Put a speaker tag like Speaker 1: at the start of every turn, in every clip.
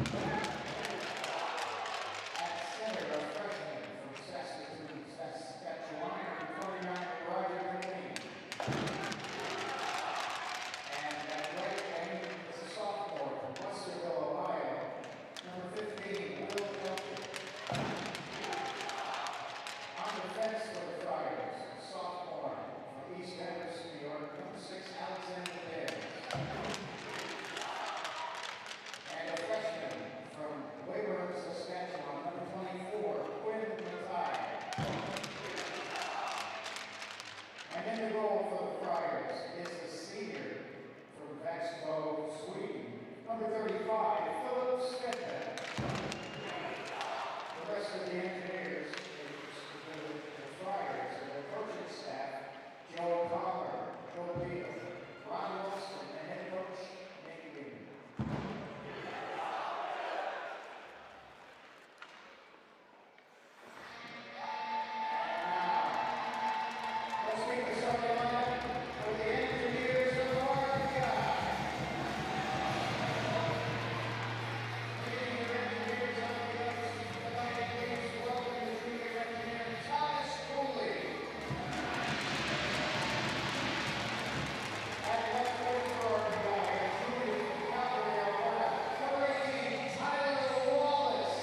Speaker 1: At center, a freshman from Saskatchewan, number 29, Roger McLean. And at right wing is a sophomore from Westerville, Ohio, number 15, Will Kelton. On defense for the Friars, a sophomore from East Henderson, New York, number 6, Alexander Baird. And a freshman from Weyburn, Saskatchewan, number 24, Quinn Mathai. And in the goal for the Friars is the senior from Vaxbo, Sweden, number 35, Philip Stedman. The rest of the engineers, the Friars, and their coaching staff, Joe Collar, Joe Beal, Ron Wilson, and head coach Nick Green. Let's meet the starting lineup for the engineers of RPI. Leading the engineers on the other tonight, please welcome the junior engineer Thomas Cooley. At left wing for RPI, a junior from Calgary, Alberta, number 18, Tyler Wallace.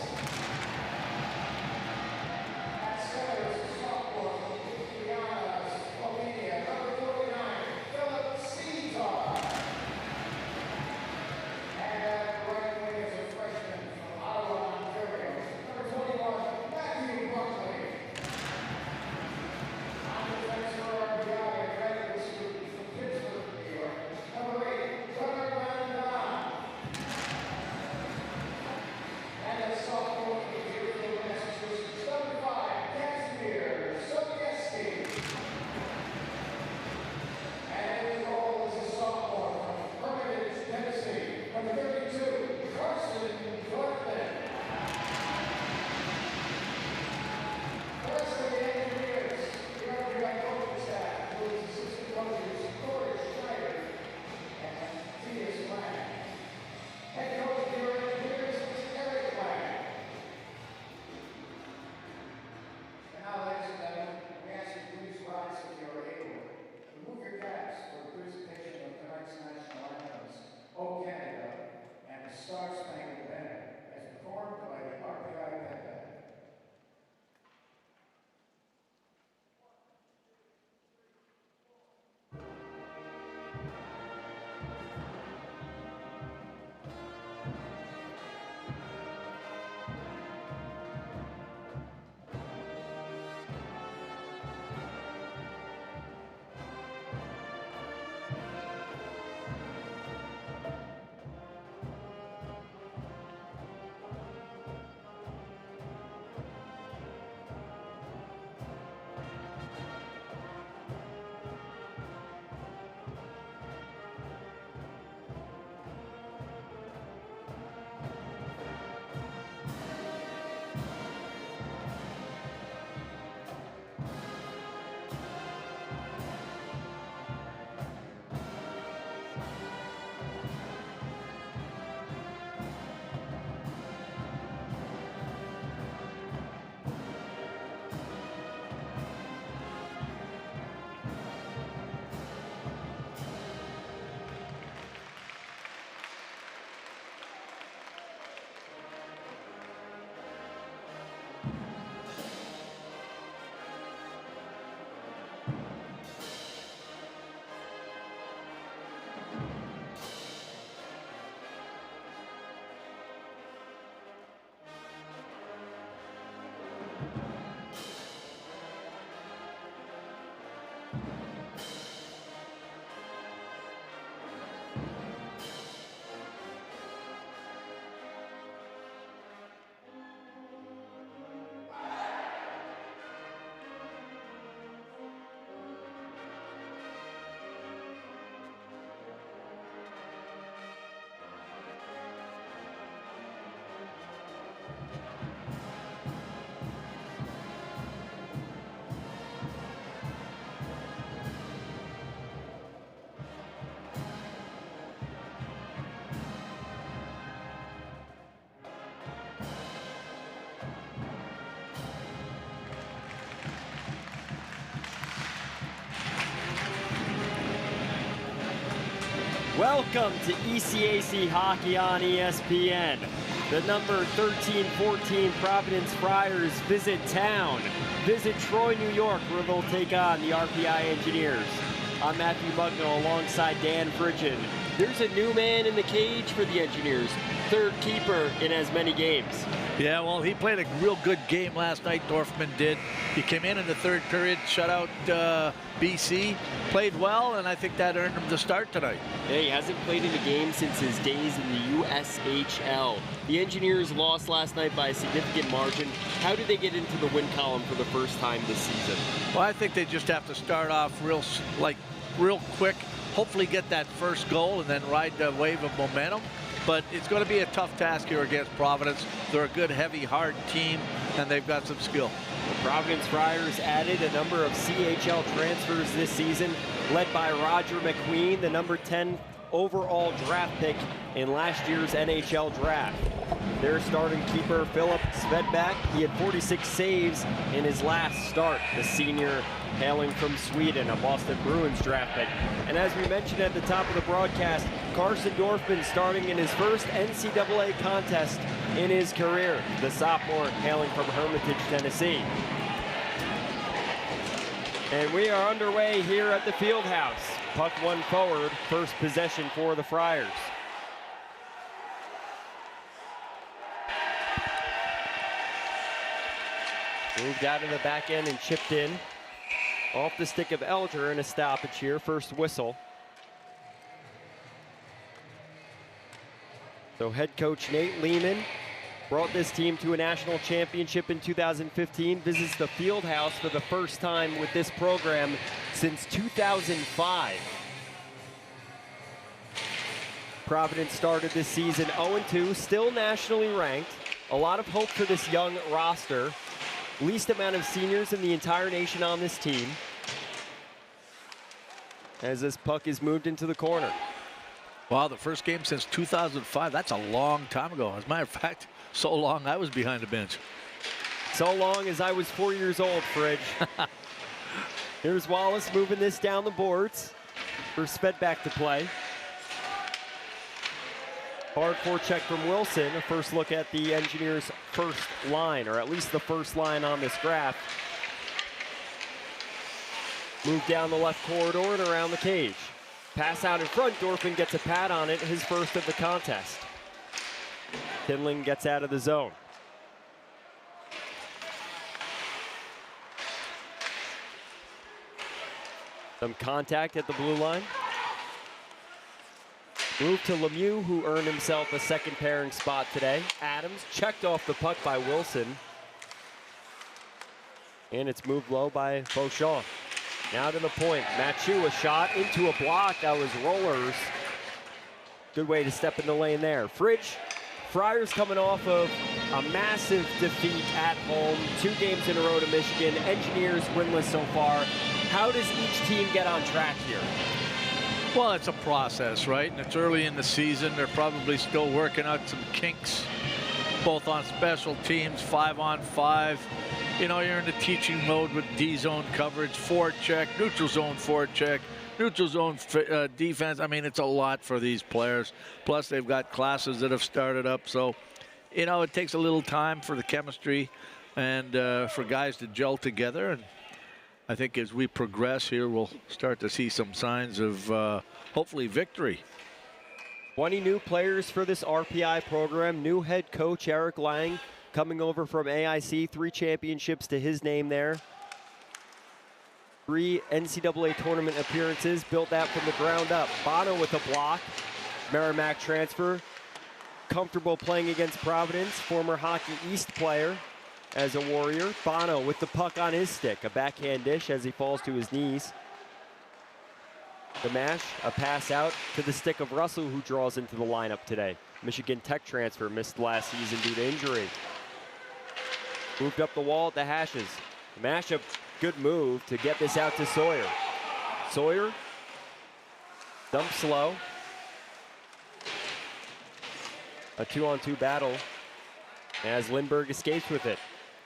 Speaker 1: At center is a sophomore from Ljubljana, Slovenia, number 49, Philip Seatar. And at right wing is a freshman from Ottawa, Ontario, number 21, Matthew Buckley. On defense for RPI, a graduate student from Pittsburgh, New York, number 8, Gunnar Landon. And a sophomore from Deerfield, Massachusetts, number 5, Casimir Sobieski. And in the goal is a sophomore from Providence, Tennessee, number 32, Carson Dorfman. The rest of the engineers, the RPI coaching staff, includes assistant coaches Corey Schneider and T.S. Lang. Head coach of your engineers is Eric Lang. And now, ladies and gentlemen, we ask you please rise if you are able. Remove your caps for the presentation of tonight's national anthems, O Canada, and the Star Spangled Banner.
Speaker 2: Welcome to ECAC Hockey on ESPN. The number 13-14 Providence Friars visit town. Visit Troy, New York, where they'll take on the RPI Engineers. I'm Matthew Mugno alongside Dan Frigin. There's a new man in the cage for the Engineers, third keeper in as many games.
Speaker 3: Yeah, well, he played a real good game last night, Dorfman did. He came in the third period, shut out BC, played well, and I think that earned him the start tonight.
Speaker 2: Yeah, he hasn't played in a game since his days in the USHL. The Engineers lost last night by a significant margin. How did they get into the win column for the first time this season?
Speaker 3: Well, I think they just have to start off real quick, hopefully get that first goal and then ride the wave of momentum. But it's going to be a tough task here against Providence. They're a good, heavy, hard team, and they've got some skill.
Speaker 2: The Providence Friars added a number of CHL transfers this season, led by Roger McQueen, the number 10 overall draft pick in last year's NHL draft. Their starting keeper, Philip Svedback, he had 46 saves in his last start. The senior hailing from Sweden, a Boston Bruins draft pick. And as we mentioned at the top of the broadcast, Carson Dorfman starting in his first NCAA contest in his career. The sophomore hailing from Hermitage, Tennessee. And we are underway here at the Fieldhouse. Puck one forward, first possession for the Friars. Moved out of the back end and chipped in. Off the stick of Elger and a stoppage here, first whistle. So head coach Nate Lehman brought this team to a national championship in 2015, visits the Fieldhouse for the first time with this program since 2005. Providence started this season 0-2, still nationally ranked. A lot of hope for this young roster. Least amount of seniors in the entire nation on this team. As this puck is moved into the corner.
Speaker 3: Wow, the first game since 2005. That's a long time ago. As a matter of fact, so long I was behind the bench.
Speaker 2: So long as I was 4 years old, Fridge. Here's Wallace moving this down the boards for Svedback to play. Hard forecheck from Wilson. A first look at the Engineers' first line, or at least the first line on this graph. Move down the left corridor and around the cage. Pass out in front. Dorfman gets a pad on it, his first of the contest. Tinling gets out of the zone. Some contact at the blue line. Move to Lemieux, who earned himself a second pairing spot today. Adams checked off the puck by Wilson. And it's moved low by Beauchamp. Now to the point. Machu, a shot into a block. That was Rollers. Good way to step in the lane there. Fridge, Friars coming off of a massive defeat at home. 2 games in a row to Michigan. Engineers winless so far. How does each team get on track here?
Speaker 3: Well, it's a process, right? And it's early in the season. They're probably still working out some kinks, both on special teams, 5-on-5. You know, you're in the teaching mode with D-zone coverage, forecheck, neutral zone forecheck, neutral zone defense. I mean, it's a lot for these players. Plus, they've got classes that have started up. So, you know, it takes a little time for the chemistry and for guys to gel together. And I think as we progress here, we'll start to see some signs of hopefully victory.
Speaker 2: 20 new players for this RPI program. New head coach Eric Lang coming over from AIC. 3 championships to his name there. 3 NCAA tournament appearances. Built that from the ground up. Bono with a block. Merrimack transfer. Comfortable playing against Providence. Former Hockey East player as a Warrior. Bono with the puck on his stick. A backhand dish as he falls to his knees. The mash, a pass out to the stick of Russell, who draws into the lineup today. Michigan Tech transfer, missed last season due to injury. Moved up the wall at the hashes. Mash, a good move to get this out to Sawyer. Sawyer, dump slow. A 2-on-2 battle as Lindbergh escapes with it.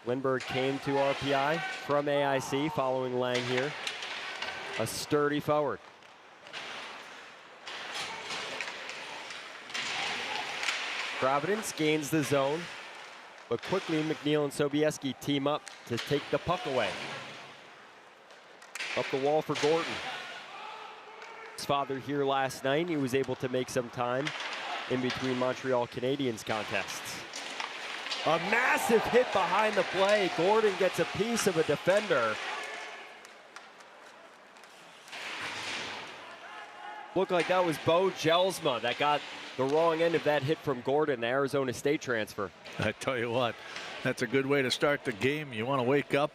Speaker 2: Lindbergh came to RPI from AIC following Lang here. A sturdy forward. Providence gains the zone, but quickly McNeil and Sobieski team up to take the puck away. Up the wall for Gordon. His father here last night. He was able to make some time in between Montreal Canadiens contests. A massive hit behind the play. Gordon gets a piece of a defender. Looked like that was Bo Jelsma that got the wrong end of that hit from Gordon, the Arizona State transfer.
Speaker 3: I tell you what, that's a good way to start the game. You want to wake up,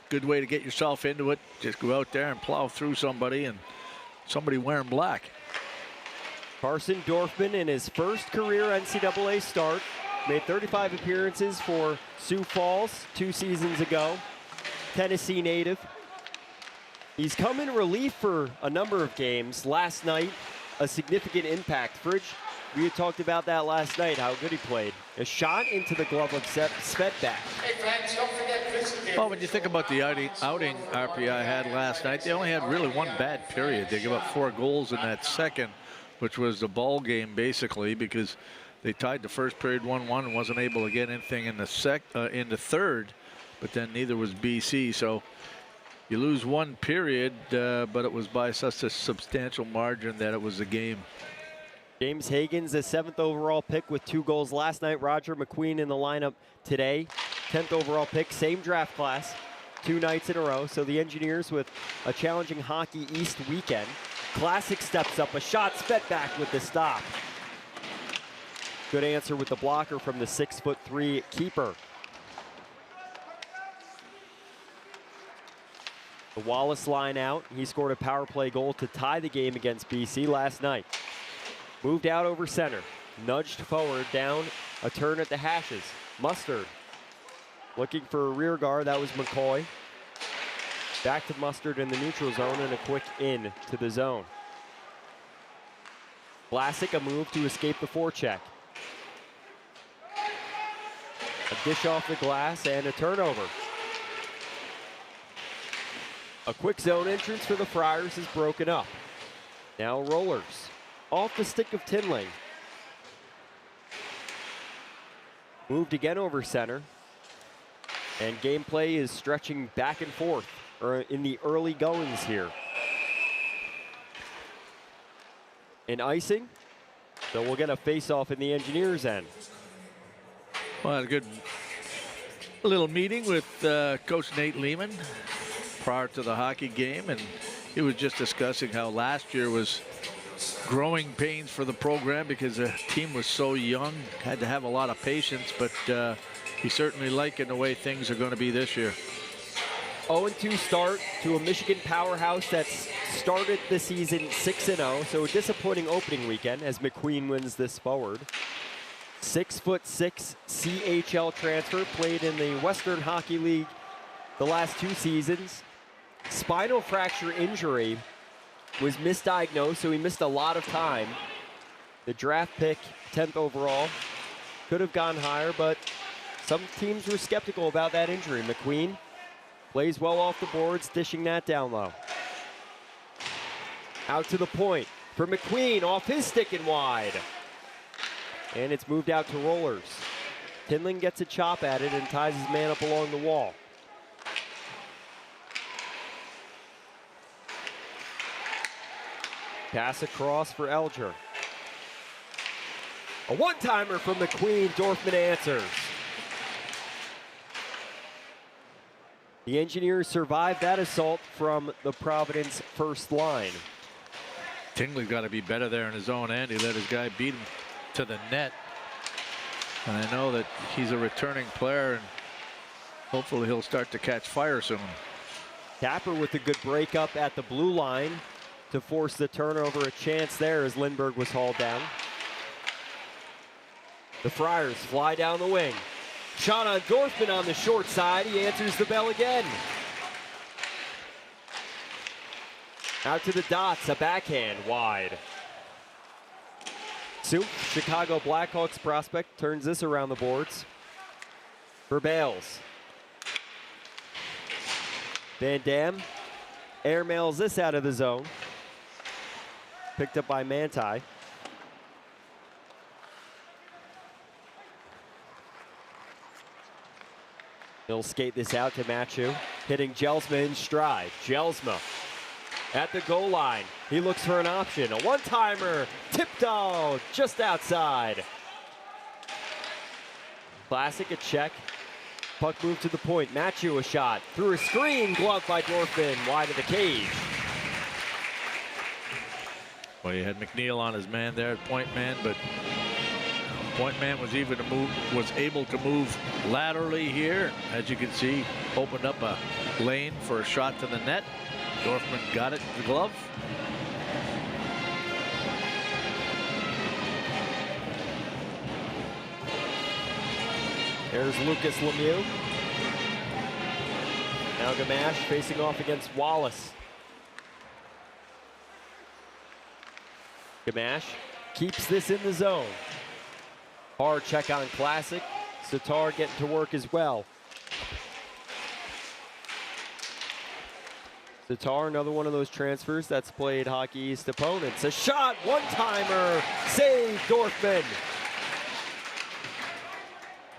Speaker 3: good way to get yourself into it. Just go out there and plow through somebody, and somebody wearing black.
Speaker 2: Carson Dorfman in his first career NCAA start made 35 appearances for Sioux Falls 2 seasons ago. Tennessee native. He's come in relief for a number of games. Last night, a significant impact. Fridge, we had talked about that last night, how good he played. A shot into the glove of Svedback.
Speaker 1: Hey, fans, don't forget this.
Speaker 3: Well, when you think about the outing RPI had last night, they only had really one bad period. They gave up 4 goals in that second, which was the ball game basically, because they tied the first period 1-1 and wasn't able to get anything in the third, but then neither was BC. So you lose one period, but it was by such a substantial margin that it was a game.
Speaker 2: James Hagen's the 7th overall pick with 2 goals last night. Roger McQueen in the lineup today. 10th overall pick, same draft class, 2 nights in a row. So the Engineers with a challenging Hockey East weekend. Classic steps up, a shot, Svedback with the stop. Good answer with the blocker from the 6'3" keeper. The Wallace line out. He scored a power play goal to tie the game against BC last night. Moved out over center. Nudged forward down a turn at the hashes. Mustard looking for a rear guard. That was McCoy. Back to Mustard in the neutral zone and a quick in to the zone. Vlasic a move to escape the forecheck. A dish off the glass and a turnover. A quick zone entrance for the Friars is broken up. Now Rollers. Off the stick of Tinling. Moved again over center. And gameplay is stretching back and forth in the early goings here. And icing. So we'll get a face-off in the Engineers' end.
Speaker 3: Well, a good little meeting with Coach Nate Lehman prior to the hockey game, and he was just discussing how last year was growing pains for the program because the team was so young, had to have a lot of patience, but he's certainly liking the way things are going to be this year.
Speaker 2: 0-2 start to a Michigan powerhouse that's started the season 6-0, so a disappointing opening weekend as McQueen wins this forward. 6'6" CHL transfer, played in the Western Hockey League the last 2 seasons. Spinal fracture injury, was misdiagnosed, so he missed a lot of time. The draft pick, 10th overall, could have gone higher, but some teams were skeptical about that injury. McQueen plays well off the boards, dishing that down low. Out to the point for McQueen, off his stick and wide. And it's moved out to Rollers. Tinling gets a chop at it and ties his man up along the wall. Pass across for Elger. A one-timer from McQueen. Dorfman answers. The Engineers survived that assault from the Providence first line.
Speaker 3: Tingley's got to be better there in his own end. He let his guy beat him to the net. And I know that he's a returning player, and hopefully he'll start to catch fire soon.
Speaker 2: Tapper with a good breakup at the blue line to force the turnover. A chance there as Lindbergh was hauled down. The Friars fly down the wing. Shot on Dorfman on the short side. He answers the bell again. Out to the dots, a backhand wide. Soup, Chicago Blackhawks prospect, turns this around the boards for Bales. Van Dam airmails this out of the zone. Picked up by Manti. He'll skate this out to Matthew, hitting Jelsma in stride. Jelsma at the goal line. He looks for an option. A one-timer, tipped out just outside. Classic, a check. Puck moved to the point. Matthew a shot. Through a screen, gloved by Dorfman, wide of the cage.
Speaker 3: Well, you had McNeil on his man there, point man, but point man was able to move laterally here. As you can see, opened up a lane for a shot to the net. Dorfman got it in the glove.
Speaker 2: There's Lucas Lemieux. Now Gamache facing off against Wallace. Gamache keeps this in the zone. Hard check on Classic. Sitar getting to work as well. Sitar, another one of those transfers that's played Hockey East opponents. A shot, one-timer, save Dorfman.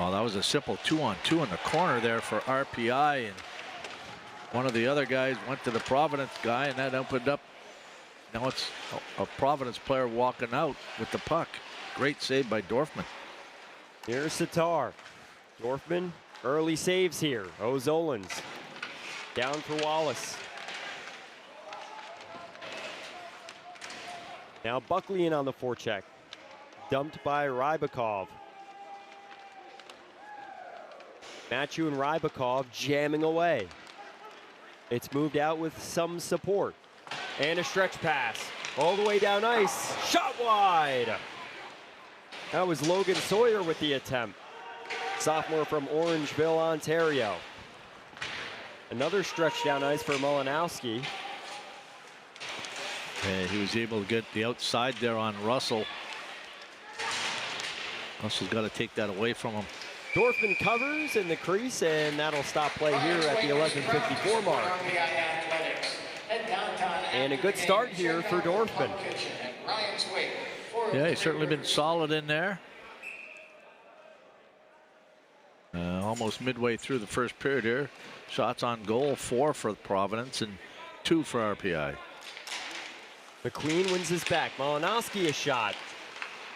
Speaker 3: Well, that was a simple 2-on-2 in the corner there for RPI, and one of the other guys went to the Providence guy, and that opened up. Now it's a Providence player walking out with the puck. Great save by Dorfman.
Speaker 2: Here's Sitar. Dorfman, early saves here. O'Zolins down for Wallace. Now Buckley in on the forecheck. Dumped by Rybakov. Matthew and Rybakov jamming away. It's moved out with some support. And a stretch pass. All the way down ice. Shot wide. That was Logan Sawyer with the attempt. Sophomore from Orangeville, Ontario. Another stretch down ice for Malinowski.
Speaker 3: And he was able to get the outside there on Russell. Russell's got to take that away from him.
Speaker 2: Dorfman covers in the crease, and that'll stop play here at the 11:54 mark. And a good start here for Dorfman.
Speaker 3: Yeah, he's certainly been solid in there. Almost midway through the first period here. Shots on goal, 4 for Providence and 2 for RPI.
Speaker 2: McQueen wins this back. Malinowski a shot.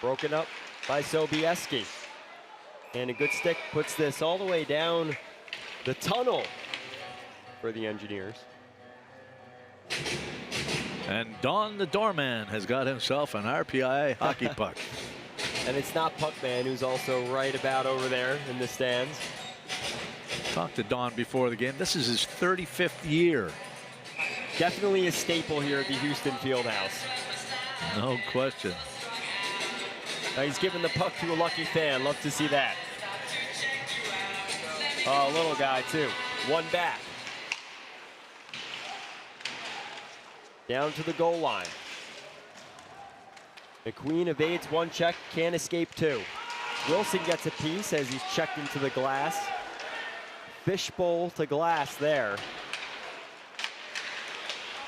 Speaker 2: Broken up by Sobieski. And a good stick puts this all the way down the tunnel for the Engineers.
Speaker 3: And Don the Doorman has got himself an RPI hockey puck.
Speaker 2: And it's not Puckman, who's also right about over there in the stands.
Speaker 3: Talked to Don before the game. This is his 35th year.
Speaker 2: Definitely a staple here at the Houston Fieldhouse.
Speaker 3: No question.
Speaker 2: Now he's giving the puck to a lucky fan. Love to see that. Oh, little guy too. One back. Down to the goal line. McQueen evades one check, can't escape 2. Wilson gets a piece as he's checked into the glass. Fishbowl to glass there.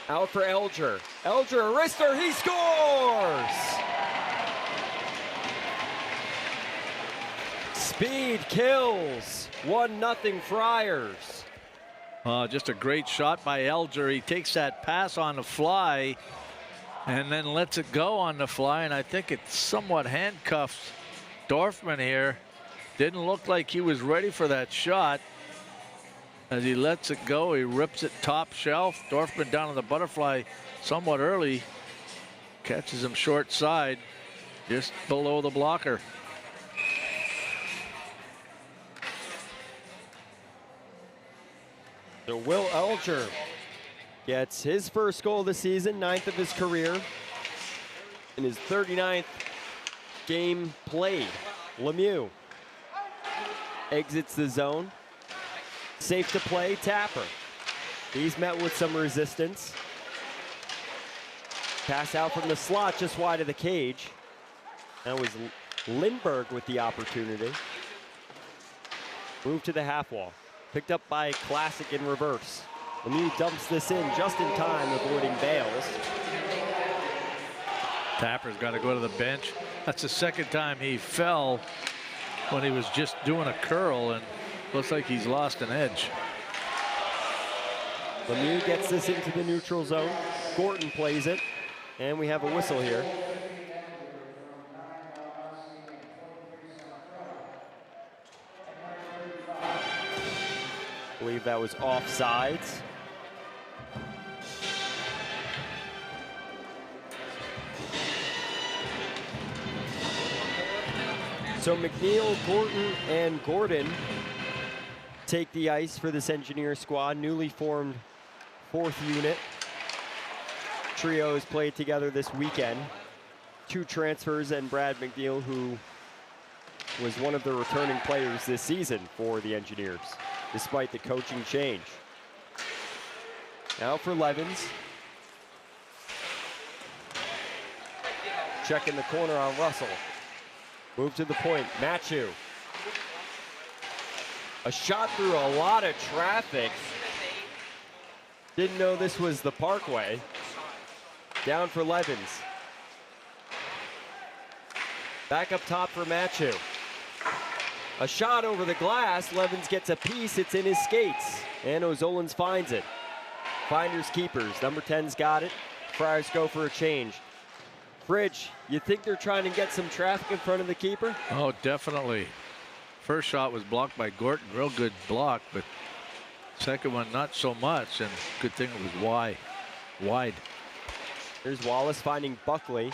Speaker 2: Out for Elger. Elger, a wrister, he scores! Speed kills. 1-0 Friars.
Speaker 3: Just a great shot by Elger. He takes that pass on the fly and then lets it go on the fly, and I think it somewhat handcuffs Dorfman here. Didn't look like he was ready for that shot. As he lets it go, he rips it top shelf. Dorfman down on the butterfly somewhat early. Catches him short side, just below the blocker.
Speaker 2: So Will Elger gets his first goal of the season, 9th of his career, in his 39th game played. Lemieux exits the zone. Safe to play, Tapper. He's met with some resistance. Pass out from the slot just wide of the cage. That was Lindbergh with the opportunity. Move to the half wall. Picked up by Classic in reverse. Lemieux dumps this in just in time, avoiding Bales.
Speaker 3: Tapper's got to go to the bench. That's the second time he fell when he was just doing a curl, and Looks like he's lost an edge.
Speaker 2: Lemieux gets this into the neutral zone. Gorton plays it, and we have a whistle here. I believe that was offsides. So McNeil, Gorton, and Gordon take the ice for this Engineer squad, newly formed 4th unit. Trios played together this weekend. 2 transfers and Brad McNeil, who was one of the returning players this season for the Engineers, despite the coaching change. Now for Levens. Checking the corner on Russell. Move to the point, Matthew. A shot through a lot of traffic. Didn't know this was the Parkway. Down for Levens. Back up top for Matthew. A shot over the glass. Levens gets a piece. It's in his skates. And O'Zolins finds it. Finders keepers. Number 10's got it. Friars go for a change. Fridge, you think they're trying to get some traffic in front of the keeper?
Speaker 3: Oh, definitely. First shot was blocked by Gorton. Real good block, but second one not so much. And good thing it was wide.
Speaker 2: Here's Wallace finding Buckley.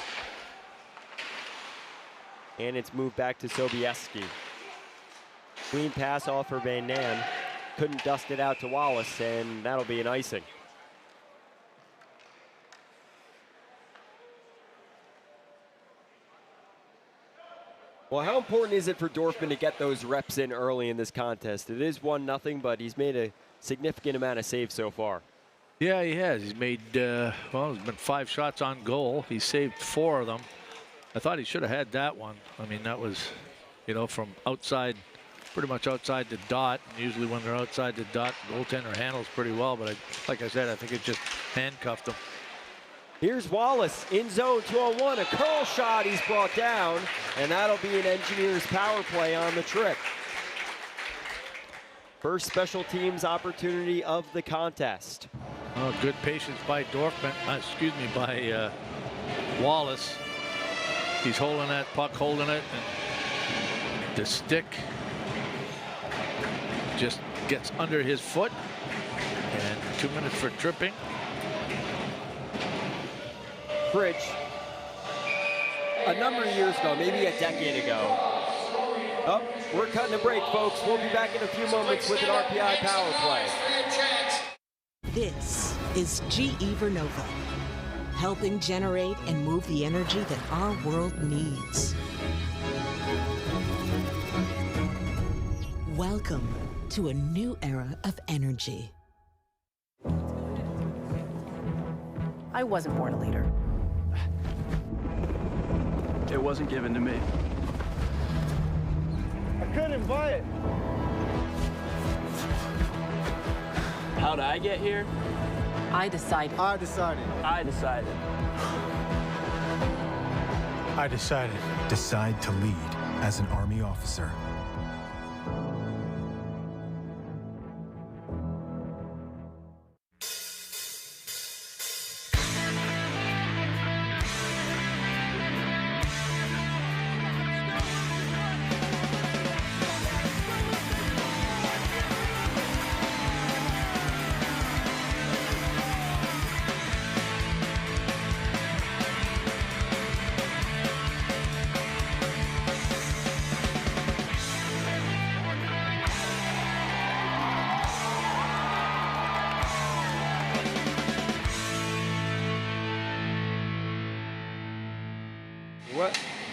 Speaker 2: And it's moved back to Sobieski. Clean pass off for Van Nan. Couldn't dust it out to Wallace, and that'll be an icing. Well, how important is it for Dorfman to get those reps in early in this contest? It is 1-0, but he's made a significant amount of saves so far.
Speaker 3: Yeah, he has. He's made, well, there's been 5 shots on goal. He saved 4 of them. I thought he should have had that one. I mean, that was, you know, from outside, pretty much outside the dot. And usually when they're outside the dot, the goaltender handles pretty well. But like I said, I think it just handcuffed him.
Speaker 2: Here's Wallace in zone, 2-on-1, a curl shot he's brought down, and that'll be an Engineers power play on the trick. First special teams opportunity of the contest.
Speaker 3: Oh, good patience by Dorfman, by Wallace. He's holding that puck, holding it, and the stick just gets under his foot, and 2 minutes for tripping.
Speaker 2: Fridge, a number of years ago, maybe a decade ago. Oh, we're cutting a break, folks. We'll be back in a few moments with an RPI power play.
Speaker 4: This is GE Vernova, helping generate and move the energy that our world needs. Welcome to a new era of energy.
Speaker 5: I wasn't born a leader.
Speaker 6: It wasn't given to me.
Speaker 7: I couldn't buy it.
Speaker 6: How'd I get here?
Speaker 5: I decided.
Speaker 7: I decided.
Speaker 6: I decided.
Speaker 7: I decided.
Speaker 8: Decide to lead as an Army officer.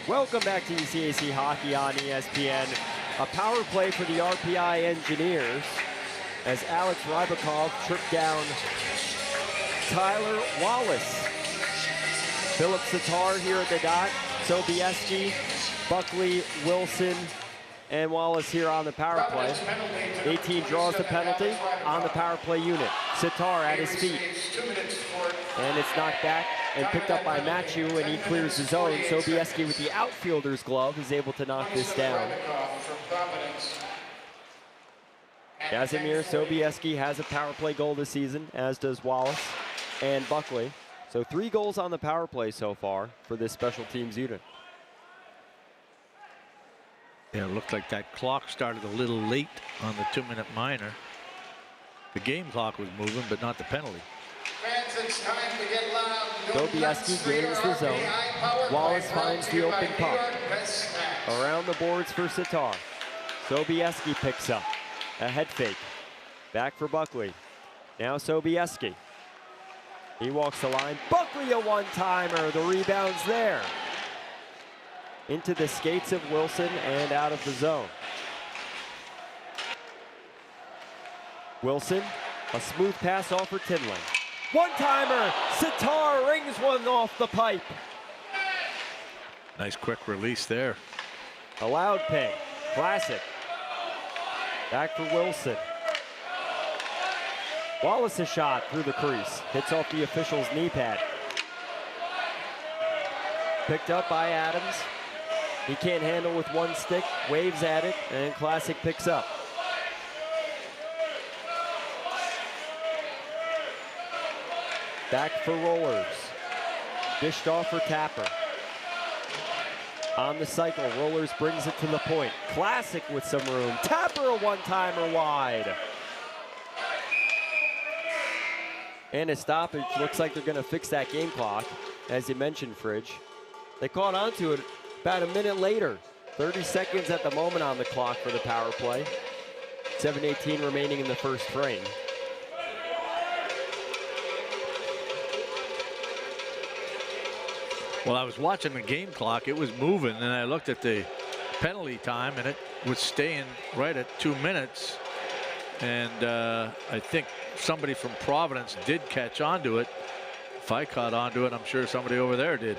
Speaker 2: Welcome back to ECAC Hockey on ESPN. A power play for the RPI Engineers as Alex Rybakov tripped down Tyler Wallace. Philip Sitar here at the dot. Sobieski, Buckley, Wilson, and Wallace here on the power play. 18 draws the penalty on the power play unit. Sitar at his feet. And it's knocked back and picked up by Matthew, and he clears the zone. Sobieski with the outfielder's glove is able to knock this down. Kazimierz Sobieski has a power play goal this season, as does Wallace and Buckley. So 3 goals on the power play so far for this special teams unit.
Speaker 3: Yeah, it looked like that clock started a little late on the 2-minute minor. The game clock was moving, but not the penalty.
Speaker 1: Fans, it's time to get loud.
Speaker 2: Sobieski gains the zone. Wallace finds the open puck. Around the boards for Sitar. Sobieski picks up. A head fake. Back for Buckley. Now Sobieski. He walks the line. Buckley a one-timer. The rebound's there. Into the skates of Wilson and out of the zone. Wilson, a smooth pass off for Tinling. One-timer. Sitar rings one off the pipe.
Speaker 3: Nice quick release there.
Speaker 2: A loud ping. Classic. Back for Wilson. Wallace's shot through the crease. Hits off the official's knee pad. Picked up by Adams. He can't handle with one stick. Waves at it, and Classic picks up. Back for Rollers. Dished off for Tapper. On the cycle, Rollers brings it to the point. Classic with some room. Tapper a one-timer wide. And a stoppage. Looks like they're going to fix that game clock. As you mentioned, Fridge. They caught onto it about a minute later. 30 seconds at the moment on the clock for the power play. 7:18 remaining in the first frame.
Speaker 3: Well, I was watching the game clock. It was moving, and I looked at the penalty time, and it was staying right at 2 minutes. And I think somebody from Providence did catch onto it. If I caught onto it, I'm sure somebody over there did.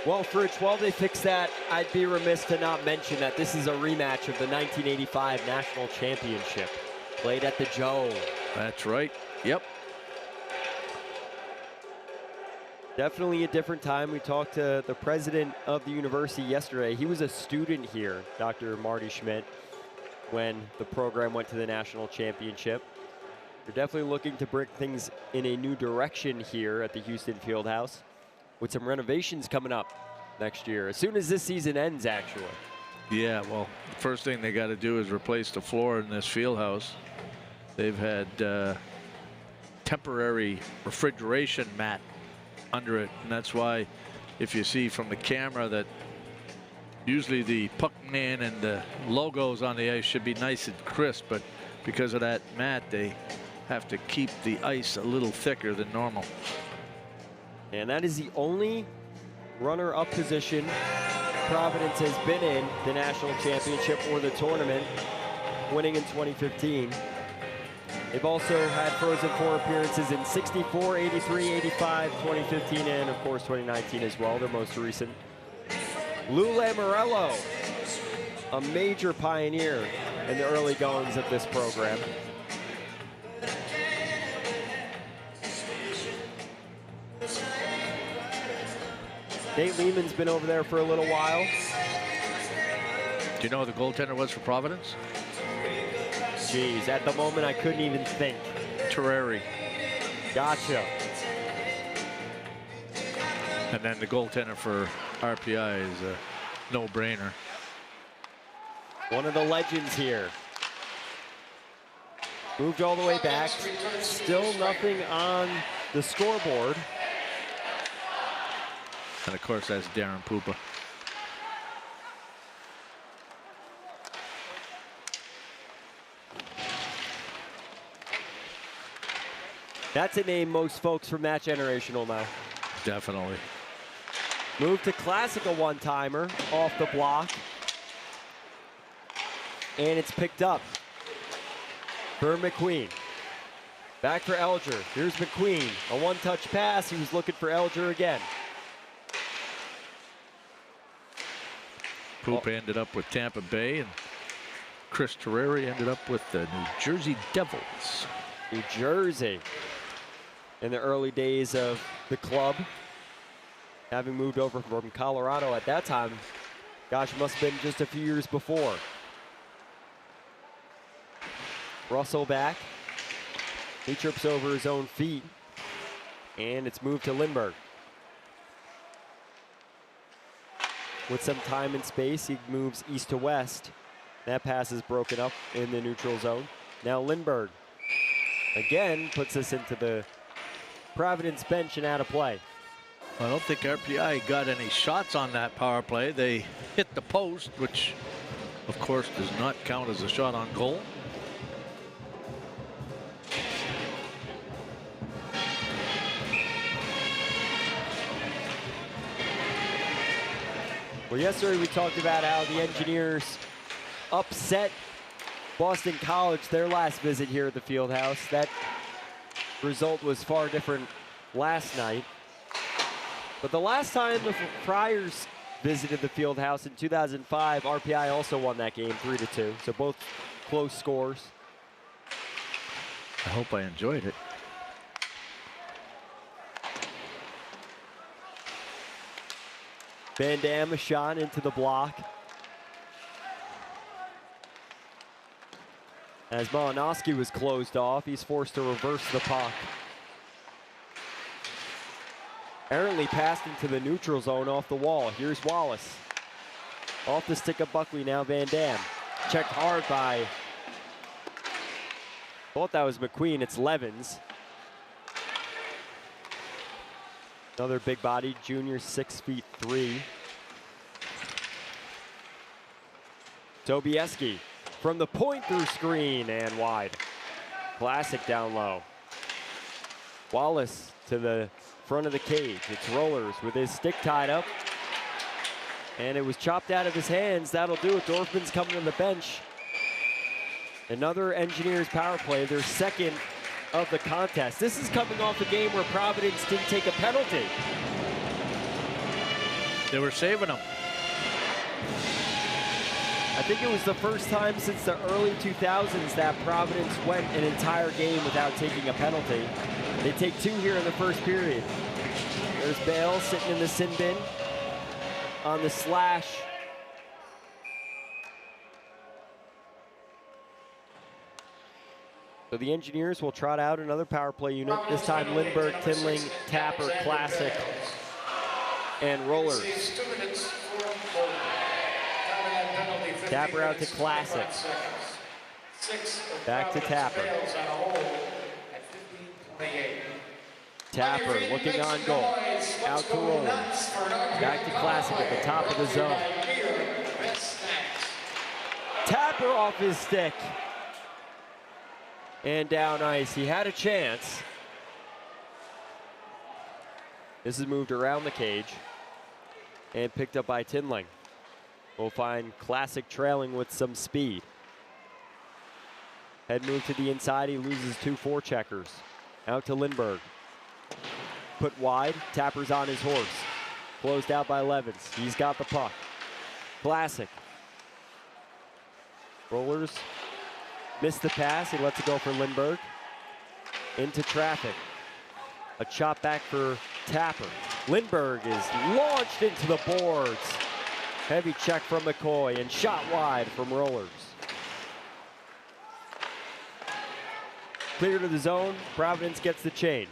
Speaker 2: Well, Fridge, while they fix that, I'd be remiss to not mention that this is a rematch of the 1985 National Championship, played at the Joe.
Speaker 3: That's right. Yep.
Speaker 2: Definitely a different time. We talked to the president of the university yesterday. He was a student here, Dr. Marty Schmidt, when the program went to the national championship. They're definitely looking to bring things in a new direction here at the Houston Fieldhouse, with some renovations coming up next year, as soon as this season ends, actually.
Speaker 3: Yeah, well, the first thing they got to do is replace the floor in this fieldhouse. They've had temporary refrigeration mat under it, and that's why if you see from the camera that usually the puck man and the logos on the ice should be nice and crisp, but because of that mat they have to keep the ice a little thicker than normal.
Speaker 2: And that is the only runner-up position Providence has been in the national championship or the tournament, winning in 2015. They've also had Frozen Four appearances in 64, 83, 85, 2015, and of course 2019 as well, their most recent. Lou Lamoriello, a major pioneer in the early goings of this program. Nate Lehman's been over there for a little while.
Speaker 3: Do you know who the goaltender was for Providence?
Speaker 2: Geez, at the moment I couldn't even think.
Speaker 3: Terreri.
Speaker 2: Gotcha.
Speaker 3: And then the goaltender for RPI is a no-brainer.
Speaker 2: One of the legends here. Moved all the way back. Still nothing on the scoreboard.
Speaker 3: And of course that's Darren Pupa.
Speaker 2: That's a name most folks from that generation will know.
Speaker 3: Definitely.
Speaker 2: Move to Classical one-timer off the block. And it's picked up for McQueen. Back for Elger. Here's McQueen. A one-touch pass. He was looking for Elger again.
Speaker 3: Pupa ended up with Tampa Bay, and Chris Terreri ended up with the New Jersey Devils.
Speaker 2: New Jersey. In the early days of the club, having moved over from Colorado at that time. Gosh, must have been just a few years before. Russell back. He trips over his own feet. And it's moved to Lindbergh. With some time and space, he moves east to west. That pass is broken up in the neutral zone. Now Lindbergh again puts us into the Providence bench and out of play.
Speaker 3: I don't think RPI got any shots on that power play. They hit the post, which of course does not count as a shot on goal.
Speaker 2: Well, yesterday we talked about how the Engineers upset Boston College their last visit here at the Fieldhouse. That result was far different last night. But the last time the Friars visited the Fieldhouse in 2005, RPI also won that game 3-2. So both close scores.
Speaker 3: I hope I enjoyed it.
Speaker 2: Van Dam a shot into the block. As Malinowski was closed off, he's forced to reverse the puck. Errantly passed into the neutral zone off the wall. Here's Wallace. Off the stick of Buckley, now Van Dam. Checked hard by, thought that was McQueen, it's Levens. Another big body, junior, 6'3". Sobieski from the point through screen and wide. Classic down low. Wallace to the front of the cage. It's Rollers with his stick tied up. And it was chopped out of his hands. That'll do it. Dorfman's coming to the bench. Another Engineers power play, their second of the contest. This is coming off a game where Providence didn't take a penalty.
Speaker 3: They were saving them.
Speaker 2: I think it was the first time since the early 2000s that Providence went an entire game without taking a penalty. They take two here in the first period. There's Bale sitting in the sin bin on the slash. So the Engineers will trot out another power play unit. This time Lindbergh, Tinling, Tapper, Classic, and Rollers. Tapper out to Classic. Back to Tapper. Tapper looking on goal. Out to Rollers. Back to Classic at the top of the zone. Tapper off his stick. And down ice. He had a chance. This is moved around the cage and picked up by Tinling. We'll find Classic trailing with some speed. Head move to the inside. He loses two forecheckers. Out to Lindbergh. Put wide. Tapper's on his horse. Closed out by Levens. He's got the puck. Classic. Rollers. Missed the pass. He lets it go for Lindbergh. Into traffic. A chop back for Tapper. Lindbergh is launched into the boards. Heavy check from McCoy and shot wide from Rollers. Clear to the zone. Providence gets the change.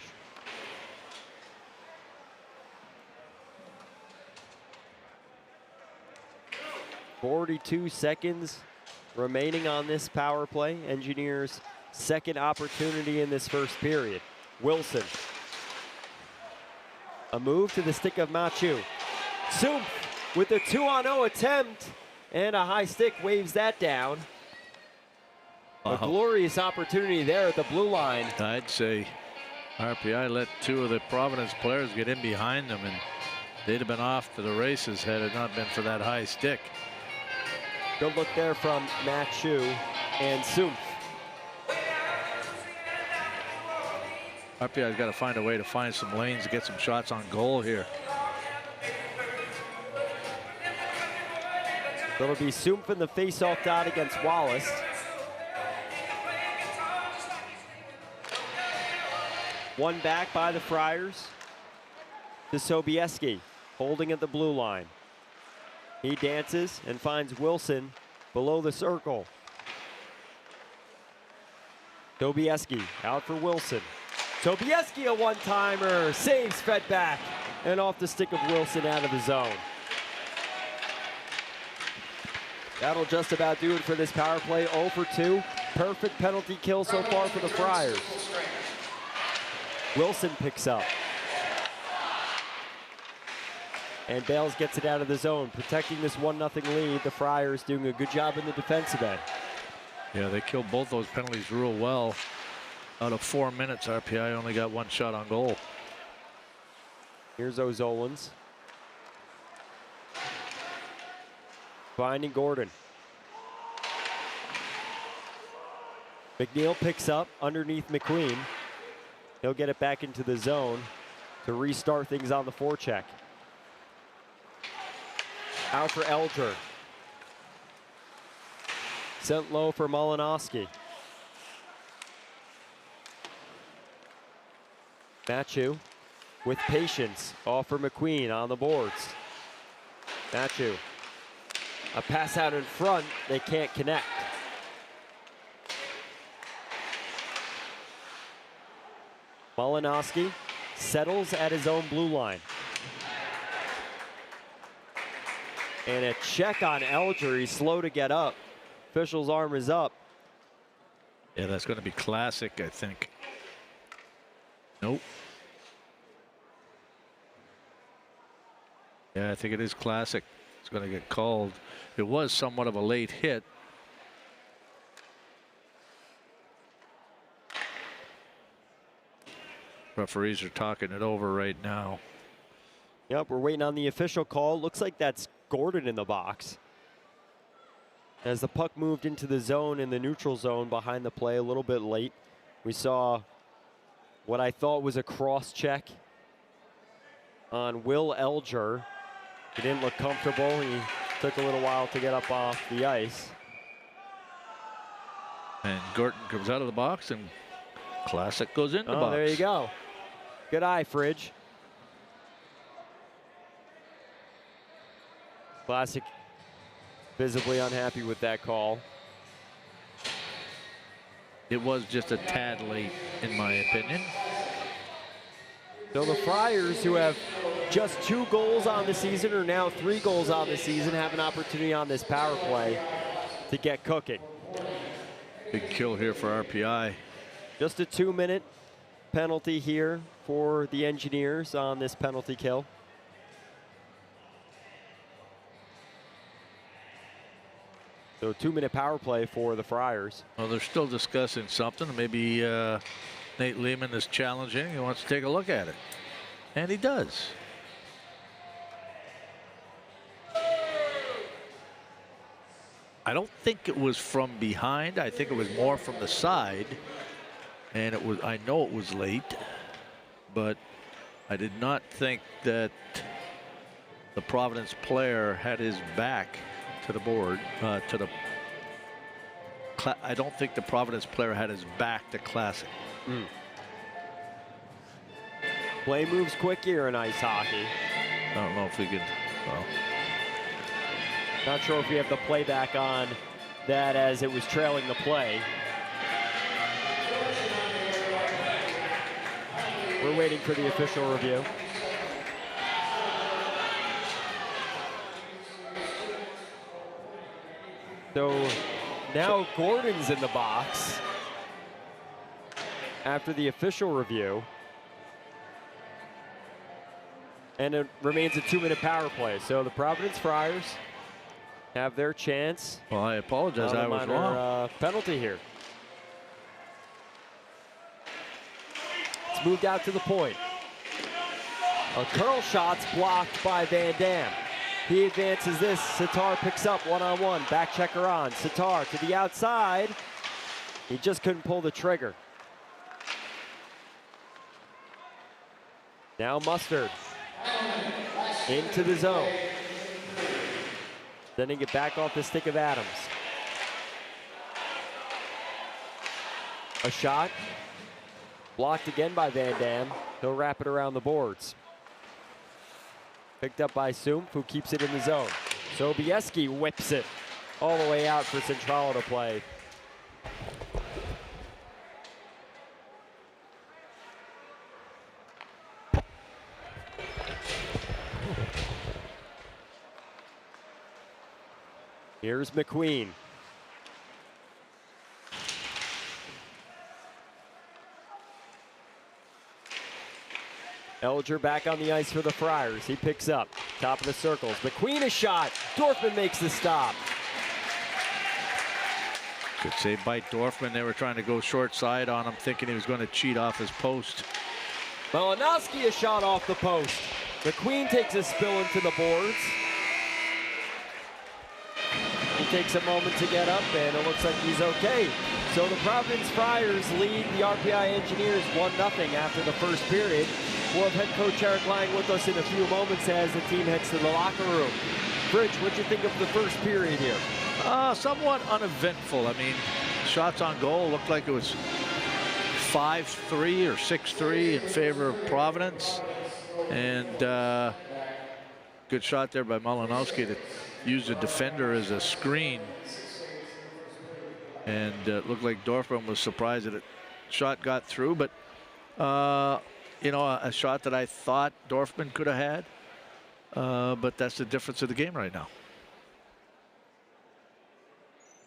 Speaker 2: .42 seconds remaining on this power play. Engineers' second opportunity in this first period. Wilson. A move to the stick of Machu. Sumpf with a 2-on-0 attempt and a high stick waves that down. A glorious opportunity there at the blue line.
Speaker 3: I'd say RPI let two of the Providence players get in behind them, and they'd have been off to the races had it not been for that high stick.
Speaker 2: Good look there from Machu and Sumpf.
Speaker 3: RPI's got to find a way to find some lanes to get some shots on goal here.
Speaker 2: It'll be Sumpf in the face-off dot against Wallace. One back by the Friars to Sobieski, holding at the blue line. He dances and finds Wilson below the circle. Sobieski out for Wilson. Sobieski a one-timer, saves fed back, and off the stick of Wilson out of the zone. That'll just about do it for this power play. 0 for 2. Perfect penalty kill so far for the Friars. Wilson picks up. And Bales gets it out of the zone, protecting this 1-0 lead. The Friars doing a good job in the defensive end.
Speaker 3: Yeah, they killed both those penalties real well. Out of 4 minutes, RPI only got 1 shot on goal.
Speaker 2: Here's O'Zolins. Finding Gordon. McNeil picks up underneath McQueen. He'll get it back into the zone to restart things on the forecheck. Out for Elger. Sent low for Malinowski. Matthew with patience. Off for McQueen on the boards. Matthew. A pass out in front. They can't connect. Malinowski settles at his own blue line. And a check on Elger. He's slow to get up. Official's arm is up.
Speaker 3: Yeah, that's going to be classic, I think. Nope. Yeah, I think it is classic. It's going to get called. It was somewhat of a late hit. Referees are talking it over right now.
Speaker 2: Yep, we're waiting on the official call. Looks like that's Gordon in the box. As the puck moved into the zone, in the neutral zone behind the play, a little bit late. We saw what I thought was a cross check on Will Elger. He didn't look comfortable. He took a little while to get up off the ice.
Speaker 3: And Gordon comes out of the box and classic goes in the box.
Speaker 2: There you go. Good eye, Fridge. Classic visibly unhappy with that call.
Speaker 3: It was just a tad late, in my opinion.
Speaker 2: So the Friars, who have just 2 goals on the season, or now 3 goals on the season, have an opportunity on this power play to get cooking.
Speaker 3: Big kill here for RPI.
Speaker 2: Just a 2-minute penalty here for the Engineers on this penalty kill. So 2-minute power play for the Friars.
Speaker 3: Well, they're still discussing something. Maybe Nate Lehman is challenging. He wants to take a look at it. And he does. I don't think it was from behind. I think it was more from the side. And it was, I know it was late, but I did not think that the Providence player had his back to the board, I don't think the Providence player had his back to Classic.
Speaker 2: Play moves quick here in ice hockey.
Speaker 3: I don't know if we can, well.
Speaker 2: Not sure if we have the playback on that as it was trailing the play. We're waiting for the official review. So now Gordon's in the box after the official review. And it remains a 2-minute power play. So the Providence Friars have their chance.
Speaker 3: Well, I apologize, I was wrong.
Speaker 2: Penalty here. It's moved out to the point. A curl shot's blocked by Van Dam. He advances this. Sitar picks up one-on-one. Back checker on. Sitar to the outside. He just couldn't pull the trigger. Now Mustard into the zone. Sending it back off the stick of Adams. A shot. Blocked again by Van Dam. He'll wrap it around the boards. Picked up by Sumpf, who keeps it in the zone. Sobieski whips it all the way out for Centrala to play. Here's McQueen. Elger back on the ice for the Friars. He picks up, top of the circles. McQueen a shot. Dorfman makes the stop.
Speaker 3: Good save by Dorfman. They were trying to go short side on him, thinking he was going to cheat off his post.
Speaker 2: Malinowski a shot off the post. McQueen takes a spill into the boards. He takes a moment to get up, and it looks like he's okay. So the Providence Friars lead the RPI Engineers 1-0 after the first period. We'll have head coach Eric Lang with us in a few moments as the team heads to the locker room. Rich, what'd you think of the first period here?
Speaker 3: Somewhat uneventful. I mean, shots on goal looked like it was 5-3 or 6-3 in favor of Providence. And good shot there by Malinowski to use a defender as a screen. And it looked like Dorfman was surprised that a shot got through. But, you know, a shot that I thought Dorfman could have had. But that's the difference of the game right now.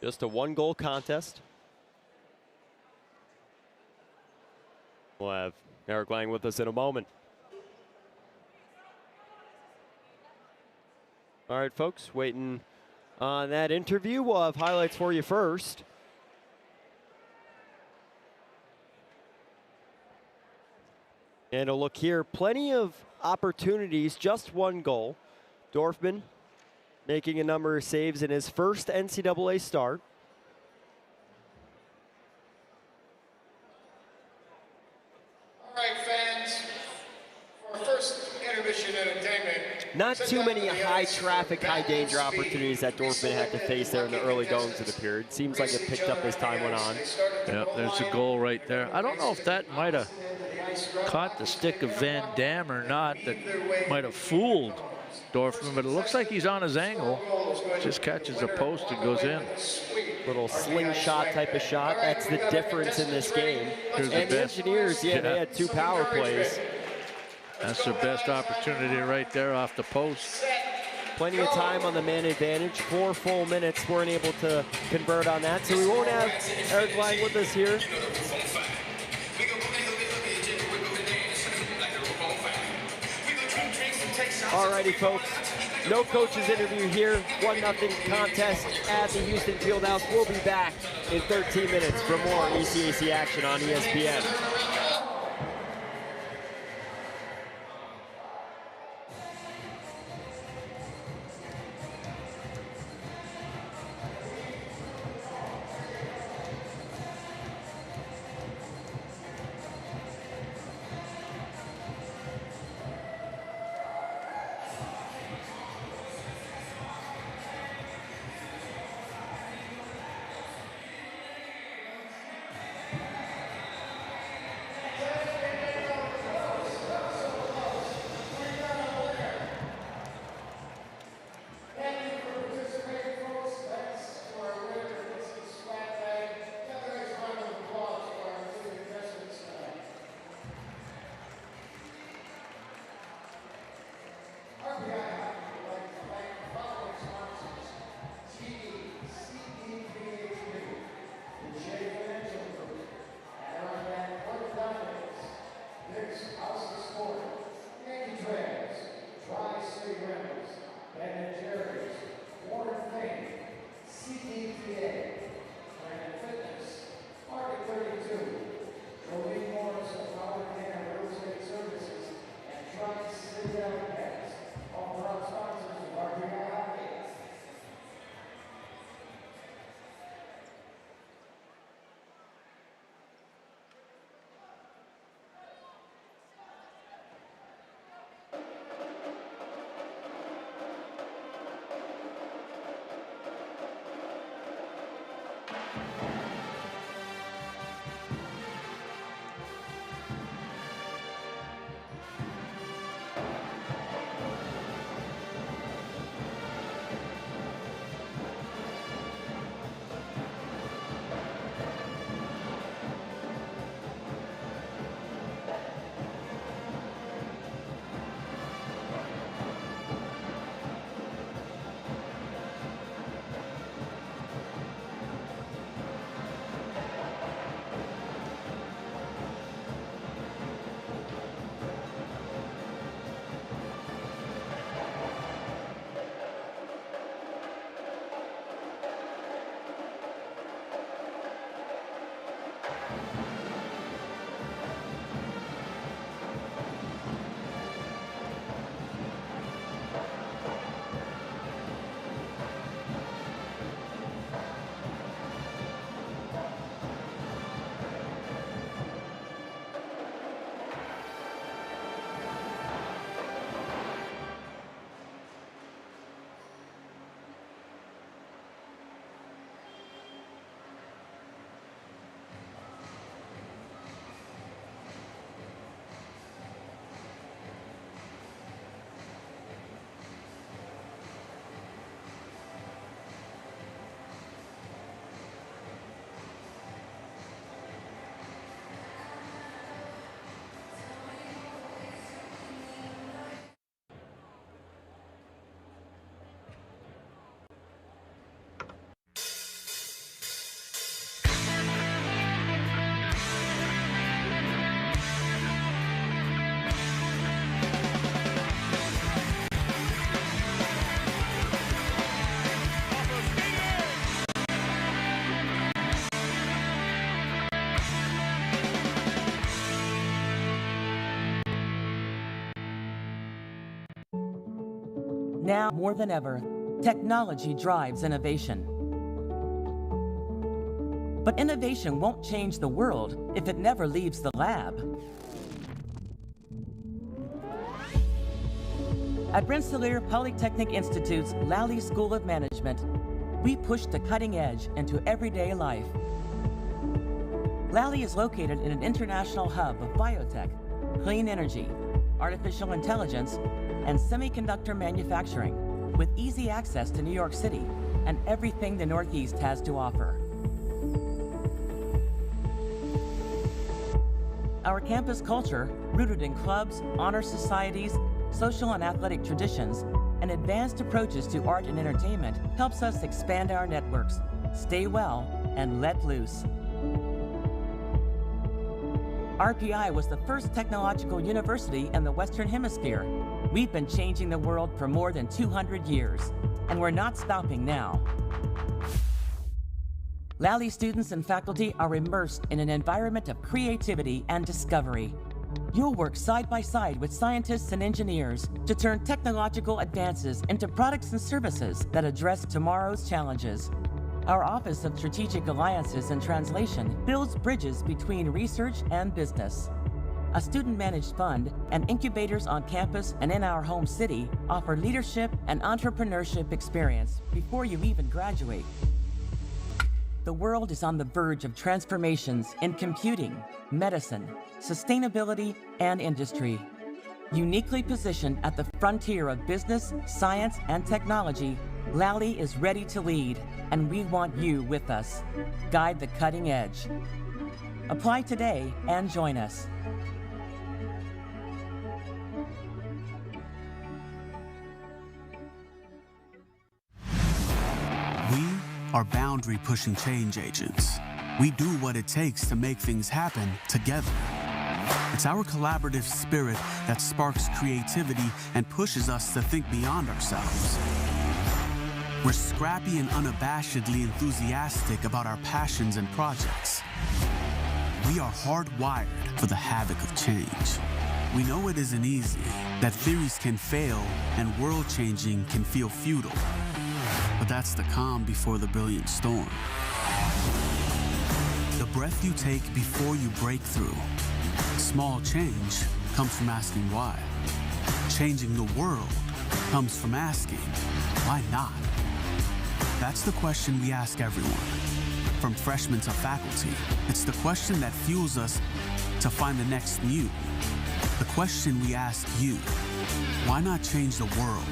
Speaker 2: Just a one-goal contest. We'll have Eric Lang with us in a moment. All right, folks, waiting on that interview. We'll have highlights for you first. And a look here, plenty of opportunities, just one goal. Dorfman making a number of saves in his first NCAA start.
Speaker 1: All right, fans, for our first intermission entertainment.
Speaker 2: Not too many high traffic, high danger opportunities that Dorfman had to face there in the early goings of the period. Seems like it picked up as time went on.
Speaker 3: Yeah, there's a goal right there. I don't know if that might have caught the stick of Van Dam or not. That might have fooled Dorfman, but it looks like he's on his angle. Just catches the post and goes in.
Speaker 2: Little slingshot type of shot. That's the difference in this game. And the Engineers, yeah, they had two power plays.
Speaker 3: That's their best opportunity right there off the post.
Speaker 2: Plenty of time on the man advantage. 4 full minutes, weren't able to convert on that. So we won't have Eric Lang with us here. Alrighty, folks. No coaches interview here. 1-0 contest at the Houston Fieldhouse. We'll be back in 13 minutes for more ECAC action on ESPN.
Speaker 9: Now more than ever, technology drives innovation. But innovation won't change the world if it never leaves the lab. At Rensselaer Polytechnic Institute's Lally School of Management, we push the cutting edge into everyday life. Lally is located in an international hub of biotech, clean energy, artificial intelligence, and semiconductor manufacturing, with easy access to New York City and everything the Northeast has to offer. Our campus culture, rooted in clubs, honor societies, social and athletic traditions, and advanced approaches to art and entertainment, helps us expand our networks, stay well, and let loose. RPI was the first technological university in the Western Hemisphere. We've been changing the world for more than 200 years, and we're not stopping now. Lally students and faculty are immersed in an environment of creativity and discovery. You'll work side by side with scientists and engineers to turn technological advances into products and services that address tomorrow's challenges. Our Office of Strategic Alliances and Translation builds bridges between research and business. A student-managed fund and incubators on campus and in our home city offer leadership and entrepreneurship experience before you even graduate. The world is on the verge of transformations in computing, medicine, sustainability, and industry. Uniquely positioned at the frontier of business, science, and technology, Lally is ready to lead, and we want you with us. Guide the cutting edge. Apply today and join us.
Speaker 10: We are boundary-pushing change agents. We do what it takes to make things happen together. It's our collaborative spirit that sparks creativity and pushes us to think beyond ourselves. We're scrappy and unabashedly enthusiastic about our passions and projects. We are hardwired for the havoc of change. We know it isn't easy, that theories can fail and world-changing can feel futile. But that's the calm before the brilliant storm. The breath you take before you break through. Small change comes from asking why. Changing the world comes from asking, why not? That's the question we ask everyone, from freshmen to faculty. It's the question that fuels us to find the next new. The question we ask you, why not change the world?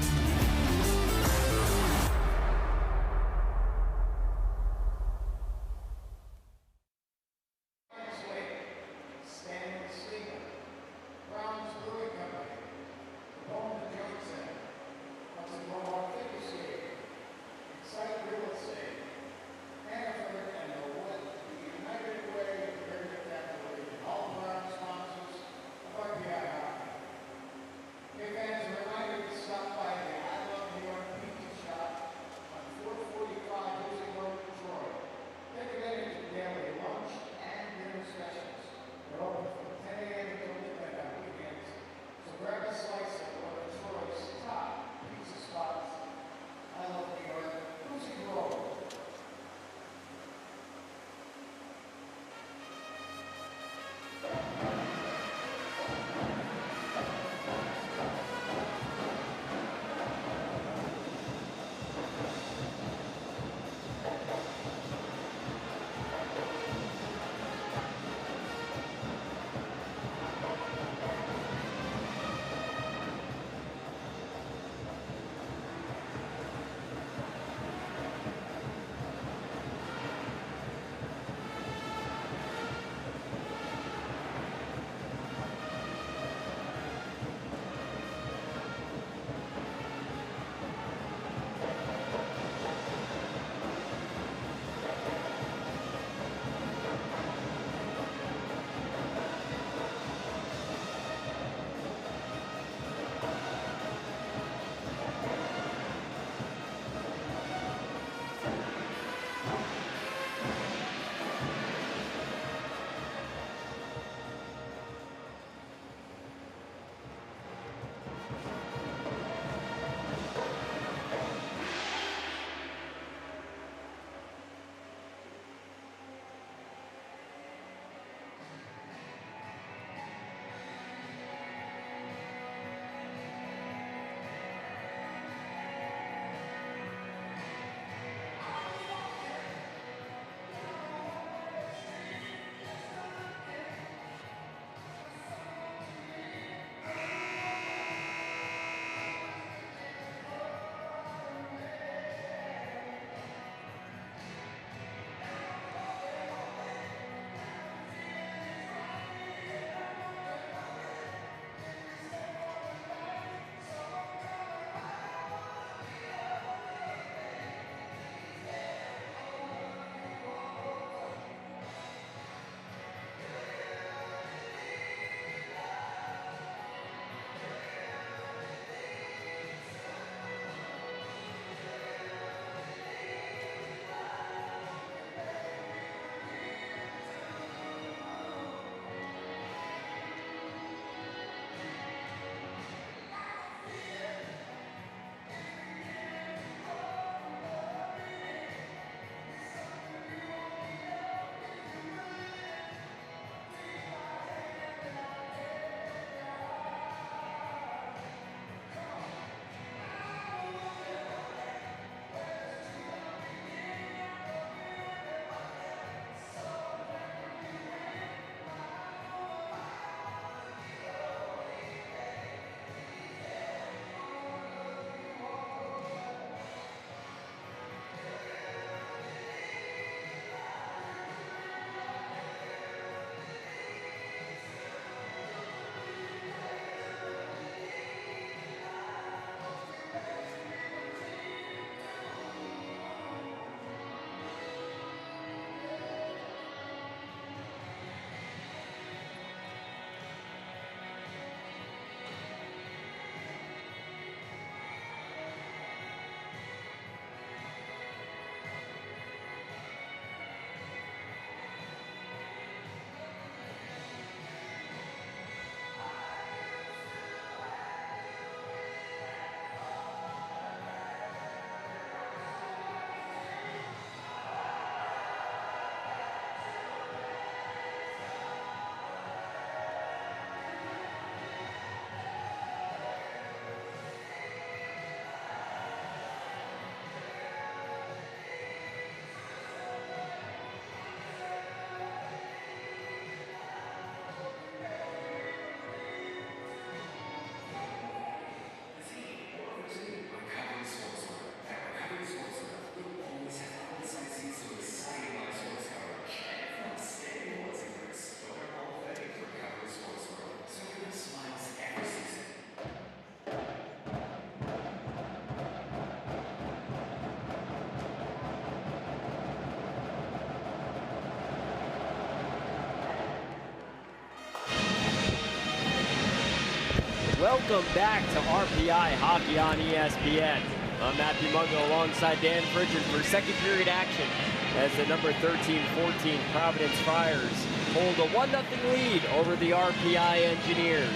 Speaker 2: Welcome back to RPI Hockey on ESPN. I'm Matthew Mungo alongside Dan Pritchard for second period action as the number 13-14 Providence Friars hold a 1-0 lead over the RPI Engineers.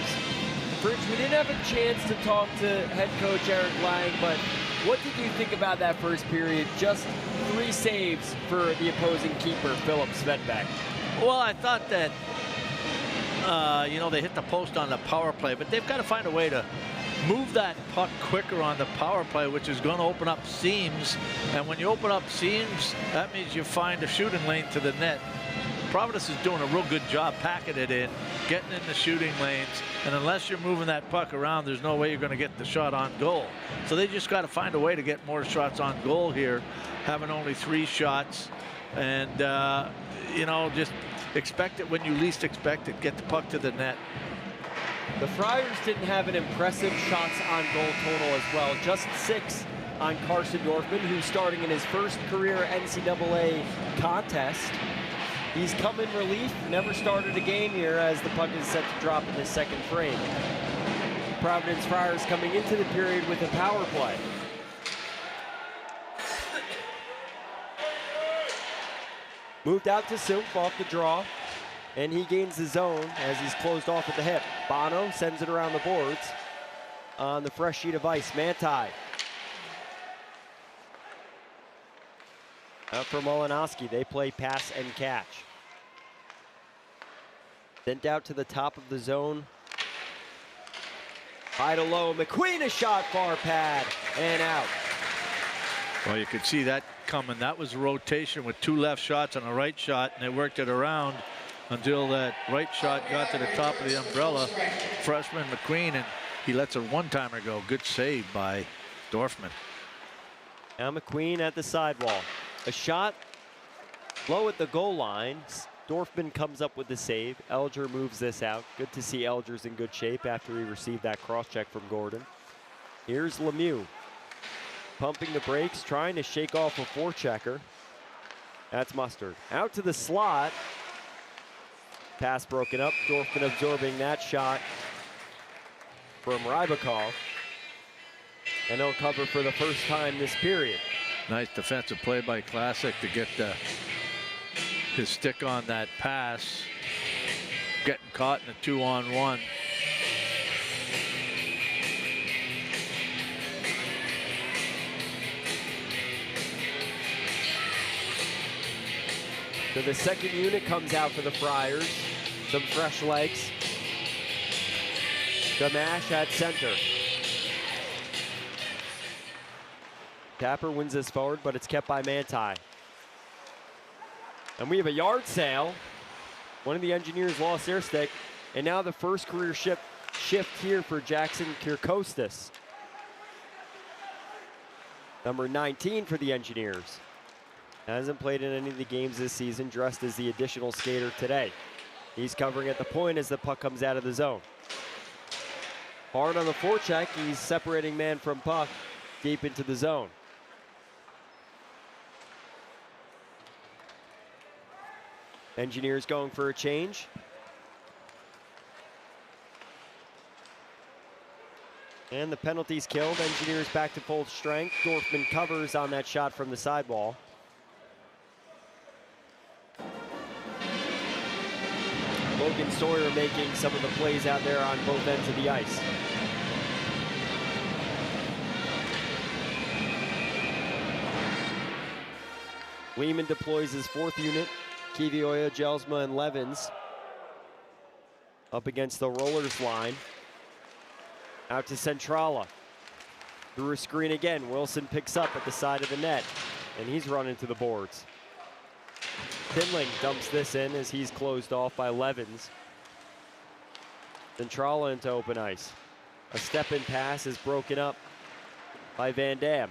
Speaker 2: Pritch, we didn't have a chance to talk to head coach Eric Lang, but what did you think about that first period? Just 3 saves for the opposing keeper, Philip Svedbeck.
Speaker 3: Well, I thought that they hit the post on the power play, but they've got to find a way to move that puck quicker on the power play, which is going to open up seams. And when you open up seams, that means you find a shooting lane to the net. Providence is doing a real good job packing it in, getting in the shooting lanes, and unless you're moving that puck around, there's no way you're going to get the shot on goal. So they just got to find a way to get more shots on goal here, having only 3 shots. And, just expect it when you least expect it. Get the puck to the net.
Speaker 2: The Friars didn't have an impressive shots on goal total as well. Just 6 on Carson Dorfman, who's starting in his first career NCAA contest. He's come in relief, never started a game here as the puck is set to drop in the second frame. Providence Friars coming into the period with a power play. Moved out to Sumpf off the draw, and he gains the zone as he's closed off at the hip. Bono sends it around the boards on the fresh sheet of ice. Manti. Out for Molinowski. They play pass and catch. Sent out to the top of the zone. High to low. McQueen a shot, far pad, and out.
Speaker 3: Well, you could see that coming. That was a rotation with 2 left shots and a right shot, and they worked it around until that right shot got to the top of the umbrella. Freshman McQueen, and he lets a one-timer go. Good save by Dorfman.
Speaker 2: Now McQueen at the sidewall. A shot low at the goal line. Dorfman comes up with the save. Elger moves this out. Good to see Elger's in good shape after he received that cross-check from Gordon. Here's Lemieux. Pumping the brakes, trying to shake off a forechecker. That's Mustard. Out to the slot. Pass broken up. Dorfman absorbing that shot from Rybakov. And he'll cover for the first time this period.
Speaker 3: Nice defensive play by Classic to get his stick on that pass. Getting caught in a 2-on-1.
Speaker 2: So the second unit comes out for the Friars. Some fresh legs. Gamache at center. Tapper wins this forward, but it's kept by Manti. And we have a yard sale. One of the Engineers lost their stick. And now the first career shift here for Jackson Kirkostas. Number 19 for the Engineers. Hasn't played in any of the games this season, dressed as the additional skater today. He's covering at the point as the puck comes out of the zone. Hard on the forecheck, he's separating man from puck deep into the zone. Engineers going for a change. And the penalty's killed. Engineers back to full strength. Dorfman covers on that shot from the sidewall. Logan Sawyer making some of the plays out there on both ends of the ice. Lehman deploys his 4th unit. Kivioya, Jelsma, and Levins up against the Rollers line. Out to Centrala. Through a screen again. Wilson picks up at the side of the net, and he's running to the boards. Finling dumps this in as he's closed off by Levins. Centrala into open ice. A step-in pass is broken up by Van Dam.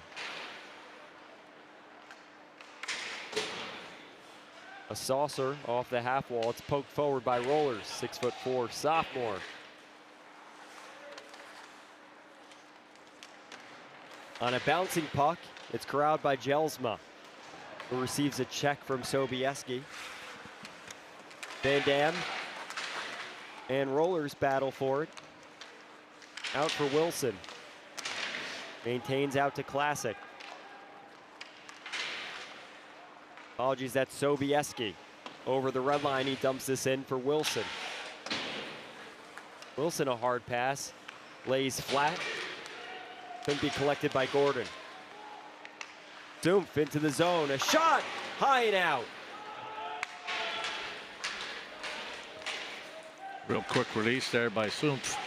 Speaker 2: A saucer off the half wall. It's poked forward by Rollers, 6'4" sophomore. On a bouncing puck, it's corralled by Jelsma, who receives a check from Sobieski. Van Dam and Rollers battle for it. Out for Wilson. Maintains out to Classic. Apologies, that's Sobieski. Over the red line, he dumps this in for Wilson. Wilson, a hard pass. Lays flat. Couldn't be collected by Gordon. Zumpf into the zone. A shot! High and out.
Speaker 3: Real quick release there by Zumpf.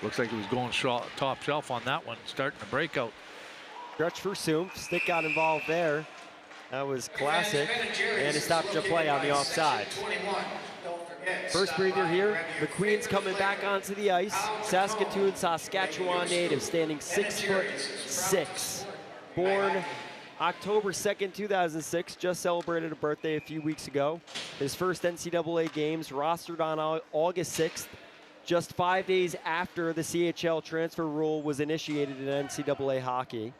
Speaker 3: Looks like he was going top shelf on that one, starting the breakout.
Speaker 2: Stretch for Zumpf. Stick got involved there. That was Classic. And a stoppage of play on the offside. First breather here. McQueen's coming back onto the ice. Saskatoon, Saskatchewan native, standing 6'6". Born October 2nd, 2006. Just celebrated a birthday a few weeks ago. His first NCAA games rostered on August 6th. Just 5 days after the CHL transfer rule was initiated in NCAA hockey.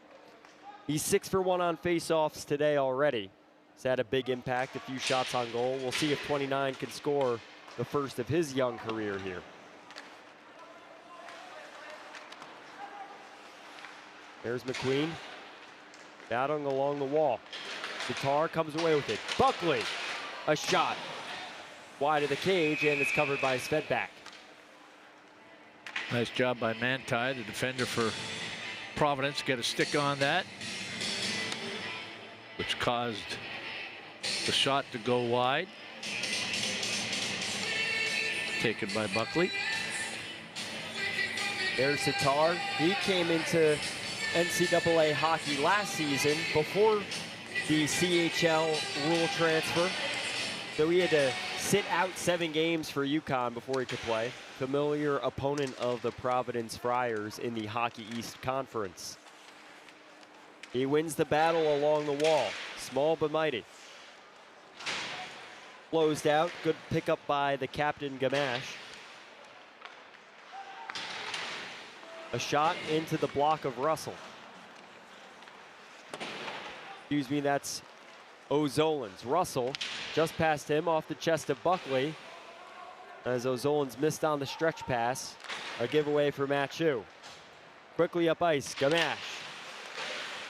Speaker 2: He's 6 for 1 on faceoffs today already. He's had a big impact, a few shots on goal. We'll see if 29 can score the first of his young career here. There's McQueen, battling along the wall. Tatar comes away with it. Buckley, a shot wide of the cage, and it's covered by Svedback.
Speaker 3: Nice job by Manti, the defender for Providence, get a stick on that, which caused the shot to go wide. Taken by Buckley.
Speaker 2: There's Tatar. He came into NCAA hockey last season before the CHL rule transfer. So he had to sit out 7 games for UConn before he could play. Familiar opponent of the Providence Friars in the Hockey East Conference. He wins the battle along the wall. Small but mighty. Closed out. Good pickup by the captain, Gamache. A shot into the block of Russell. Excuse me, that's O'Zolins. Russell just past him off the chest of Buckley as O'Zolins missed on the stretch pass. A giveaway for Machu. Quickly up ice, Gamache.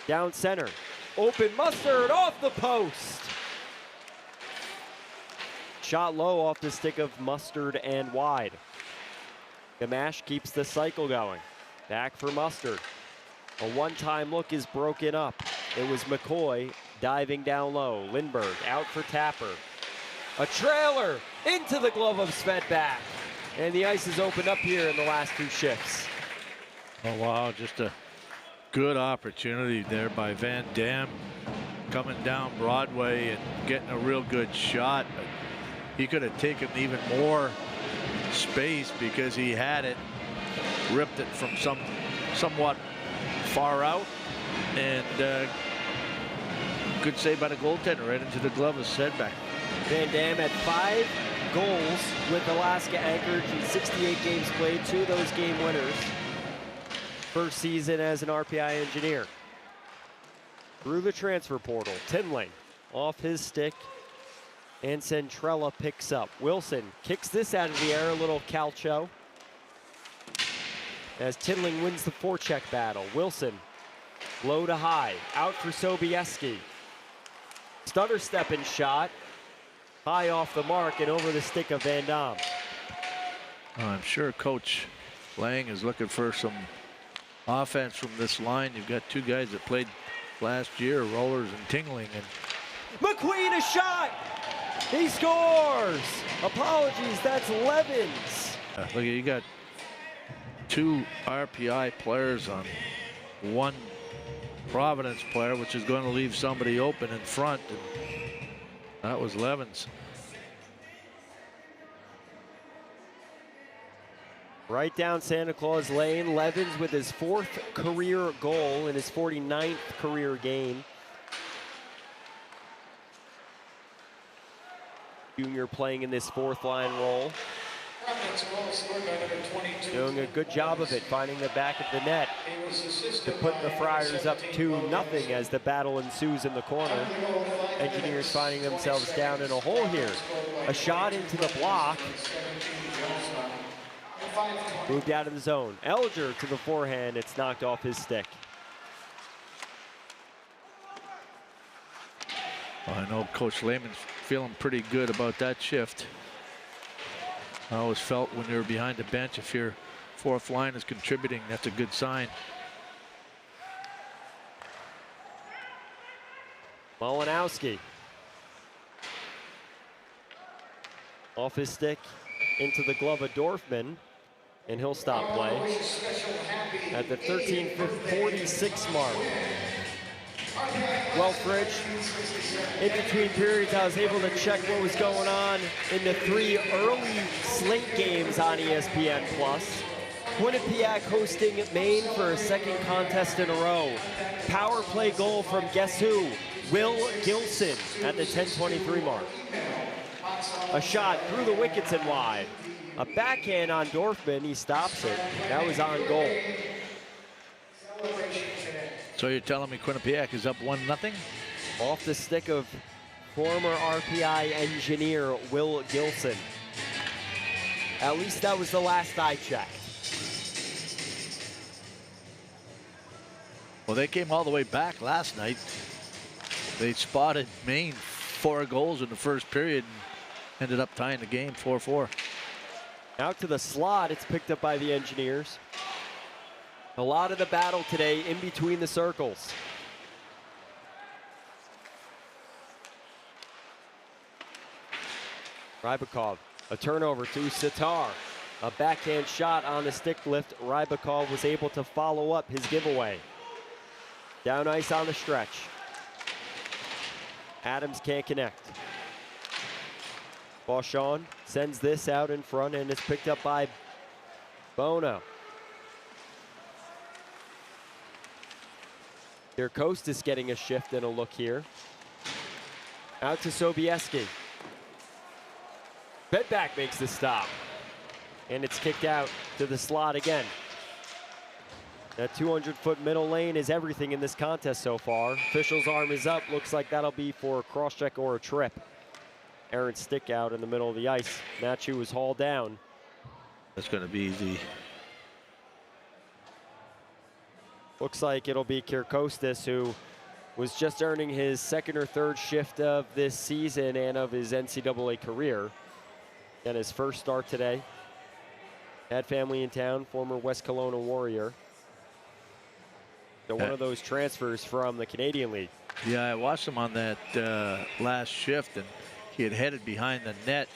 Speaker 2: Down center. Open Mustard off the post. Shot low off the stick of Mustard and wide. Gamache keeps the cycle going. Back for Mustard. A one-time look is broken up. It was McCoy diving down low. Lindbergh out for Tapper. A trailer into the glove of Svedback. And the ice is opened up here in the last 2 shifts.
Speaker 3: Oh, wow, just a good opportunity there by Van Dam, coming down Broadway and getting a real good shot. But he could have taken even more space because he had it, ripped it from somewhat far out, and good save by the goaltender right into the glove of Svedback.
Speaker 2: Van Dam had 5 goals with Alaska Anchorage in 68 games played, 2 of those game winners. First season as an RPI engineer. Through the transfer portal, Tinling off his stick, and Centrella picks up. Wilson kicks this out of the air, a little calcio. As Tinling wins the forecheck battle. Wilson, low to high, out for Sobieski. Stutter stepping shot, high off the mark and over the stick of Van Dam.
Speaker 3: I'm sure Coach Lang is looking for some offense from this line. You've got 2 guys that played last year, Rollers and Tingling. And
Speaker 2: McQueen, a shot! He scores! Apologies, that's Levens.
Speaker 3: Look, you got 2 RPI players on 1 Providence player, which is going to leave somebody open in front. And that was Levens.
Speaker 2: Right down Santa Claus Lane. Levens with his 4th career goal in his 49th career game. Junior playing in this 4th line role. Doing a good job of it, finding the back of the net to put the Friars up 2-0 as the battle ensues in the corner. Engineers finding themselves down in a hole here. A shot into the block. Moved out of the zone. Elger to the forehand. It's knocked off his stick.
Speaker 3: Well, I know Coach Lehman's feeling pretty good about that shift. I always felt when you're behind the bench, if your fourth line is contributing, that's a good sign.
Speaker 2: Malinowski. Off his stick into the glove of Dorfman, and he'll stop play at the 13:46 mark. Well, Fridge, in between periods, I was able to check what was going on in the 3 early slate games on ESPN+. Quinnipiac hosting Maine for a second contest in a row. Power play goal from guess who? Will Gilson at the 10:23 mark. A shot through the wickets and wide. A backhand on Dorfman, he stops it. That was on goal.
Speaker 3: So you're telling me Quinnipiac is up 1-0?
Speaker 2: Off the stick of former RPI engineer Will Gilson. At least that was the last I checked.
Speaker 3: Well, they came all the way back last night. They spotted Maine 4 goals in the first period and ended up tying the game 4-4.
Speaker 2: Out to the slot, it's picked up by the Engineers. A lot of the battle today in between the circles. Rybakov, a turnover to Sitar. A backhand shot on the stick lift. Rybakov was able to follow up his giveaway. Down ice on the stretch. Adams can't connect. Beauchamp sends this out in front and it's picked up by Bono. Kostis getting a shift and a look here. Out to Sobieski. Bedback makes the stop. And it's kicked out to the slot again. That 200-foot middle lane is everything in this contest so far. Official's arm is up. Looks like that'll be for a cross-check or a trip. Aaron stick out in the middle of the ice. Nachu was hauled down.
Speaker 3: That's going to be the...
Speaker 2: Looks like it'll be Kostis, who was just earning his second or third shift of this season and of his NCAA career. And his first start today. Had family in town, former West Kelowna Warrior. So one of those transfers from the Canadian League.
Speaker 3: Yeah, I watched him on that last shift, and he had headed behind the net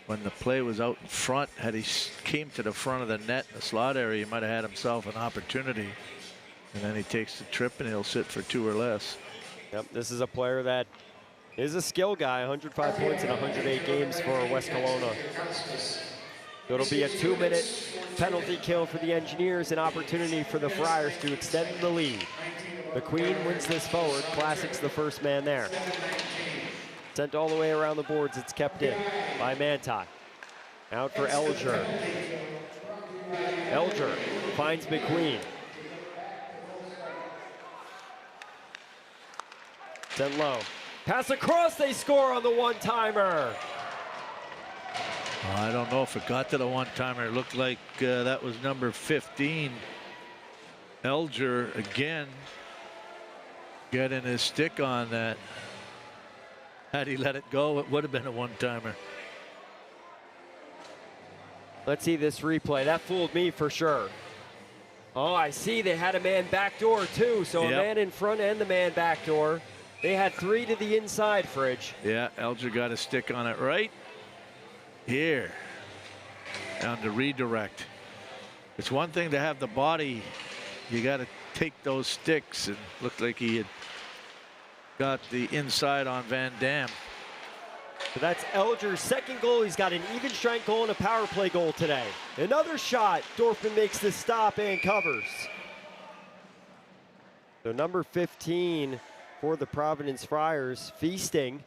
Speaker 3: when the play was out in front. Had he came to the front of the net in the slot area, he might have had himself an opportunity. And then he takes the trip and he'll sit for 2 or less.
Speaker 2: Yep, this is a player that is a skill guy. 105 points in 108 games for West Kelowna. So it'll be a 2-minute penalty kill for the Engineers, an opportunity for the Friars to extend the lead. McQueen wins this forward. Classic's the first man there. Sent all the way around the boards. It's kept in by Manti. Out for Elger. Elger finds McQueen. Sent low. Pass across, they score on the one-timer.
Speaker 3: I don't know if it got to the one-timer. It looked like that was number 15. Elger again getting his stick on that. Had he let it go, it would have been a one-timer.
Speaker 2: Let's see this replay. That fooled me for sure. Oh, I see they had a man backdoor too. So a man in front and the man backdoor. They had 3 to the inside, Fridge.
Speaker 3: Yeah, Elger got a stick on it right here. On the redirect. It's one thing to have the body. You got to take those sticks, and looked like he had got the inside on Van Dam.
Speaker 2: So that's Elger's second goal. He's got an even strength goal and a power play goal today. Another shot. Dorfman makes the stop and covers. So number 15 for the Providence Friars, feasting.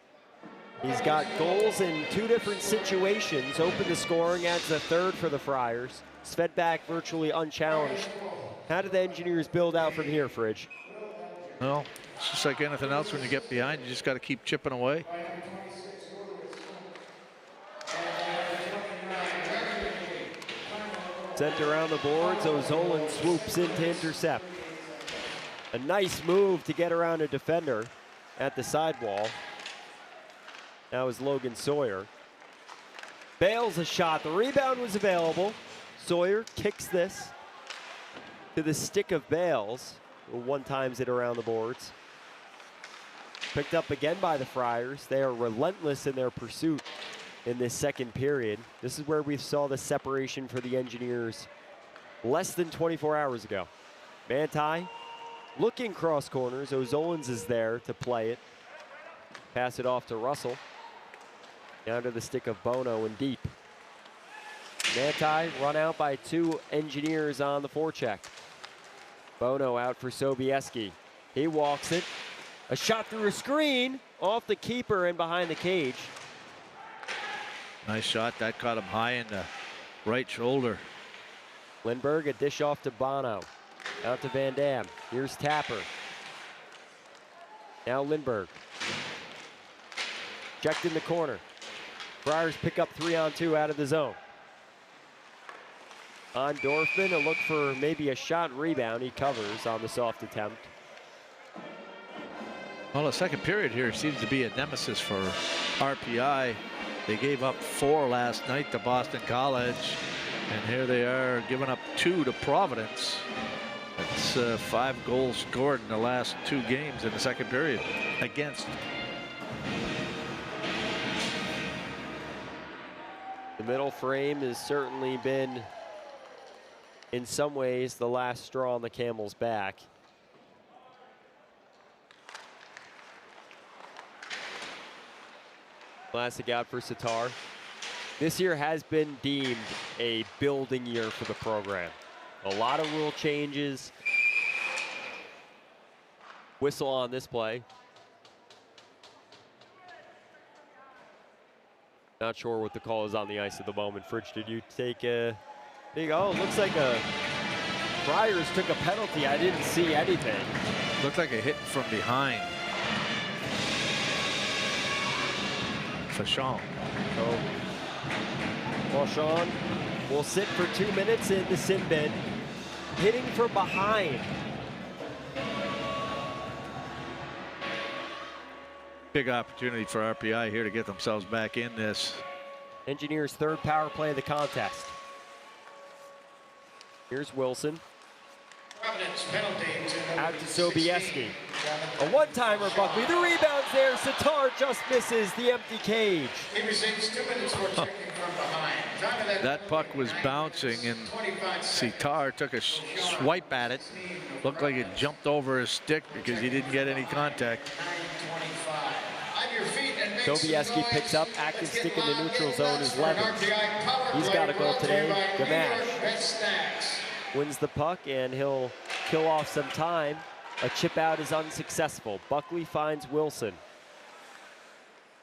Speaker 2: He's got goals in 2 different situations. Open the scoring, adds a third for the Friars. Svedback virtually unchallenged. How did the Engineers build out from here, Fridge?
Speaker 3: Well, it's just like anything else. When you get behind, you just got to keep chipping away.
Speaker 2: Sent around the boards. O'Zolan swoops in to intercept. A nice move to get around a defender at the sidewall. That was Logan Sawyer. Bales a shot. The rebound was available. Sawyer kicks this to the stick of Bales, who one-times it around the boards. Picked up again by the Friars. They are relentless in their pursuit in this second period. This is where we saw the separation for the Engineers less than 24 hours ago. Manti looking cross corners. O'Zolans is there to play it. Pass it off to Russell. Down to the stick of Bono and deep. Manti run out by 2 Engineers on the forecheck. Bono out for Sobieski. He walks it. A shot through a screen off the keeper and behind the cage.
Speaker 3: Nice shot. That caught him high in the right shoulder.
Speaker 2: Lindbergh, a dish off to Bono. Out to Van Dam. Here's Tapper. Now Lindbergh. Checked in the corner. Friars pick up 3-on-2 out of the zone. On Dorfman, a look for maybe a shot rebound. He covers on the soft attempt.
Speaker 3: Well, the second period here seems to be a nemesis for RPI. They gave up 4 last night to Boston College, and here they are giving up 2 to Providence. That's 5 goals scored in the last 2 games in the second period against.
Speaker 2: The middle frame has certainly been, in some ways, the last straw on the camel's back. Classic out for Sitar. This year has been deemed a building year for the program. A lot of rule changes. Whistle on this play. Not sure what the call is on the ice at the moment. Fridge, did you take a big, oh, it looks like a Friars took a penalty. I didn't see anything.
Speaker 3: Looked like a hit from behind. Fauchon.
Speaker 2: So Fauchon will sit for 2 minutes in the sin bin. Hitting from behind.
Speaker 3: Big opportunity for RPI here to get themselves back in this.
Speaker 2: Engineers' 3rd power play of the contest. Here's Wilson. Out to Sobieski. A one-timer, Buckley. The rebound's there. Sitar just misses the empty cage.
Speaker 1: He receives 2 minutes for checking from behind.
Speaker 3: That puck was bouncing, and Sitar took a swipe at it. Looked like it jumped over his stick because he didn't get any contact.
Speaker 2: Sobieski picks up. Active stick in the neutral zone is Levin. He's got a goal today. Gamache wins the puck, and he'll kill off some time. A chip out is unsuccessful. Buckley finds Wilson.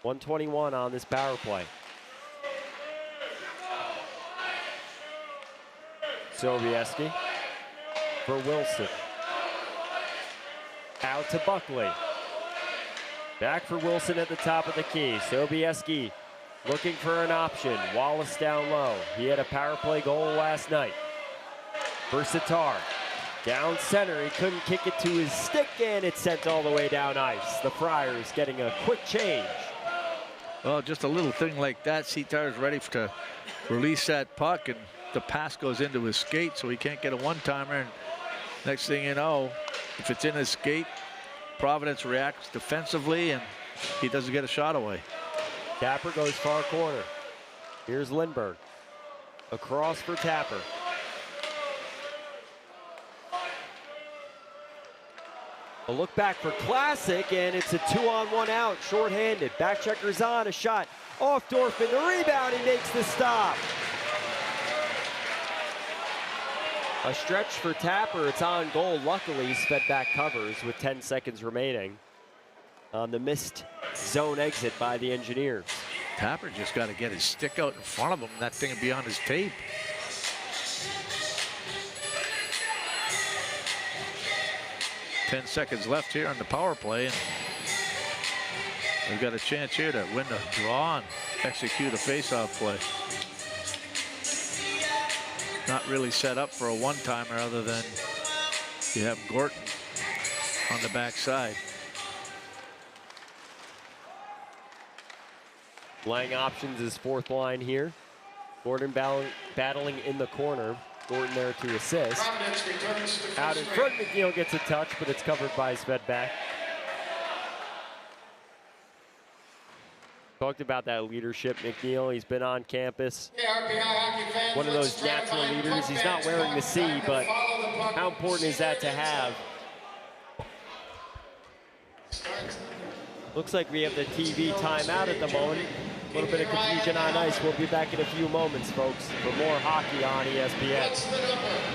Speaker 2: 1:21 on this power play. Sobieski for Wilson. Out to Buckley. Back for Wilson at the top of the key. Sobieski looking for an option. Wallace down low. He had a power play goal last night. For Sitar. Down center, he couldn't kick it to his stick, and it's sent all the way down ice. The Friars getting a quick change.
Speaker 3: Well, just a little thing like that. Sitar's ready to release that puck, and the pass goes into his skate, so he can't get a one-timer. And next thing you know, if it's in his skate, Providence reacts defensively, and he doesn't get a shot away.
Speaker 2: Tapper goes far corner. Here's Lindbergh. Across for Tapper. A look back for Classic, and it's a 2-on-1 out, shorthanded. Back checker's on, a shot off Dorfman. The rebound, he makes the stop. A stretch for Tapper, it's on goal. Luckily, he's fed back covers with 10 seconds remaining on the missed zone exit by the Engineers.
Speaker 3: Tapper just got to get his stick out in front of him. That thing will be on his tape. Ten seconds left here on the power play, and we've got a chance here to win the draw and execute a face-off play. not really set up for a one-timer other than you have Gorton on the backside.
Speaker 2: Lang options his fourth line here. Gordon battling in the corner. Gordon there to assist. Out in front, McNeil gets a touch, but it's covered by Svedback. Talked about that leadership, McNeil. He's been on campus. One of those natural leaders. He's not wearing the C, but how important is that to have? Looks like we have the TV timeout at the moment. A little bit of confusion on ice. We'll be back in a few moments, folks, for more hockey on ESPN.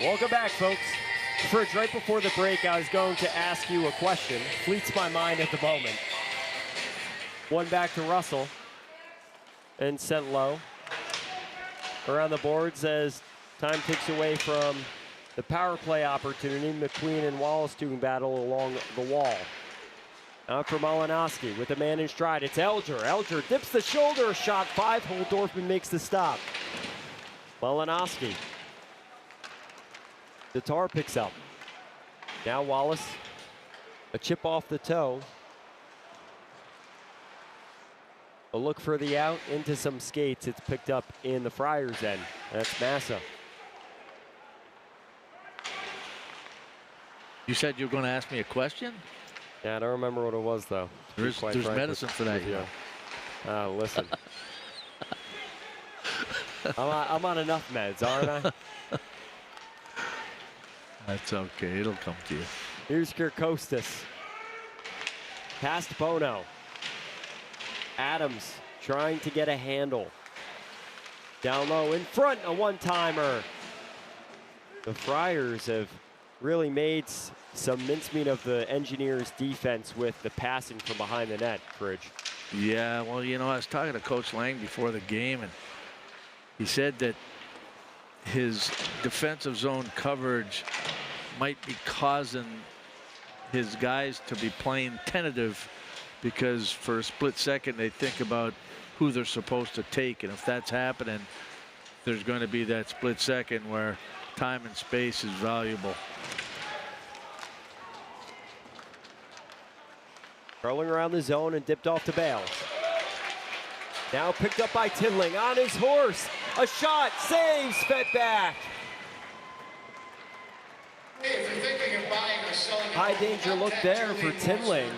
Speaker 2: Welcome back, folks. Fridge, right before the break, I was going to ask you a question. Fleets my mind at the moment. One back to Russell and sent low. Around the boards as time ticks away from the power play opportunity. McQueen and Wallace doing battle along the wall. Out for Malinowski with a man in stride. It's Elger. Elger dips the shoulder. Shot 5. Holdorfman makes the stop. Malinowski. Tatar picks up. Now Wallace, a chip off the toe. A look for the out into some skates. It's picked up in the Friars end. That's Massa.
Speaker 3: You said you were going to ask me a question?
Speaker 2: Yeah, I don't remember what it was, though.
Speaker 3: There's medicine for that, you know.
Speaker 2: Listen. I'm on enough meds, aren't I?
Speaker 3: That's okay. It'll come to you.
Speaker 2: Here's Kirkostas. Past Bono. Adams trying to get a handle. Down low in front, a one-timer. The Friars have really made some mincemeat of the Engineers' defense with the passing from behind the net, Fridge.
Speaker 3: Yeah, well, you know, I was talking to Coach Lang before the game, and he said that his defensive zone coverage might be causing his guys to be playing tentative because for a split second they think about who they're supposed to take, and if that's happening, there's going to be that split second where time and space is valuable.
Speaker 2: Curling around the zone and dipped off to Bales. Now picked up by Tinling on his horse. A shot, saves, fed back.
Speaker 1: Hey, if you're thinking of buying or selling,
Speaker 2: high danger look there for Tinling.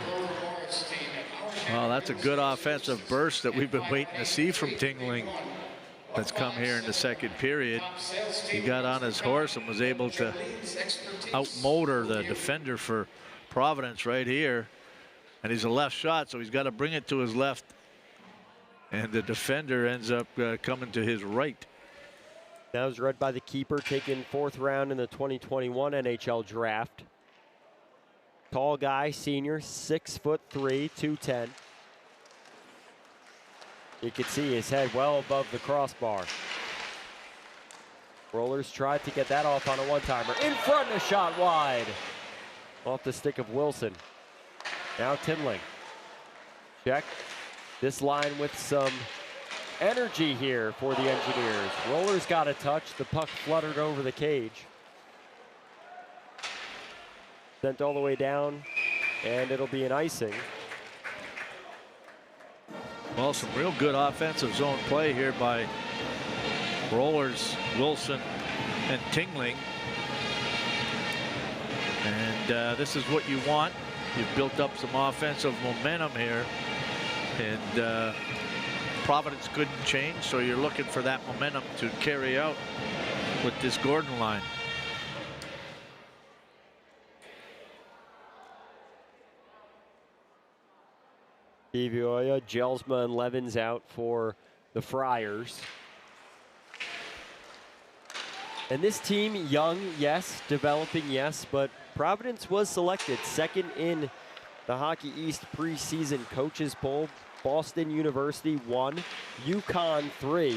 Speaker 3: Well, that's a good offensive burst that we've been waiting to see from Tinling. That's come here in the second period. He got on his horse and was able to outmotor the defender for Providence right here. And he's a left shot, so he's got to bring it to his left. And the defender ends up coming to his right.
Speaker 2: That was read by the keeper, taken 4th round in the 2021 NHL draft. Tall guy, senior, 6'3", 210. You can see his head well above the crossbar. Rollers tried to get that off on a one-timer. In front, a shot wide. Off the stick of Wilson. Now Tinling. Check. This line with some energy here for the Engineers. Rollers got a touch. The puck fluttered over the cage. Sent all the way down, and it'll be an icing.
Speaker 3: Well, some real good offensive zone play here by Rollers, Wilson, and Tinling. And this is what you want. You've built up some offensive momentum here. And Providence couldn't change, so you're looking for that momentum to carry out with this Gordon line.
Speaker 2: Devioya, Jelsma, and Levins out for the Friars. And this team, young, yes, developing, yes, but Providence was selected second in the Hockey East preseason coaches poll. Boston University 1, UConn 3,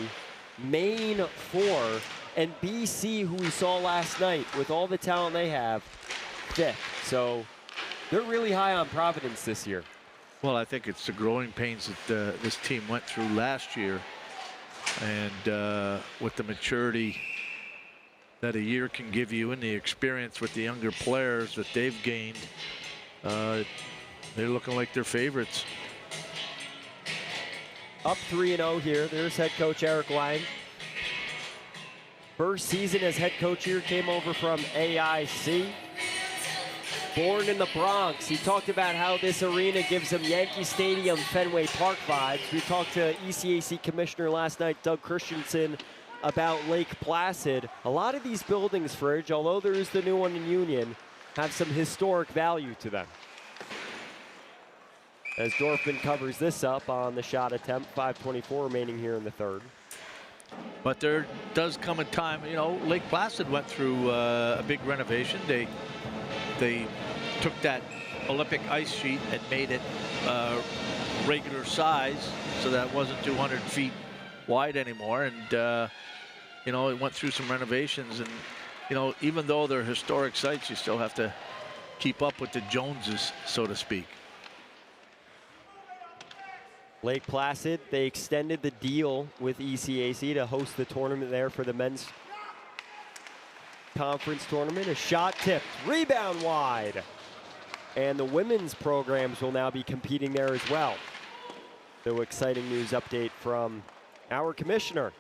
Speaker 2: Maine 4, and BC, who we saw last night with all the talent they have, 5th. So they're really high on Providence this year.
Speaker 3: Well, I think it's the growing pains that this team went through last year, and with the maturity that a year can give you and the experience with the younger players that they've gained, they're looking like they're favorites.
Speaker 2: Up 3-0 here. There's head coach Eric Lang. First season as head coach here, came over from AIC. Born in the Bronx. He talked about how this arena gives him Yankee Stadium, Fenway Park vibes. We talked to ECAC Commissioner last night, Doug Christensen, about Lake Placid. A lot of these buildings, Fridge, although there is the new one in Union, have some historic value to them. As Dorfman covers this up on the shot attempt, 5:24 remaining here in the third.
Speaker 3: But there does come a time, you know, Lake Placid went through a big renovation. They took that Olympic ice sheet and made it regular size, so that it wasn't 200 feet wide anymore. And, you know, it went through some renovations. And, you know, even though they're historic sites, you still have to keep up with the Joneses, so to speak.
Speaker 2: Lake Placid, they extended the deal with ECAC to host the tournament there for the men's conference tournament. A shot tipped, rebound wide. And the women's programs will now be competing there as well. So exciting news update from our commissioner.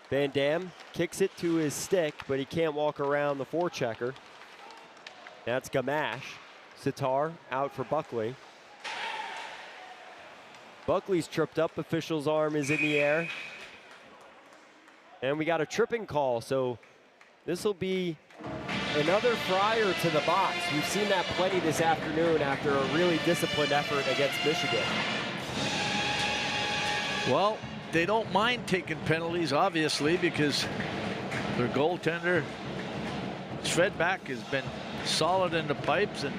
Speaker 2: Van Dam kicks it to his stick, but he can't walk around the forechecker. That's Gamache. Sitar out for Buckley. Buckley's tripped up, official's arm is in the air. And we got a tripping call, so this will be another Friar to the box. We've seen that plenty this afternoon after a really disciplined effort against Michigan.
Speaker 3: Well, they don't mind taking penalties, obviously, because their goaltender, Svedback, has been solid in the pipes, and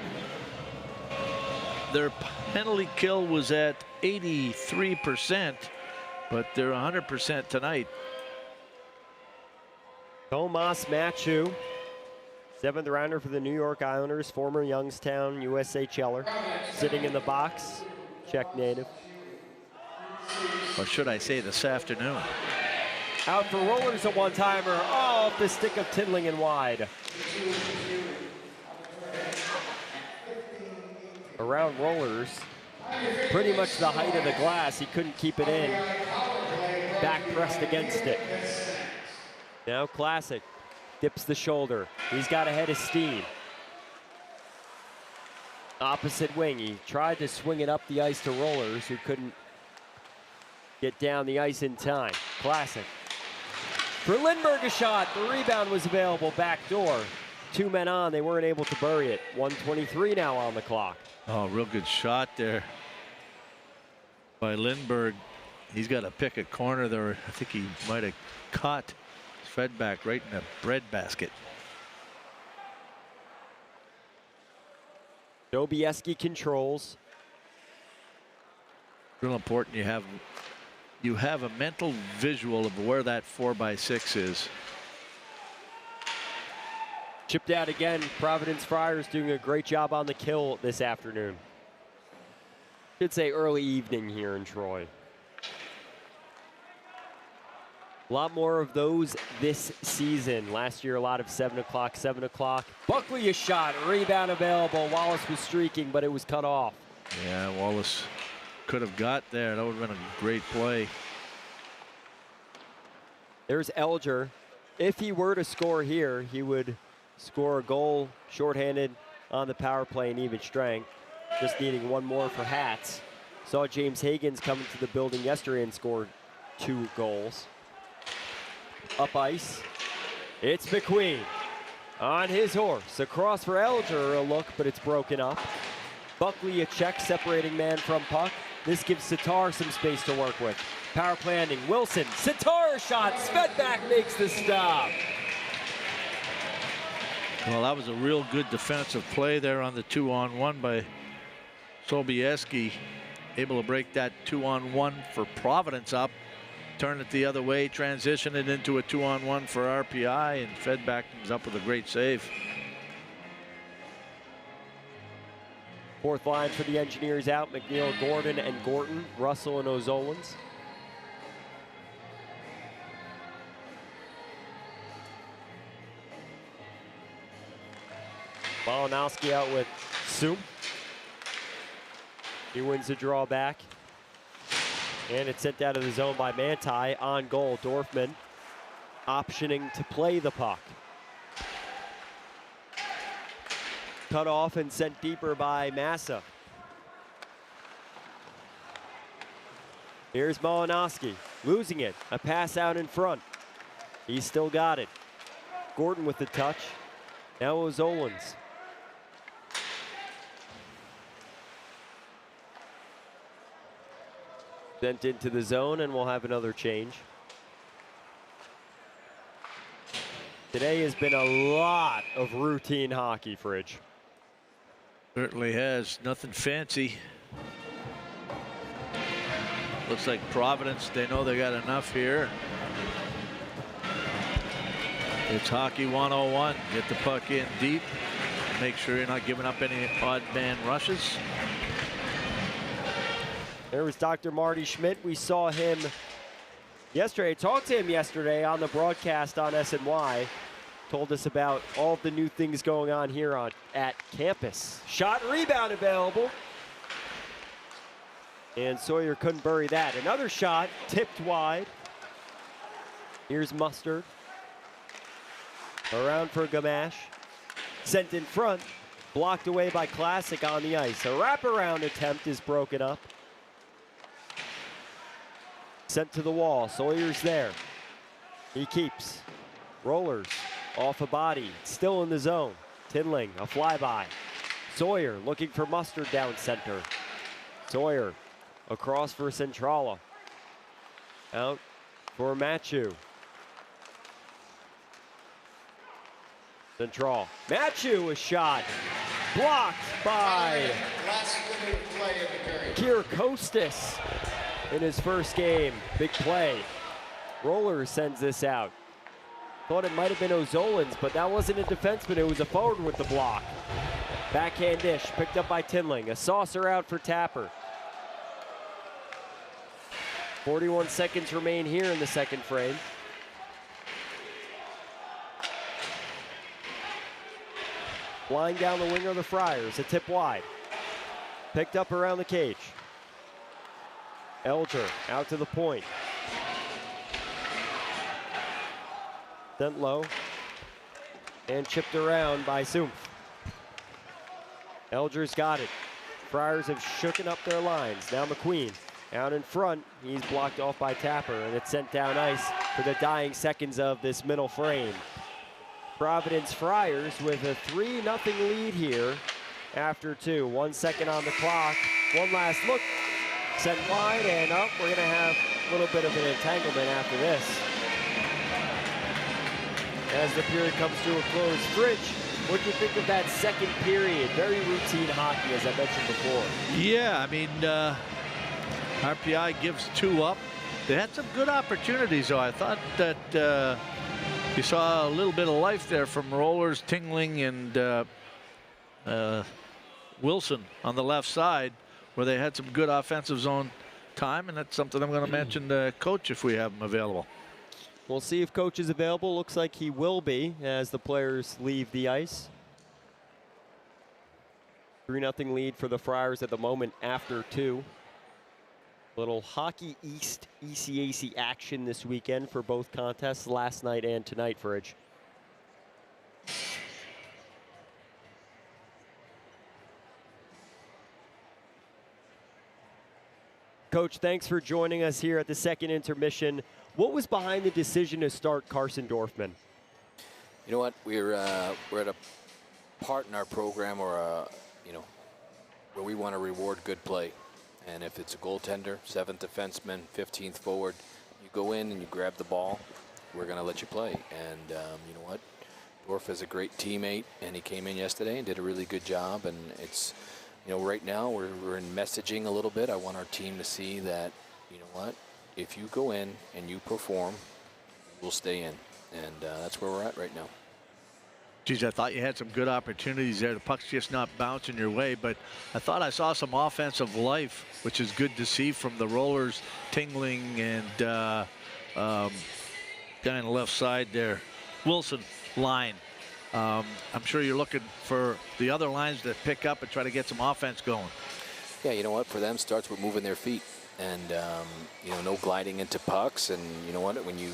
Speaker 3: their penalty kill was at 83%, but they're 100% tonight.
Speaker 2: Tomas Machu, 7th rounder for the New York Islanders, former Youngstown USHLer, sitting in the box, Czech native.
Speaker 3: Or should I say this afternoon.
Speaker 2: Out for Rollers, a one-timer, off the stick of Tinling and wide. Around Rollers, pretty much the height of the glass. He couldn't keep it in. Back pressed against it. Now Classic dips the shoulder. He's got a head of steam. Opposite wing. He tried to swing it up the ice to Rollers, who couldn't get down the ice in time. Classic. For Lindbergh, a shot. The rebound was available back door. 2 men on. They weren't able to bury it. 1:23 now on the clock.
Speaker 3: Oh, real good shot there by Lindbergh. He's got to pick a corner there. I think he might have caught Svedback right in the bread basket.
Speaker 2: Dobieski controls.
Speaker 3: Real important you have a mental visual of where that 4x6 is.
Speaker 2: Chipped out again. Providence Friars doing a great job on the kill this afternoon. Should say early evening here in Troy. A lot more of those this season. Last year, a lot of 7 o'clock, 7 o'clock. Buckley a shot, rebound available. Wallace was streaking, but it was cut off.
Speaker 3: Yeah, Wallace could have got there. That would have been a great play.
Speaker 2: There's Elger. If he were to score here, he would score a goal shorthanded on the power play in even strength. Just needing one more for Hats. Saw James Higgins coming to the building yesterday and scored 2 goals. Up ice. It's McQueen on his horse. Across for Elger, a look, but it's broken up. Buckley a check, separating man from puck. This gives Sitar some space to work with. Power play ending. Wilson, Sitar shot. Svedback makes the stop.
Speaker 3: Well, that was a real good defensive play there on the 2-on-1 by Sobieski. Able to break that 2-on-1 for Providence up. Turn it the other way, transition it into a 2-on-1 for RPI, and Fedback comes up with a great save.
Speaker 2: Fourth line for the Engineers out. McNeil, Gordon, and Gorton. Russell and O'Zolins. Malinowski out with Soom. He wins the draw back. And it's sent out of the zone by Manti. On goal, Dorfman optioning to play the puck. Cut off and sent deeper by Massa. Here's Malinowski, losing it. A pass out in front. He's still got it. Gordon with the touch. Now O'Zolins. Sent into the zone, and we'll have another change. Today has been a lot of routine hockey, Fridge.
Speaker 3: Certainly has. Nothing fancy. Looks like Providence, they know they got enough here. It's hockey 101. Get the puck in deep. Make sure you're not giving up any odd man rushes.
Speaker 2: There was Dr. Marty Schmidt. We saw him yesterday, talked to him yesterday on the broadcast on SNY. Told us about all of the new things going on here at campus. Shot, rebound available. And Sawyer couldn't bury that. Another shot, tipped wide. Here's Mustard. Around for Gamache. Sent in front. Blocked away by Classic on the ice. A wraparound attempt is broken up. Sent to the wall. Sawyer's there. He keeps. Rollers off a body. Still in the zone. Tinling, a flyby. Sawyer looking for Mustard down center. Sawyer across for Centrala. Out for Machu. Central. Machu a shot. Blocked by Kyrkostas in his first game. Big play. Roller sends this out. Thought it might have been O'Zolins, but that wasn't a defenseman. It was a forward with the block. Backhand dish picked up by Tinling. A saucer out for Tapper. 41 seconds remain here in the second frame. Flying down the wing are the Friars. A tip wide. Picked up around the cage. Elger out to the point. Sent low. And chipped around by Soom. Elger's got it. Friars have shooken up their lines. Now McQueen out in front. He's blocked off by Tapper, and it's sent down ice for the dying seconds of this middle frame. Providence Friars with a 3-0 lead here after 2. 1 second on the clock. One last look. Sent wide and up. We're going to have a little bit of an entanglement after this. As the period comes to a close. Fridge, what do you think of that second period? Very routine hockey, as I mentioned before.
Speaker 3: Yeah, I mean, RPI gives 2 up. They had some good opportunities, though. I thought that You saw a little bit of life there from Rollers, Tingling, and Wilson on the left side, where they had some good offensive zone time, and that's something I'm going to mention to Coach if we have him available.
Speaker 2: We'll see if Coach is available. Looks like he will be as the players leave the ice. 3-0 lead for the Friars at the moment after 2. Little Hockey East ECAC action this weekend for both contests, last night and tonight, Fridge. Coach, thanks for joining us here at the second intermission. What was behind the decision to start Carson Dorfman?
Speaker 11: You know what? We're at a part in our program where where we want to reward good play. And if it's a goaltender, 7th defenseman, 15th forward, you go in and you grab the ball, we're going to let you play. And you know what? Dorf is a great teammate, and he came in yesterday and did a really good job. And it's, right now we're in messaging a little bit. I want our team to see that, you know what? If you go in and you perform, we'll stay in. And that's where we're at right now.
Speaker 3: Geez, I thought you had some good opportunities there. The puck's just not bouncing your way, but I thought I saw some offensive life, which is good to see from the Rollers, Tingling, and guy on the left side there, Wilson line. I'm sure you're looking for the other lines to pick up and try to get some offense going.
Speaker 11: Yeah, you know what? For them, starts with moving their feet, and no gliding into pucks. And you know what? When you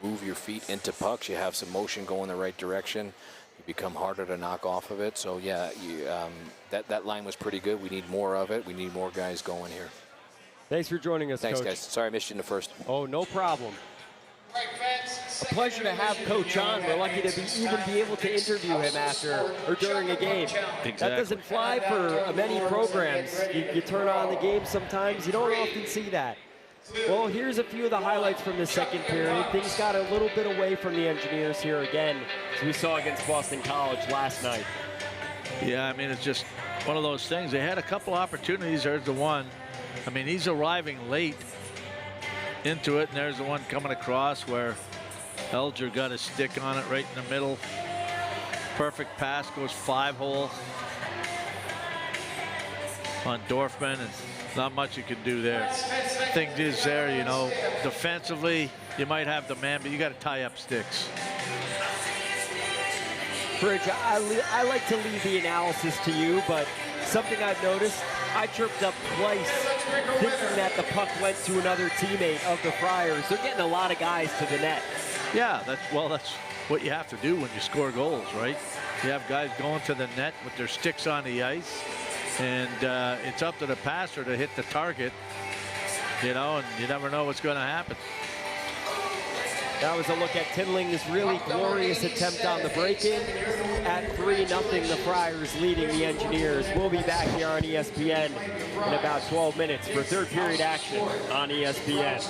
Speaker 11: move your feet into pucks, you have some motion going the right direction. You become harder to knock off of it. So yeah, that line was pretty good. We need more of it. We need more guys going here.
Speaker 2: Thanks for joining us,
Speaker 11: Thanks,
Speaker 2: Coach.
Speaker 11: guys. Sorry I missed you in the first.
Speaker 2: Oh, no problem. A pleasure to have Coach on. We're lucky to even be able to interview him after or during a game.
Speaker 3: Exactly.
Speaker 2: That doesn't fly for many programs. You turn on the game sometimes. You don't often see that. Well, here's a few of the highlights from the second period. Things got a little bit away from the Engineers here again, as we saw against Boston College last night.
Speaker 3: Yeah, I mean, it's just one of those things. They had a couple opportunities. There's the one. I mean, he's arriving late into it, and there's the one coming across where Elger got his stick on it right in the middle. Perfect pass, goes 5-hole on Dorfman, and not much you can do there. Thing is there, defensively, you might have the man, but you got to tie up sticks.
Speaker 2: Bridge, I like to leave the analysis to you, but something I've noticed, I chirped up twice thinking that the puck went to another teammate of the Friars. They're getting a lot of guys to the net.
Speaker 3: Yeah, that's what you have to do when you score goals, right? You have guys going to the net with their sticks on the ice, and it's up to the passer to hit the target, and you never know what's going to happen.
Speaker 2: That was a look at Tinling's really glorious attempt on the break-in. At 3-0, the Friars leading the Engineers. We'll be back here on ESPN in about 12 minutes for third period action on ESPN.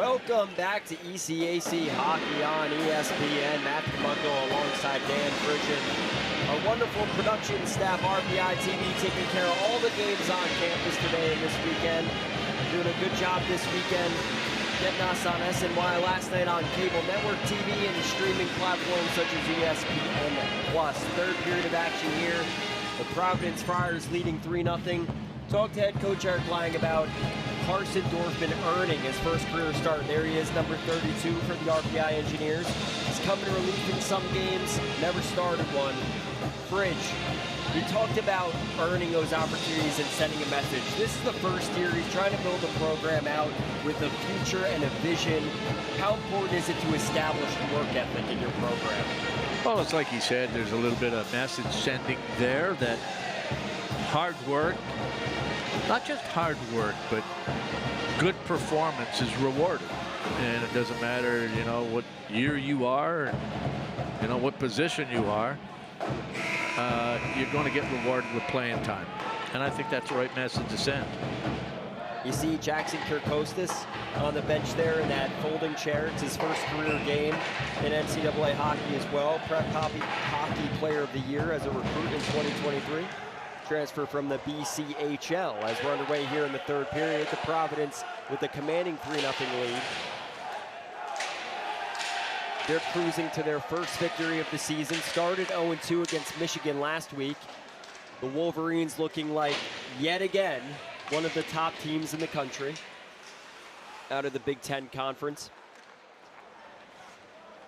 Speaker 2: Welcome back to ECAC Hockey on ESPN. Matt Camundo alongside Dan Bridgen. Our wonderful production staff, RPI TV, taking care of all the games on campus today and this weekend. Doing a good job this weekend getting us on SNY, last night on cable network TV and streaming platforms such as ESPN+. Third period of action here. The Providence Friars leading 3-0. Talked to head coach Eric Lang about Carson Dorfman earning his first career start. There he is, number 32 for the RPI Engineers. He's come in relief in some games, never started one. Fridge, we talked about earning those opportunities and sending a message. This is the first year he's trying to build a program out with a future and a vision. How important is it to establish work ethic in your program?
Speaker 3: Well, it's like he said, there's a little bit of message sending there that hard work, not just hard work, but good performance is rewarded. And it doesn't matter, you know, what year you are, and, you know, what position you are, you're going to get rewarded with playing time. And I think that's the right message to send.
Speaker 2: You see Jackson Kirkostas on the bench there in that folding chair. It's his first career game in NCAA hockey as well. Prep Hockey Player of the Year as a recruit in 2023. Transfer from the BCHL. As we're underway here in the third period, the Providence with a commanding 3-0 lead. They're cruising to their first victory of the season. Started 0-2 against Michigan last week. The Wolverines looking like, yet again, one of the top teams in the country out of the Big Ten Conference.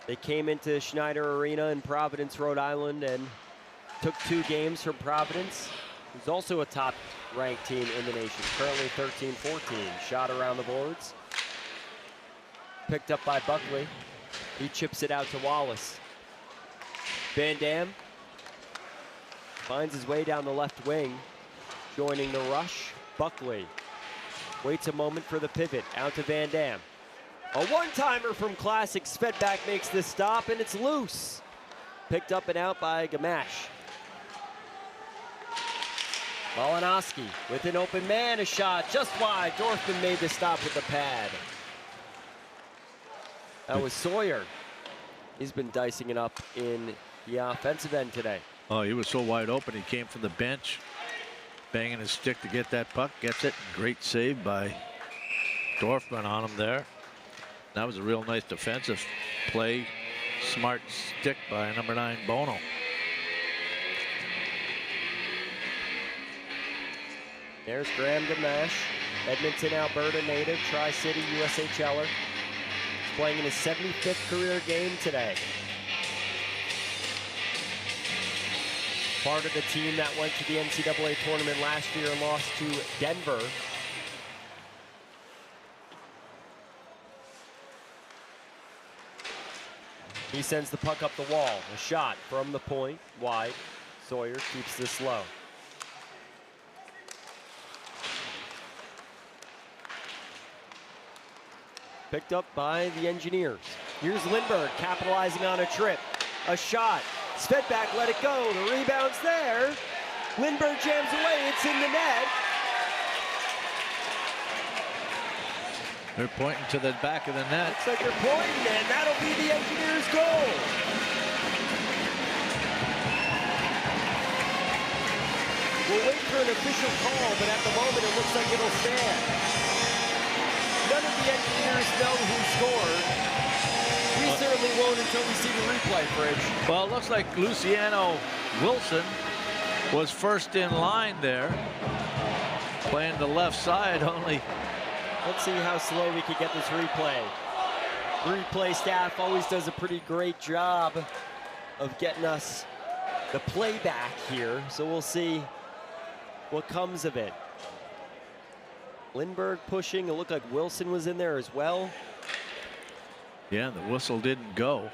Speaker 2: They came into Schneider Arena in Providence, Rhode Island, and took 2 games from Providence, who's also a top-ranked team in the nation, currently 13-14. Shot around the boards. Picked up by Buckley. He chips it out to Wallace. Van Dam finds his way down the left wing, joining the rush. Buckley waits a moment for the pivot, out to Van Dam. A one-timer from Classic. Svedback makes the stop, and it's loose. Picked up and out by Gamache. Malinowski with an open man, a shot just wide. Dorfman made the stop with the pad. That was Sawyer. He's been dicing it up in the offensive end today.
Speaker 3: Oh, he was so wide open. He came from the bench, banging his stick to get that puck. Gets it. Great save by Dorfman on him there. That was a real nice defensive play. Smart stick by number 9, Bono.
Speaker 2: There's Graham Gamache, Edmonton, Alberta native, Tri-City USHLer. He's playing in his 75th career game today. Part of the team that went to the NCAA tournament last year and lost to Denver. He sends the puck up the wall. A shot from the point, wide. Sawyer keeps this low. Picked up by the Engineers. Here's Lindbergh capitalizing on a trip. A shot. Svedback let it go. The rebound's there. Lindbergh jams away. It's in the net.
Speaker 3: They're pointing to the back of the net.
Speaker 2: Looks like they're pointing, and that'll be the Engineers' goal. We'll wait for an official call, but at the moment it looks like it'll stand. None of the Engineers know who scored. We certainly won't until we see the replay, Fridge.
Speaker 3: Well, it looks like Luciano Wilson was first in line there, playing the left side only.
Speaker 2: Let's see how slow we can get this replay. Replay staff always does a pretty great job of getting us the playback here, so we'll see what comes of it. Lindbergh pushing. It looked like Wilson was in there as well.
Speaker 3: Yeah, the whistle didn't go.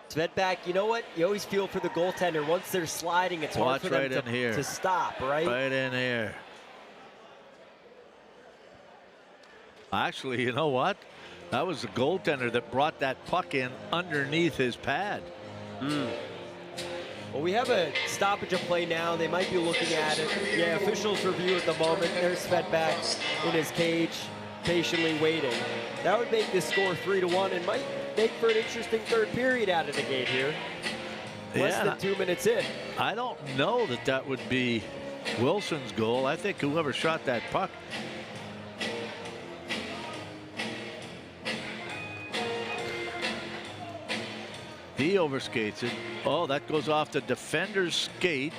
Speaker 2: Svedback, you know what? You always feel for the goaltender. Once they're sliding, it's hard for them to stop, right?
Speaker 3: Right in here. Actually, you know what? That was the goaltender that brought that puck in underneath his pad.
Speaker 2: Well, we have a stoppage of play now. They might be looking at it. Yeah, officials review at the moment. There's Svedback in his cage, patiently waiting. That would make this score 3-1 and might make for an interesting third period out of the gate here. Less than 2 minutes in.
Speaker 3: I don't know that that would be Wilson's goal. I think whoever shot that puck. He overskates it. Oh, that goes off the defender's skate.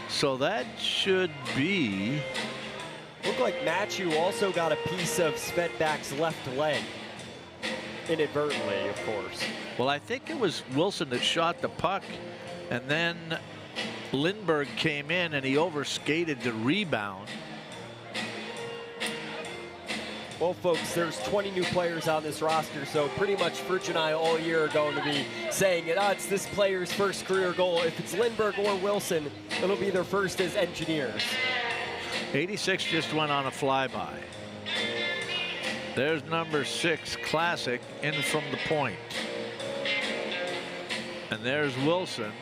Speaker 3: So that should be.
Speaker 2: Looked like Matthew also got a piece of Svedback's left leg. Inadvertently, of course.
Speaker 3: Well, I think it was Wilson that shot the puck, and then Lindbergh came in and he overskated the rebound.
Speaker 2: Well, folks, there's 20 new players on this roster, so pretty much Fritch and I all year are going to be saying it. It's this player's first career goal. If it's Lindbergh or Wilson, it'll be their first as Engineers.
Speaker 3: 86 just went on a flyby. There's number 6, Classic, in from the point. And there's Wilson,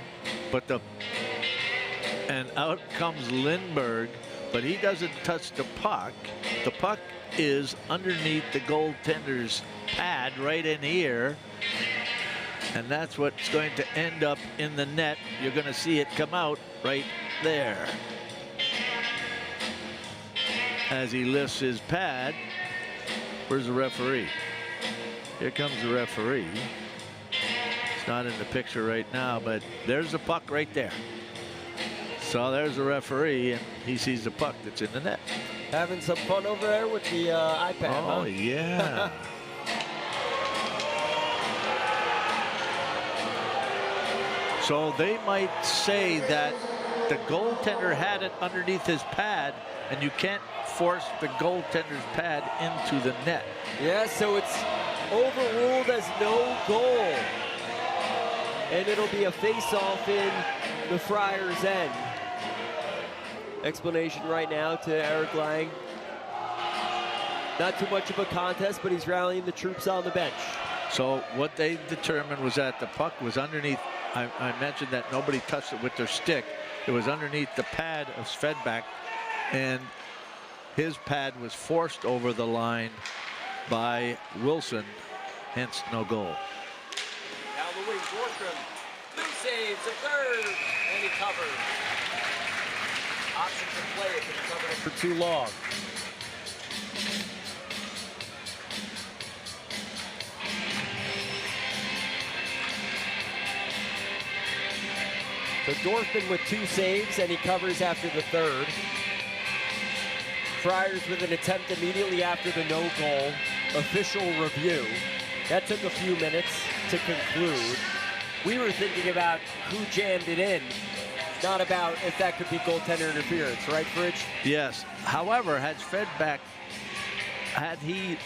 Speaker 3: and out comes Lindbergh, but he doesn't touch the puck. The puck is underneath the goaltender's pad right in here, and that's what's going to end up in the net. You're going to see it come out right there as he lifts his pad. Where's the referee? Here comes the referee. It's not in the picture right now, but there's the puck right there. So there's the referee, and he sees the puck that's in the net.
Speaker 2: Having some fun over there with the iPad,
Speaker 3: Oh,
Speaker 2: huh?
Speaker 3: yeah. So they might say that the goaltender had it underneath his pad, and you can't force the goaltender's pad into the net.
Speaker 2: Yeah, so it's overruled as no goal. And it'll be a face-off in the Friars' end. Explanation right now to Eric Lang. Not too much of a contest, but he's rallying the troops on the bench.
Speaker 3: So what they determined was that the puck was underneath. I mentioned that nobody touched it with their stick. It was underneath the pad of Svedback, and his pad was forced over the line by Wilson, hence no goal.
Speaker 2: Down the wing, Borstrom. 2 saves, a third, and he covers. Option to play if it's covered for too long. So Dorfman with 2 saves, and he covers after the third. Friars with an attempt immediately after the no goal. Official review. That took a few minutes to conclude. We were thinking about who jammed it in, not about if that could be goaltender interference, right, Fridge?
Speaker 3: Yes. However, had Svedback, had he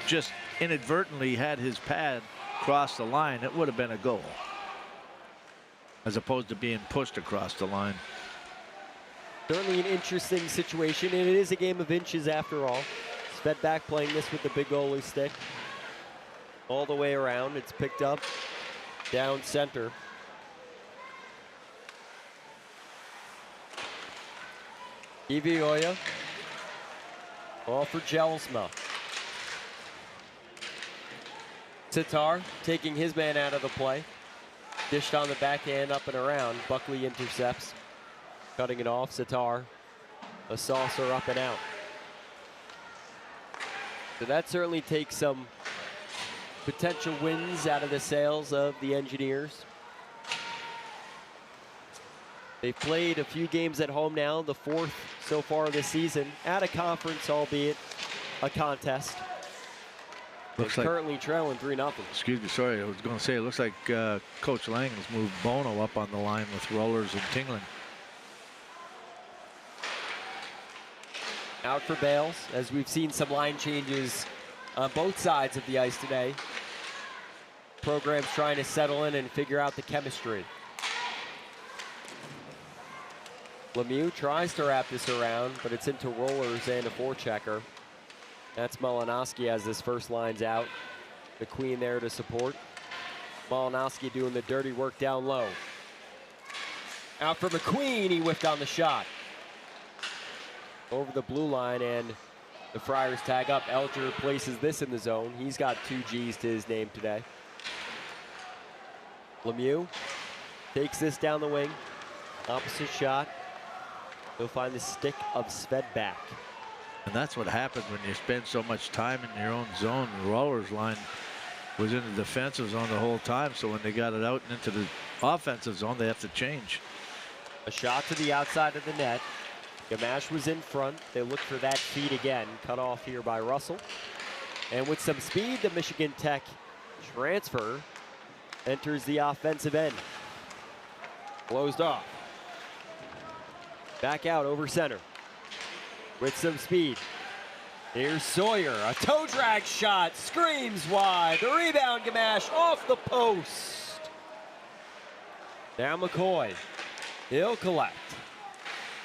Speaker 3: just inadvertently had his pad cross the line, it would have been a goal, as opposed to being pushed across the line.
Speaker 2: Certainly an interesting situation, and it is a game of inches after all. Svedback playing this with the big goalie stick. All the way around, it's picked up down center. Evioya, all for Jelsma. Tatar taking his man out of the play. Dished on the backhand up and around. Buckley intercepts. Cutting it off, Sitar. A saucer up and out. So that certainly takes some potential wins out of the sails of the Engineers. They've played a few games at home now, the 4th so far this season, at a conference, albeit a contest.
Speaker 3: Looks
Speaker 2: They're
Speaker 3: like,
Speaker 2: currently trailing 3-0.
Speaker 3: excuse me, sorry, I was going to say, it looks like Coach Lang has moved Bono up on the line with Rollers and Tingling.
Speaker 2: Out for Bales, as we've seen some line changes on both sides of the ice today. Program's trying to settle in and figure out the chemistry. Lemieux tries to wrap this around, but it's into Rollers and a forechecker. That's Malinowski as this first line's out. The Queen there to support. Malinowski doing the dirty work down low. Out for McQueen, he whiffed on the shot. Over the blue line, and The Friars tag up. Elger places this in the zone. He's got 2 G's to his name today. Lemieux takes this down the wing. Opposite shot. He'll find the stick of Svedback.
Speaker 3: And that's what happens when you spend so much time in your own zone. The Rollers line was in the defensive zone the whole time, so when they got it out and into the offensive zone, they have to change.
Speaker 2: A shot to the outside of the net. Gamache was in front. They look for that feed again. Cut off here by Russell. And with some speed, the Michigan Tech transfer enters the offensive end. Closed off. Back out over center. With some speed. Here's Sawyer. A toe drag shot. Screams wide. The rebound, Gamache off the post. Now McCoy. He'll collect.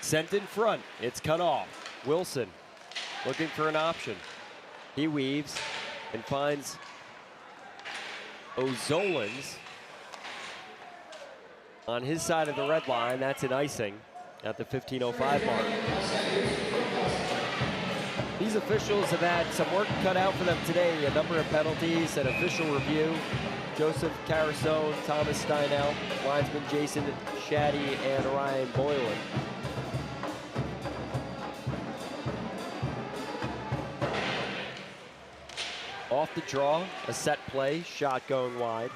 Speaker 2: Sent in front. It's cut off. Wilson looking for an option. He weaves and finds O'Zolins on his side of the red line. That's an icing at the 15:05 mark. These officials have had some work cut out for them today. A number of penalties, an official review. Joseph Carasone, Thomas Steinel, linesman Jason Shaddy, and Ryan Boylan. Off the draw, a set play, shot going wide.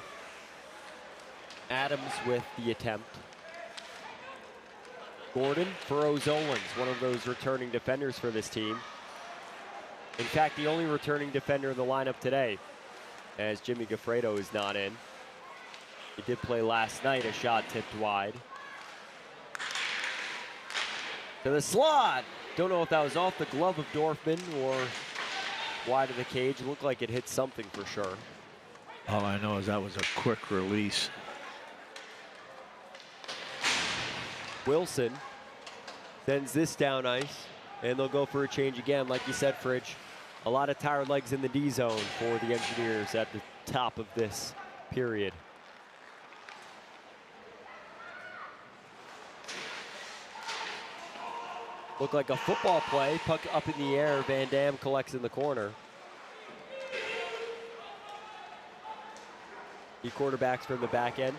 Speaker 2: Adams with the attempt. Gordon for O'Zolins, one of those returning defenders for this team. In fact, the only returning defender in the lineup today, as Jimmy Gaffredo is not in. He did play last night, a shot tipped wide. To the slot. Don't know if that was off the glove of Dorfman or wide of the cage. It looked like it hit something for sure.
Speaker 3: All I know is that was a quick release.
Speaker 2: Wilson sends this down ice, and they'll go for a change again. Like you said, Fridge, a lot of tired legs in the D zone for the Engineers at the top of this period. Looked like a football play, puck up in the air. Van Dam collects in the corner. He quarterbacks from the back end.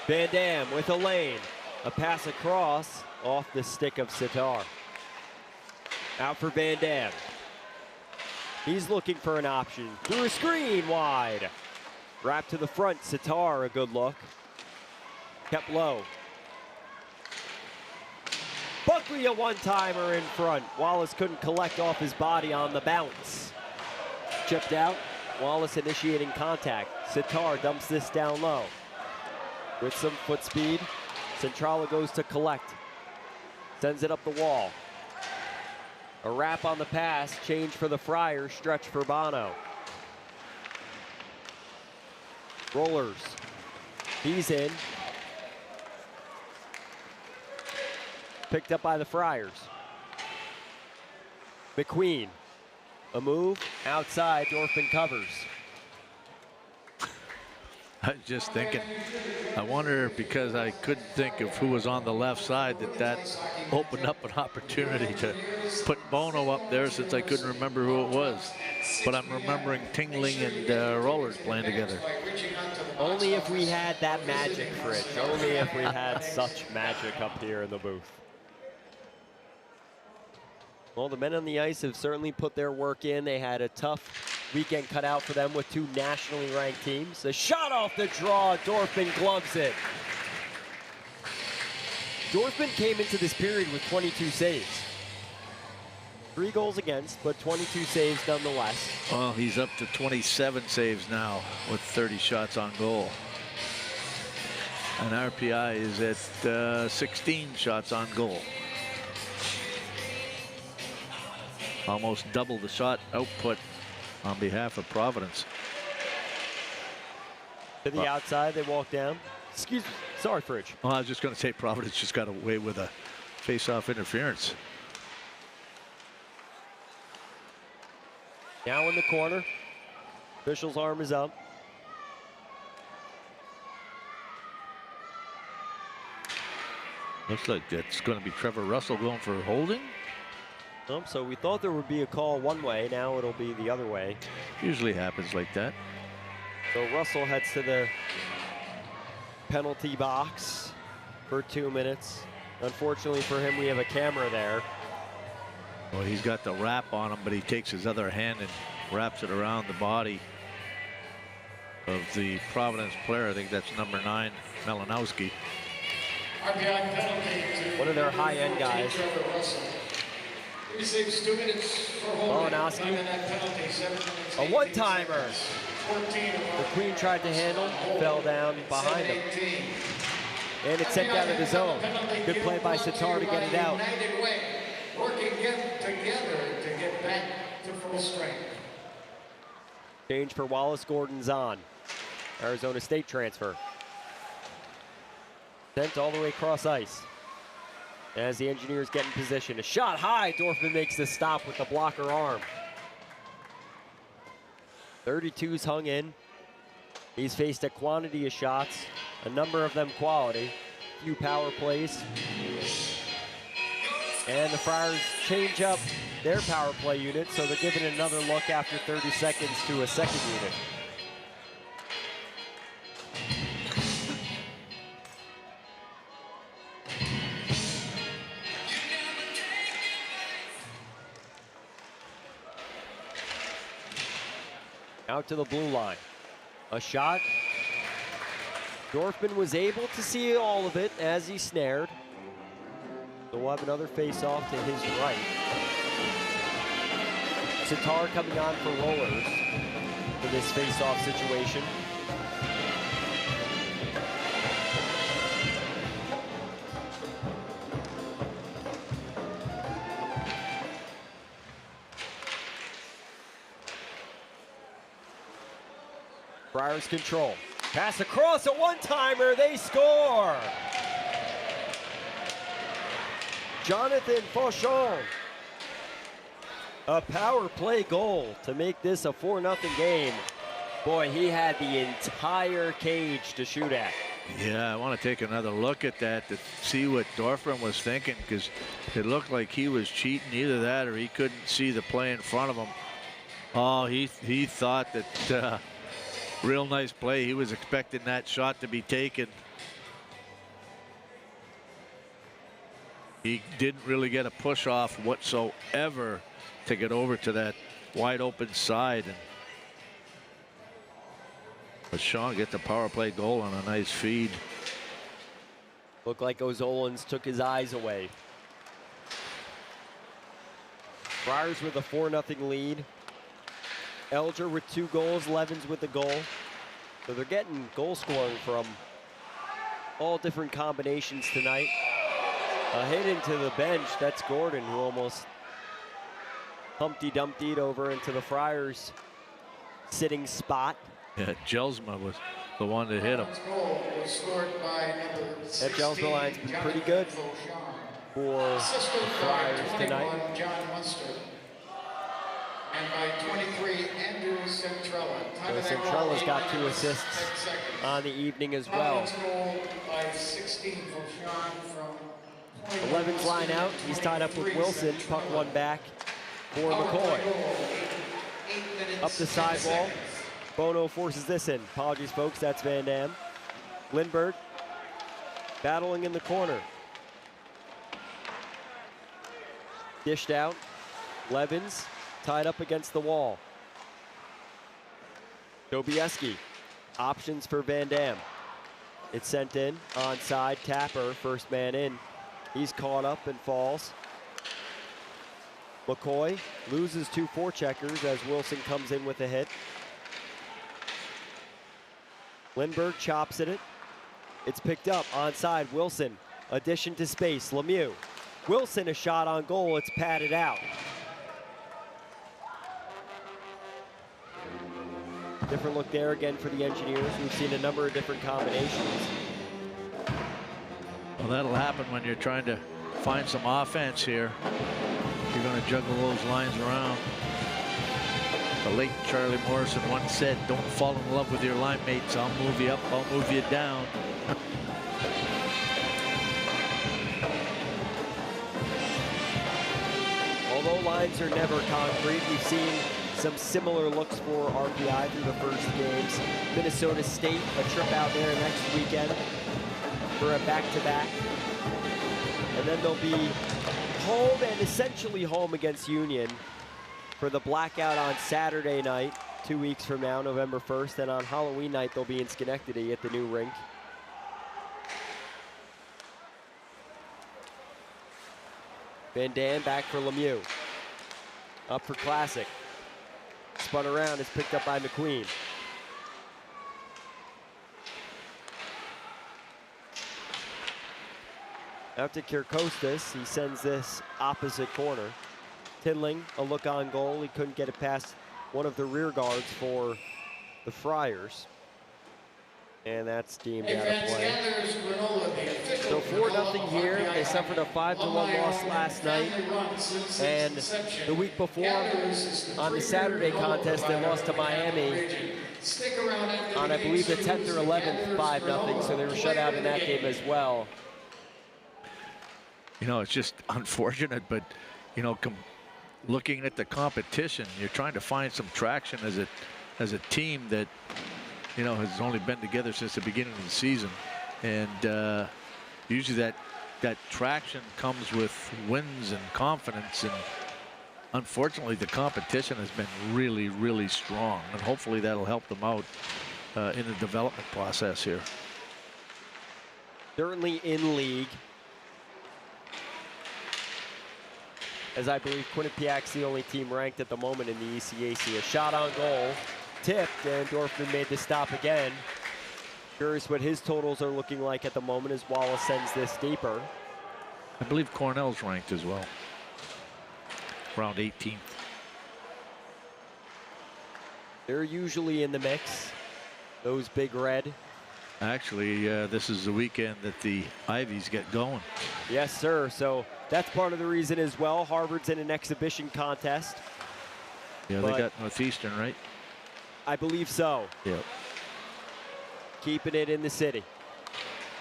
Speaker 2: Van Dam with a lane. A pass across off the stick of Sitar. Out for Van Dam. He's looking for an option. Through a screen wide. Wrapped to the front. Sitar, a good look. Kept low. Buckley, a one-timer in front. Wallace couldn't collect off his body on the bounce. Chipped out. Wallace initiating contact. Sitar dumps this down low. With some foot speed, Centrala goes to collect. Sends it up the wall. A wrap on the pass, change for the Friars, stretch for Bono. Rollers. He's in. Picked up by the Friars. McQueen. A move outside, Dorfman covers.
Speaker 3: I was just thinking, I wonder, because I couldn't think of who was on the left side, that opened up an opportunity to put Bono up there, since I couldn't remember who it was. But I'm remembering Tingling and Rollers playing together.
Speaker 2: Only if we had that magic, Fridge. Only if we had such magic up here in the booth. Well, the men on the ice have certainly put their work in. They had a tough weekend cut out for them with 2 nationally ranked teams. A shot off the draw. Dorfman gloves it. Dorfman came into this period with 22 saves. 3 goals against, but 22 saves nonetheless.
Speaker 3: Well, he's up to 27 saves now with 30 shots on goal. And RPI is at 16 shots on goal. Almost double the shot output on behalf of Providence.
Speaker 2: To the outside, they walk down. Excuse me, sorry, Fridge.
Speaker 3: Well, I was just going to say Providence just got away with a face-off interference.
Speaker 2: Now in the corner. Official's arm is up.
Speaker 3: Looks like that's going to be Trevor Russell going for holding.
Speaker 2: So we thought there would be a call one way. Now it'll be the other way.
Speaker 3: Usually happens like that.
Speaker 2: So Russell heads to the penalty box for 2 minutes. Unfortunately for him, we have a camera there.
Speaker 3: Well, he's got the wrap on him, but he takes his other hand and wraps it around the body of the Providence player. I think that's number 9, Malinowski.
Speaker 1: RPI penalty to
Speaker 2: one of their high-end guys.
Speaker 1: He receives 2 minutes for holding.
Speaker 2: Malinowski.
Speaker 1: That penalty, 7 minutes,
Speaker 2: A one-timer.
Speaker 1: 14
Speaker 2: The Queen tried to handle, fell down behind him. And it's sent out of the zone. Good play by Sitar to get it out.
Speaker 1: United way, working together to get back to full strength.
Speaker 2: Change for Wallace Gordon-Zahn. Arizona State transfer. Sent all the way across ice. As the Engineers get in position. A shot high. Dorfman makes the stop with the blocker arm. 32's hung in. He's faced a quantity of shots, a number of them quality, few power plays. And the Friars change up their power play unit, so they're giving another look after 30 seconds to a second unit. Out to the blue line. A shot. Dorfman was able to see all of it as he snared. So we'll have another face-off to his right. Sitar coming on for rollers for this face-off situation. Friars control. Pass across, a one-timer, they score! Jonathan Fauchon. A power play goal to make this a 4-0 game. Boy, he had the entire cage to shoot at.
Speaker 3: Yeah, I want to take another look at that to see what Dorfman was thinking, because it looked like he was cheating, either that or he couldn't see the play in front of him. Oh, he thought that real nice play. He was expecting that shot to be taken. He didn't really get a push off whatsoever to get over to that wide open side. But Sean gets the power play goal on a nice feed.
Speaker 2: Looked like O'Zolins took his eyes away. Friars with a 4-0 lead. Elger with 2 goals, Levens with a goal. So they're getting goal scoring from all different combinations tonight. A hit into the bench, that's Gordon, who almost Humpty Dumpty'd over into the Friars sitting spot.
Speaker 3: Yeah, Jelsma was the one that hit him.
Speaker 2: That Jelsma line's been pretty good for the Friars tonight.
Speaker 1: And by 23, Andrew Centrella.
Speaker 2: So Centrella's got 2 assists on the evening as well.
Speaker 1: By 16 for Sean from
Speaker 2: 11's line out. He's tied up with Wilson. Puck one back for McCoy. Up the sidewall. Bono forces this in. Apologies, folks. That's Van Dam. Lindbergh battling in the corner. Dished out. Levens tied up against the wall. Dobieski. Options for Van Dam. It's sent in. Onside. Tapper. First man in. He's caught up and falls. McCoy loses 2 forecheckers as Wilson comes in with a hit. Lindbergh chops at it. It's picked up onside. Wilson. Addition to space. Lemieux. Wilson a shot on goal. It's padded out. Different look there again for the Engineers. We've seen a number of different combinations.
Speaker 3: Well, that'll happen when you're trying to find some offense here. You're going to juggle those lines around. The late Charlie Morrison once said, don't fall in love with your line mates. I'll move you up, I'll move you down.
Speaker 2: although lines are never concrete, we've seen some similar looks for RPI through the first games. Minnesota State, a trip out there next weekend for a back-to-back. And then they'll be home and essentially home against Union for the blackout on Saturday night, 2 weeks from now, November 1st. And on Halloween night, they'll be in Schenectady at the new rink. Van Dam back for Lemieux. Up for Classic. Spun around, is picked up by McQueen. Out to Kirkostas, he sends this opposite corner. Tinling, a look on goal. He couldn't get it past one of the rear guards for the Friars. And that's deemed out of play. So 4-0 here. They suffered a 5-1 loss last night. And the week before, on the Saturday contest, they lost to Miami on, I believe, the 10th or 11th, 5-0. So they were shut out in that game as well.
Speaker 3: You know, it's just unfortunate, but, you know, looking at the competition, you're trying to find some traction as a team that, you know, has only been together since the beginning of the season. And usually that traction comes with wins and confidence. And unfortunately, the competition has been really, really strong. And hopefully that'll help them out in the development process here.
Speaker 2: Certainly in league. As I believe Quinnipiac's the only team ranked at the moment in the ECAC. A shot on goal, tipped, and Dorfman made the stop again. Curious what his totals are looking like at the moment as Wallace sends this deeper.
Speaker 3: I believe Cornell's ranked as well, around 18th.
Speaker 2: They're usually in the mix, those big red.
Speaker 3: Actually, this is the weekend that the Ivies get going.
Speaker 2: Yes, sir. So that's part of the reason as well. Harvard's in an exhibition contest.
Speaker 3: Yeah, they got Northeastern, right?
Speaker 2: I believe so.
Speaker 3: Yep.
Speaker 2: Keeping it in the city.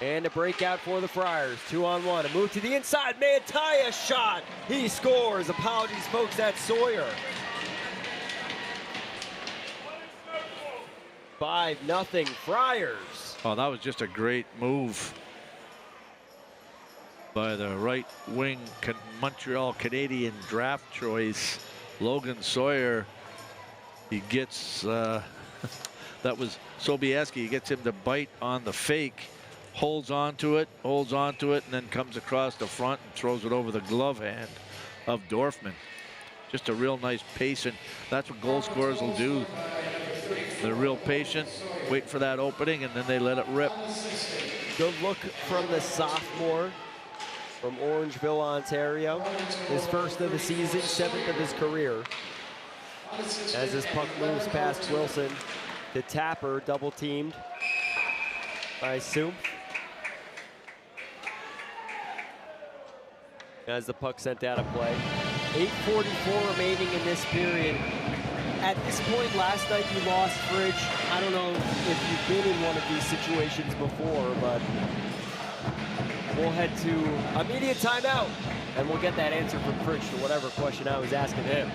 Speaker 2: And a breakout for the Friars. 2-on-1. A move to the inside. Mantaya shot. He scores. Apologies, folks. That's Sawyer. 5-0 Friars.
Speaker 3: Oh, that was just a great move by the right wing Montreal Canadian draft choice, Logan Sawyer. He gets, that was Sobieski. He gets him to bite on the fake, holds onto it, and then comes across the front and throws it over the glove hand of Dorfman. Just a real nice pace, and that's what goal scorers will do. They're real patient, wait for that opening, and then they let it rip.
Speaker 2: Good look from the sophomore from Orangeville, Ontario. His first of the season, 7th of his career. As his puck moves past Wilson to Tapper, double teamed by Soup. As the puck sent out of play. 8:44 remaining in this period. At this point last night you lost, Fridge. I don't know if you've been in one of these situations before, but we'll head to immediate timeout and we'll get that answer from Fridge to whatever question I was asking him.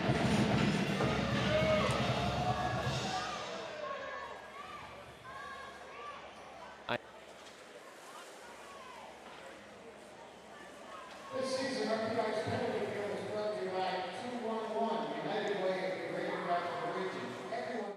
Speaker 1: This season, RPI's penalty kill is brought to you by 211, United Way of the Greater Rochester region. Everyone.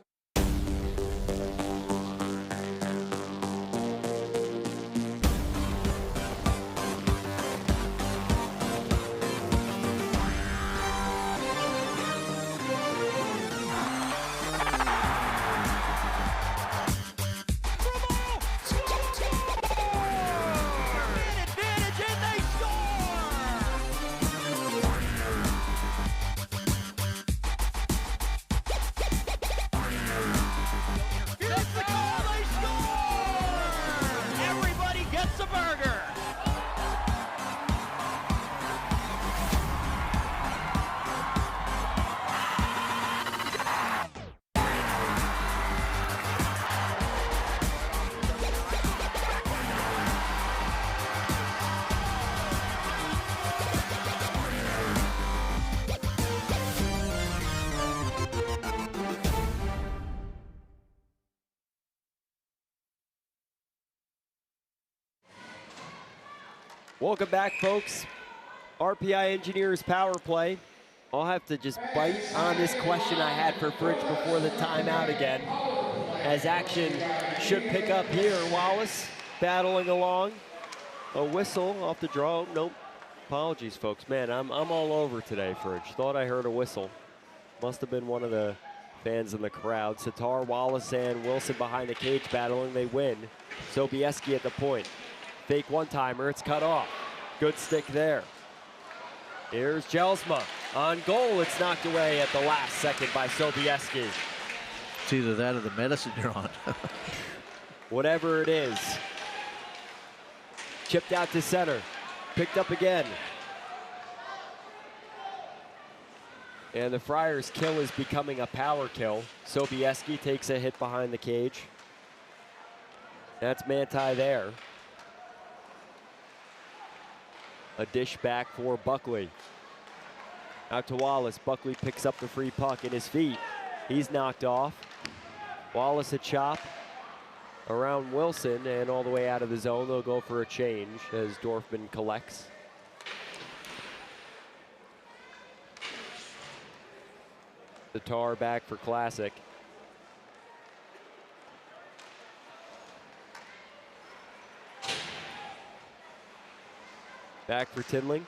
Speaker 2: Welcome back, folks. RPI Engineers power play. I'll have to just bite on this question I had for Fridge before the timeout again, as action should pick up here. Wallace battling along. A whistle off the draw. Nope. Apologies, folks. Man, I'm all over today, Fridge. Thought I heard a whistle. Must have been one of the fans in the crowd. Sitar, Wallace, and Wilson behind the cage battling. They win. Sobieski at the point. Fake one-timer. It's cut off. Good stick there. Here's Jelsma. On goal, it's knocked away at the last second by Sobieski.
Speaker 3: It's either that or the medicine you're on.
Speaker 2: Whatever it is. Chipped out to center. Picked up again. And the Friars' kill is becoming a power kill. Sobieski takes a hit behind the cage. That's Manti there. A dish back for Buckley. Out to Wallace. Buckley picks up the free puck in his feet. He's knocked off. Wallace a chop around Wilson and all the way out of the zone. They'll go for a change as Dorfman collects. Sitar back for Classic. Back for Tinling.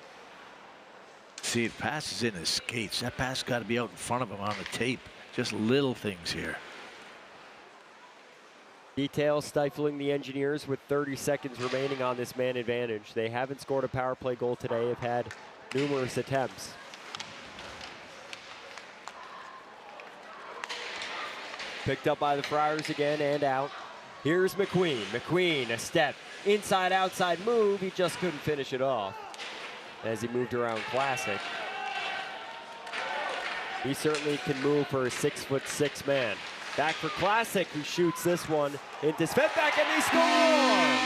Speaker 3: See, it passes in his skates. That pass got to be out in front of him on the tape. Just little things here.
Speaker 2: Details stifling the Engineers with 30 seconds remaining on this man advantage. They haven't scored a power play goal today, have had numerous attempts. Picked up by the Friars again and out. Here's McQueen. McQueen, a step. Inside, outside move. He just couldn't finish it off as he moved around Classic. He certainly can move for a 6'6" man. Back for Classic, who shoots this one into Svedback, and he scores!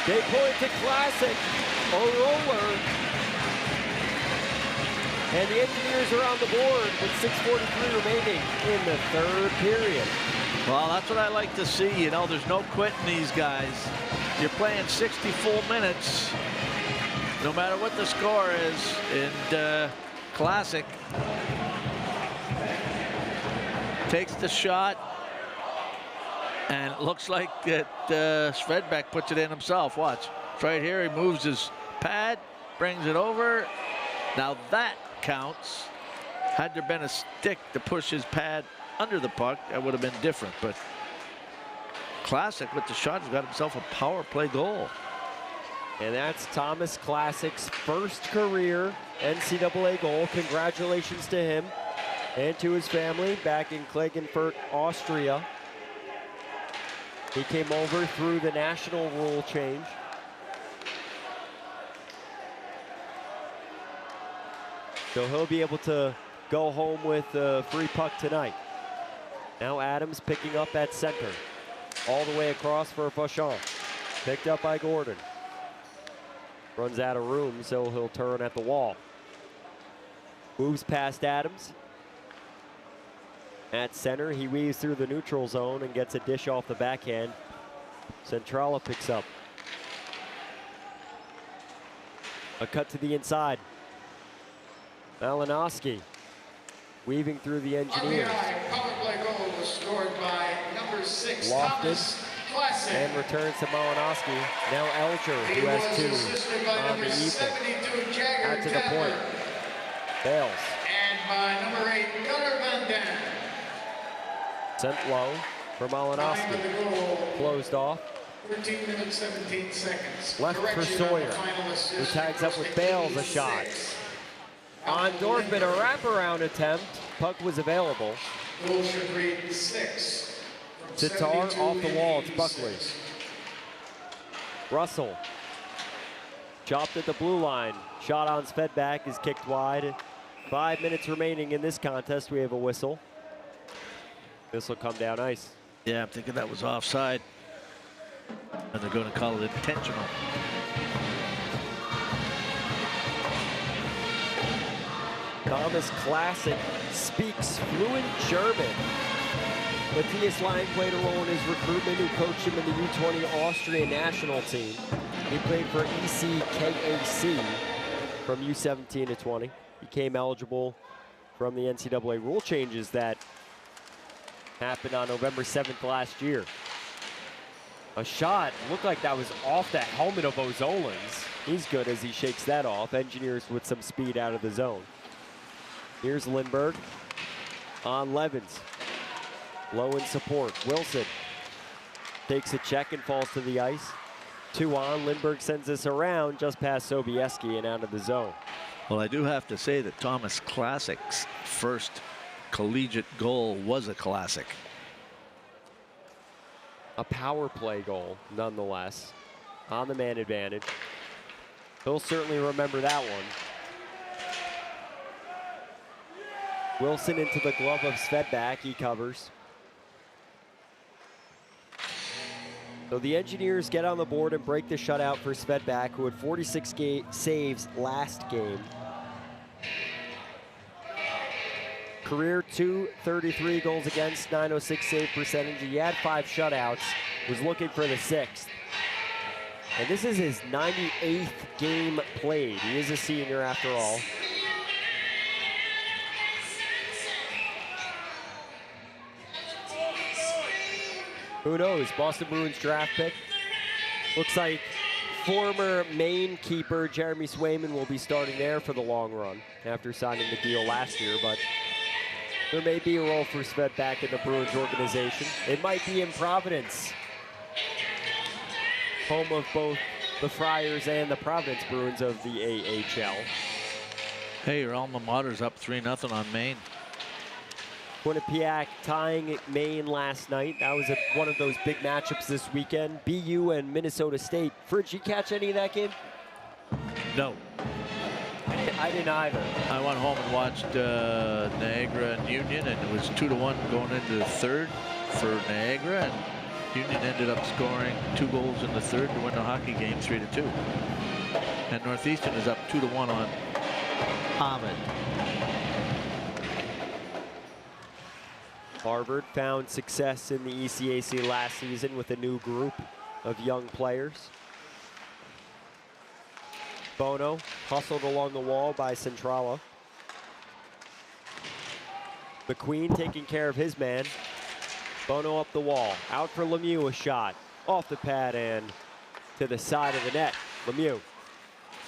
Speaker 2: They point to Classic, a roller. And the Engineers are on the board with 6:43 remaining in the third period.
Speaker 3: Well, that's what I like to see. You know, there's no quitting these guys. You're playing 60 full minutes, no matter what the score is. And Classic takes the shot, and it looks like that Svedback puts it in himself. Watch. It's right here. He moves his pad, brings it over. Now that counts. Had there been a stick to push his pad under the puck, that would have been different. But Classic with the shot has got himself a power play goal.
Speaker 2: And that's Thomas Classic's first career NCAA goal. Congratulations to him and to his family back in Klagenfurt, Austria. He came over through the national rule change. So he'll be able to go home with a free puck tonight. Now Adams picking up at center. All the way across for Fauchon. Picked up by Gordon. Runs out of room, so he'll turn at the wall. Moves past Adams. At center, he weaves through the neutral zone and gets a dish off the backhand. Centrala picks up. A cut to the inside. Malinowski weaving through the Engineers.
Speaker 1: RPI power play goal was scored by number 6,
Speaker 2: Lofted
Speaker 1: Thomas Classic.
Speaker 2: and returns to Malinowski. Now Elcher, who has two on the evening. Out to the point. Bales.
Speaker 1: And by number 8, Gunnar Van Den.
Speaker 2: Sent low for Malinowski. Closed off.
Speaker 1: 13 minutes, 17 seconds.
Speaker 2: Left for
Speaker 1: Correction on the
Speaker 2: Sawyer,
Speaker 1: final assist.
Speaker 2: who tags up with Bales a shot.
Speaker 1: 6.
Speaker 2: On Dorfman, a wraparound attempt. Puck was available.
Speaker 1: Goal should read 6.
Speaker 2: Sitar off the wall, it's Buckley. Russell. Chopped at the blue line. Shot on Svedback is kicked wide. 5 minutes remaining in this contest. We have a whistle. This will come down ice.
Speaker 3: Yeah, I'm thinking that was offside. And they're going to call it intentional.
Speaker 2: Thomas Classic speaks fluent German. Matthias Lang played a role in his recruitment, who coached him in the U20 Austrian national team. He played for ECKAC from U17 to 20. Became eligible from the NCAA rule changes that happened on November 7th last year. A shot looked like that was off the helmet of O'Zolan's. He's good as he shakes that off. Engineers with some speed out of the zone. Here's Lindbergh on Levens. Low in support. Wilson takes a check and falls to the ice. 2 on. Lindbergh sends this around just past Sobieski and out of the zone.
Speaker 3: Well, I do have to say that Thomas Classic's first collegiate goal was a classic.
Speaker 2: A power play goal, nonetheless, on the man advantage. He'll certainly remember that one. Wilson into the glove of Svedback. He covers. So the Engineers get on the board and break the shutout for Svedback, who had 46 saves last game. Career .233 goals against, .906 save percentage. He had 5 shutouts, was looking for the 6th. And this is his 98th game played. He is a senior after all. Who knows? Boston Bruins draft pick. Looks like former Maine keeper Jeremy Swayman will be starting there for the long run after signing the deal last year, but there may be a role for Svedback in the Bruins organization. It might be in Providence, home of both the Friars and the Providence Bruins of the AHL.
Speaker 3: Hey, your alma mater's up 3-0 on Maine.
Speaker 2: Quinnipiac tying Maine last night. That was one of those big matchups this weekend. BU and Minnesota State. Fridge, you catch any of that game?
Speaker 3: No.
Speaker 2: I didn't either.
Speaker 3: I went home and watched Niagara and Union, and it was 2-1 going into the third for Niagara, and Union ended up scoring 2 goals in the third to win the hockey game 3-2. And Northeastern is up 2-1 on Harvard.
Speaker 2: Harvard found success in the ECAC last season with a new group of young players. Bono hustled along the wall by Centrala. McQueen taking care of his man. Bono up the wall. Out for Lemieux, a shot. Off the pad and to the side of the net. Lemieux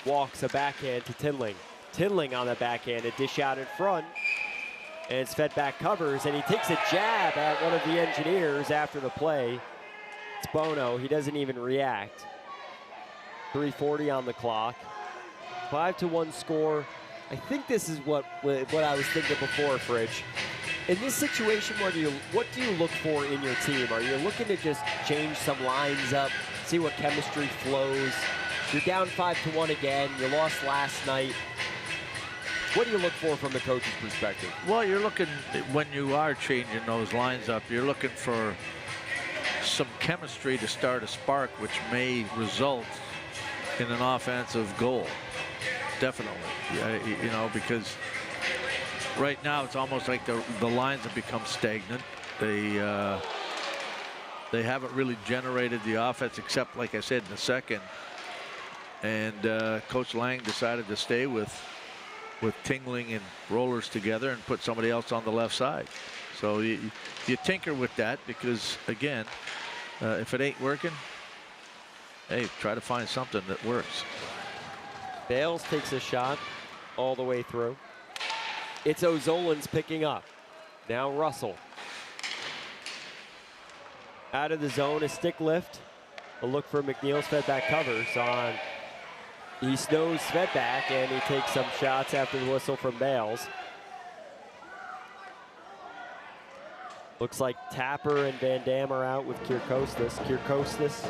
Speaker 2: walks a backhand to Tinling. Tinling on the backhand, a dish out in front. And Svedback covers, and he takes a jab at one of the Engineers after the play. It's Bono. He doesn't even react. 3:40 on the clock. 5-1 score. I think this is what I was thinking before, Fridge. In this situation, what do you look for in your team? Are you looking to just change some lines up, see what chemistry flows? You're down 5-1 again. You lost last night. What do you look for from the coach's perspective?
Speaker 3: Well, you're looking, when you are changing those lines up, you're looking for some chemistry to start a spark, which may result in an offensive goal. Definitely, you know, because right now it's almost like the lines have become stagnant. They haven't really generated the offense, except, like I said, in the second. And Coach Lang decided to stay with Tingling and Rollers together and put somebody else on the left side. So you tinker with that because, again, if it ain't working, hey, try to find something that works.
Speaker 2: Bales takes a shot all the way through. It's O'Zolan's picking up. Now Russell. Out of the zone, a stick lift. A look for McNeil. Svedback covers on. He snows Svedback, and he takes some shots after the whistle from Bales. Looks like Tapper and Van Dam are out with Kyrkostas. Kyrkostas,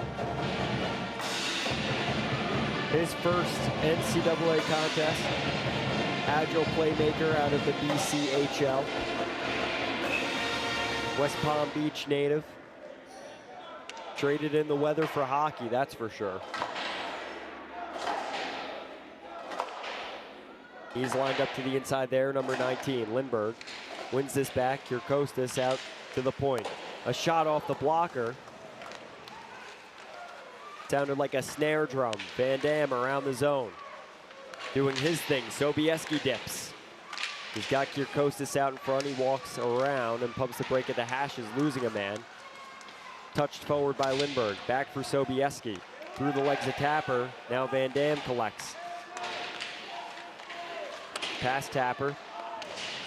Speaker 2: his first NCAA contest. Agile playmaker out of the BCHL. West Palm Beach native. Traded in the weather for hockey, that's for sure. He's lined up to the inside there, number 19, Lindbergh. Wins this back, Kyrkostas out to the point. A shot off the blocker. Sounded like a snare drum. Van Dam around the zone. Doing his thing. Sobieski dips. He's got Kyrkostas out in front. He walks around and pumps the break at the hashes, losing a man. Touched forward by Lindberg. Back for Sobieski. Through the legs of Tapper. Now Van Dam collects. Pass Tapper.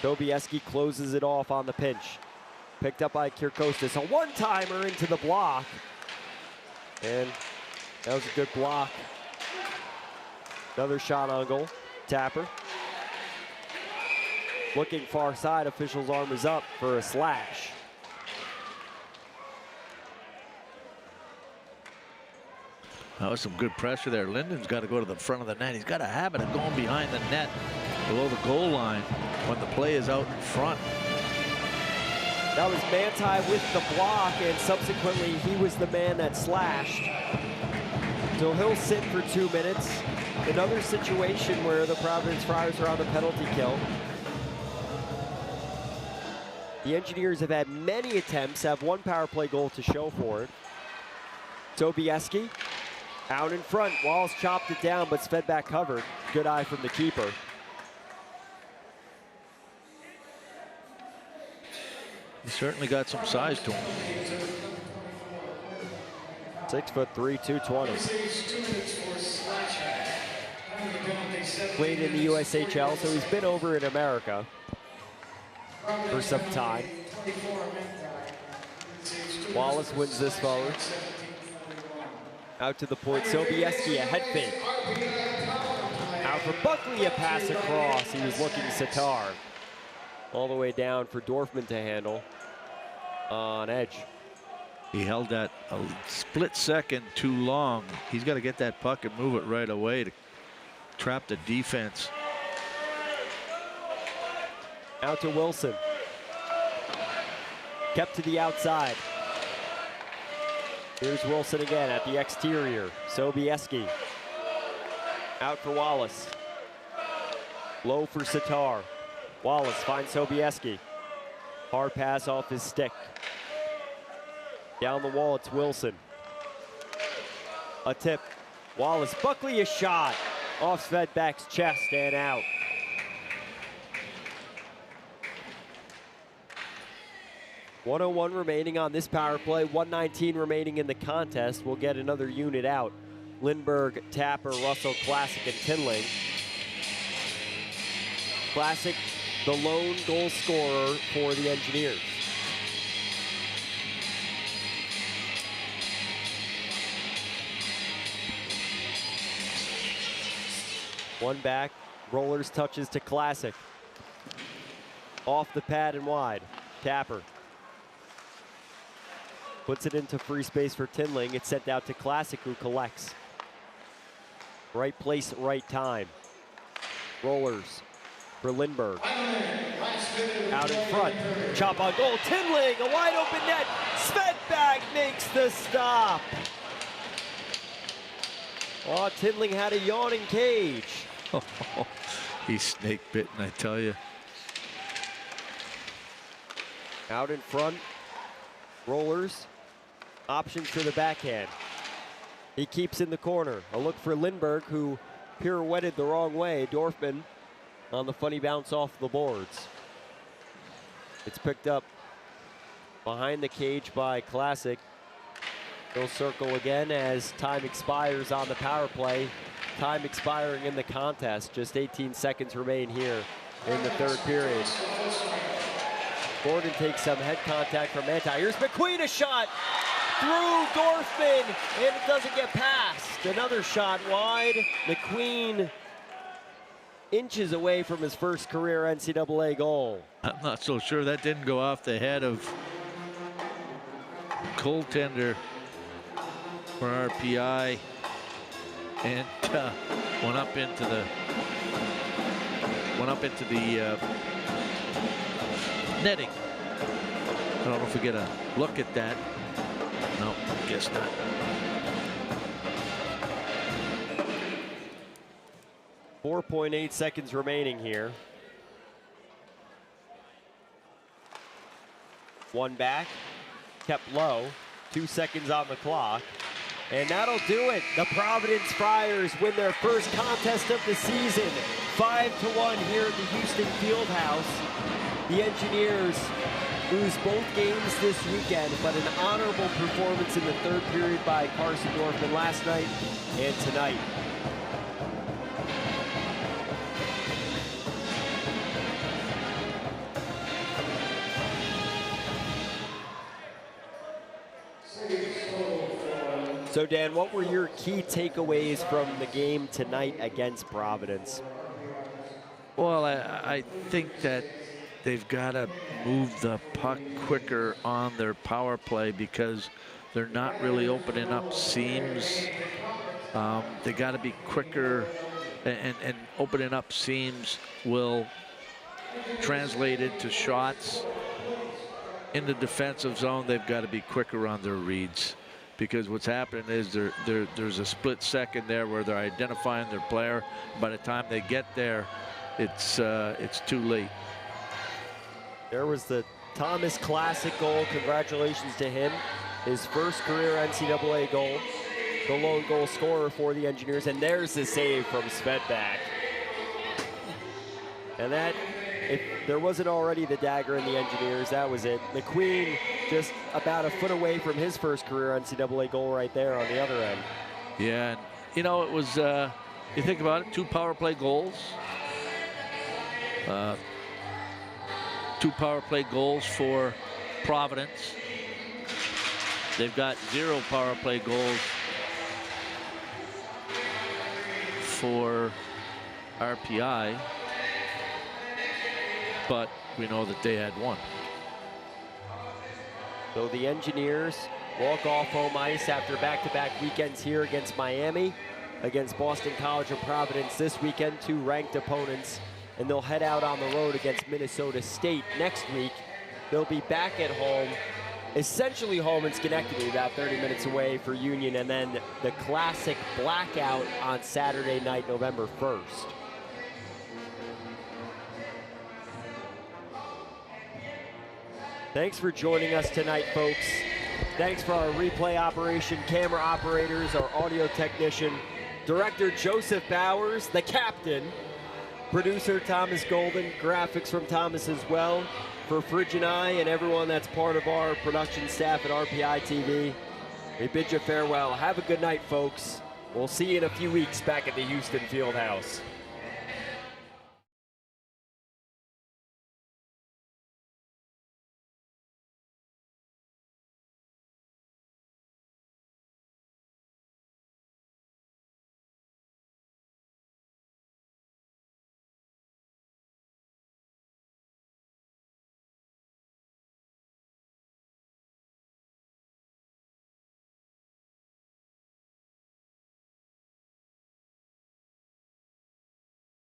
Speaker 2: Sobieski closes it off on the pinch. Picked up by Kyrkostas. A one-timer into the block. And that was a good block. Another shot on goal. Tapper. Looking far side. Official's arm is up for a slash.
Speaker 3: That was some good pressure there. Linden's got to go to the front of the net. He's got a habit of going behind the net below the goal line when the play is out in front.
Speaker 2: That was Manti with the block, and subsequently he was the man that slashed. So he'll sit for 2 minutes. Another situation where the Providence Friars are on the penalty kill. The Engineers have had many attempts, have one power play goal to show for it. Sobieski out in front. Wallace chopped it down, but Svedback covered. Good eye from the keeper.
Speaker 3: He certainly got some size to him.
Speaker 2: 6'3", 220. Played in the USHL, so he's been over in America for some time. Wallace wins this forward. Out to the point, Sobieski, a head fake. Out for Buckley, a pass across. He was looking Sitar. All the way down for Dorfman to handle on edge.
Speaker 3: He held that a split second too long. He's got to get that puck and move it right away to trap the defense.
Speaker 2: Out to Wilson. Kept to the outside. Here's Wilson again at the exterior. Sobieski. Out for Wallace. Low for Sitar. Wallace finds Sobieski. Hard pass off his stick. Down the wall, it's Wilson. A tip. Wallace. Buckley, a shot. Off Svedback's chest and out. .101 remaining on this power play. 1:19 remaining in the contest. We'll get another unit out. Lindberg, Tapper, Russell, Classic, and Tinling. Classic, the lone goal scorer for the Engineers. One back, Rollers touches to Classic. Off the pad and wide, Tapper. Puts it into free space for Tinling. It's sent out to Classic, who collects. Right place, right time. Rollers for Lindberg. Out in front, chop on goal, Tinling, a wide open net. Svedback makes the stop. Oh, Tinling had a yawning cage.
Speaker 3: He's snake bitten, I tell you.
Speaker 2: Out in front, Rollers. Options for the backhand. He keeps in the corner. A look for Lindberg, who pirouetted the wrong way. Dorfman on the funny bounce off the boards. It's picked up behind the cage by Classic. He'll circle again as time expires on the power play. Time expiring in the contest. Just 18 seconds remain here in the third period. Gordon takes some head contact from Manti. Here's McQueen, a shot through Dorfman, and it doesn't get past. Another shot wide. McQueen inches away from his first career NCAA goal.
Speaker 3: I'm not so sure that didn't go off the head of goaltender for RPI and went up into the netting. I don't know if we get a look at that. No, guess not.
Speaker 2: .8 seconds remaining here. One back. kept low. 2 seconds on the clock. And that'll do it. The Providence Friars win their first contest of the season, 5-1 here at the Houston Fieldhouse. The Engineers lose both games this weekend, but an honorable performance in the third period by Carson Dorfman last night and tonight. So Dan, what were your key takeaways from the game tonight against Providence?
Speaker 3: Well, I think that they've got to move the puck quicker on their power play because they're not really opening up seams. They got to be quicker, and opening up seams will translate into shots. In the defensive zone, they've got to be quicker on their reads, because what's happening is there's a split second there where they're identifying their player. By the time they get there, it's too late.
Speaker 2: There was the Thomas Classic goal. Congratulations to him. His first career NCAA goal. The lone goal scorer for the Engineers. And there's the save from Svedback. And that, if there wasn't already the dagger in the Engineers, that was it. McQueen just about a foot away from his first career NCAA goal right there on the other end.
Speaker 3: Yeah, and you know, it was, you think about it, 2 power play goals. 2 power play goals for Providence. They've got 0 power play goals for RPI, but we know that they had 1.
Speaker 2: So the Engineers walk off home ice after back-to-back weekends here against Miami, against Boston College and Providence this weekend, 2 ranked opponents. And they'll head out on the road against Minnesota State next week. They'll be back at home, essentially home in Schenectady, about 30 minutes away for Union, and then the classic blackout on Saturday night, November 1st. Thanks for joining us tonight, folks. Thanks for our replay operation, camera operators, our audio technician, director Joseph Bowers, the captain, producer Thomas Golden, graphics from Thomas as well. For Fridge and I and everyone that's part of our production staff at RPI TV, we bid you farewell. Have a good night, folks. We'll see you in a few weeks back at the Houston Fieldhouse.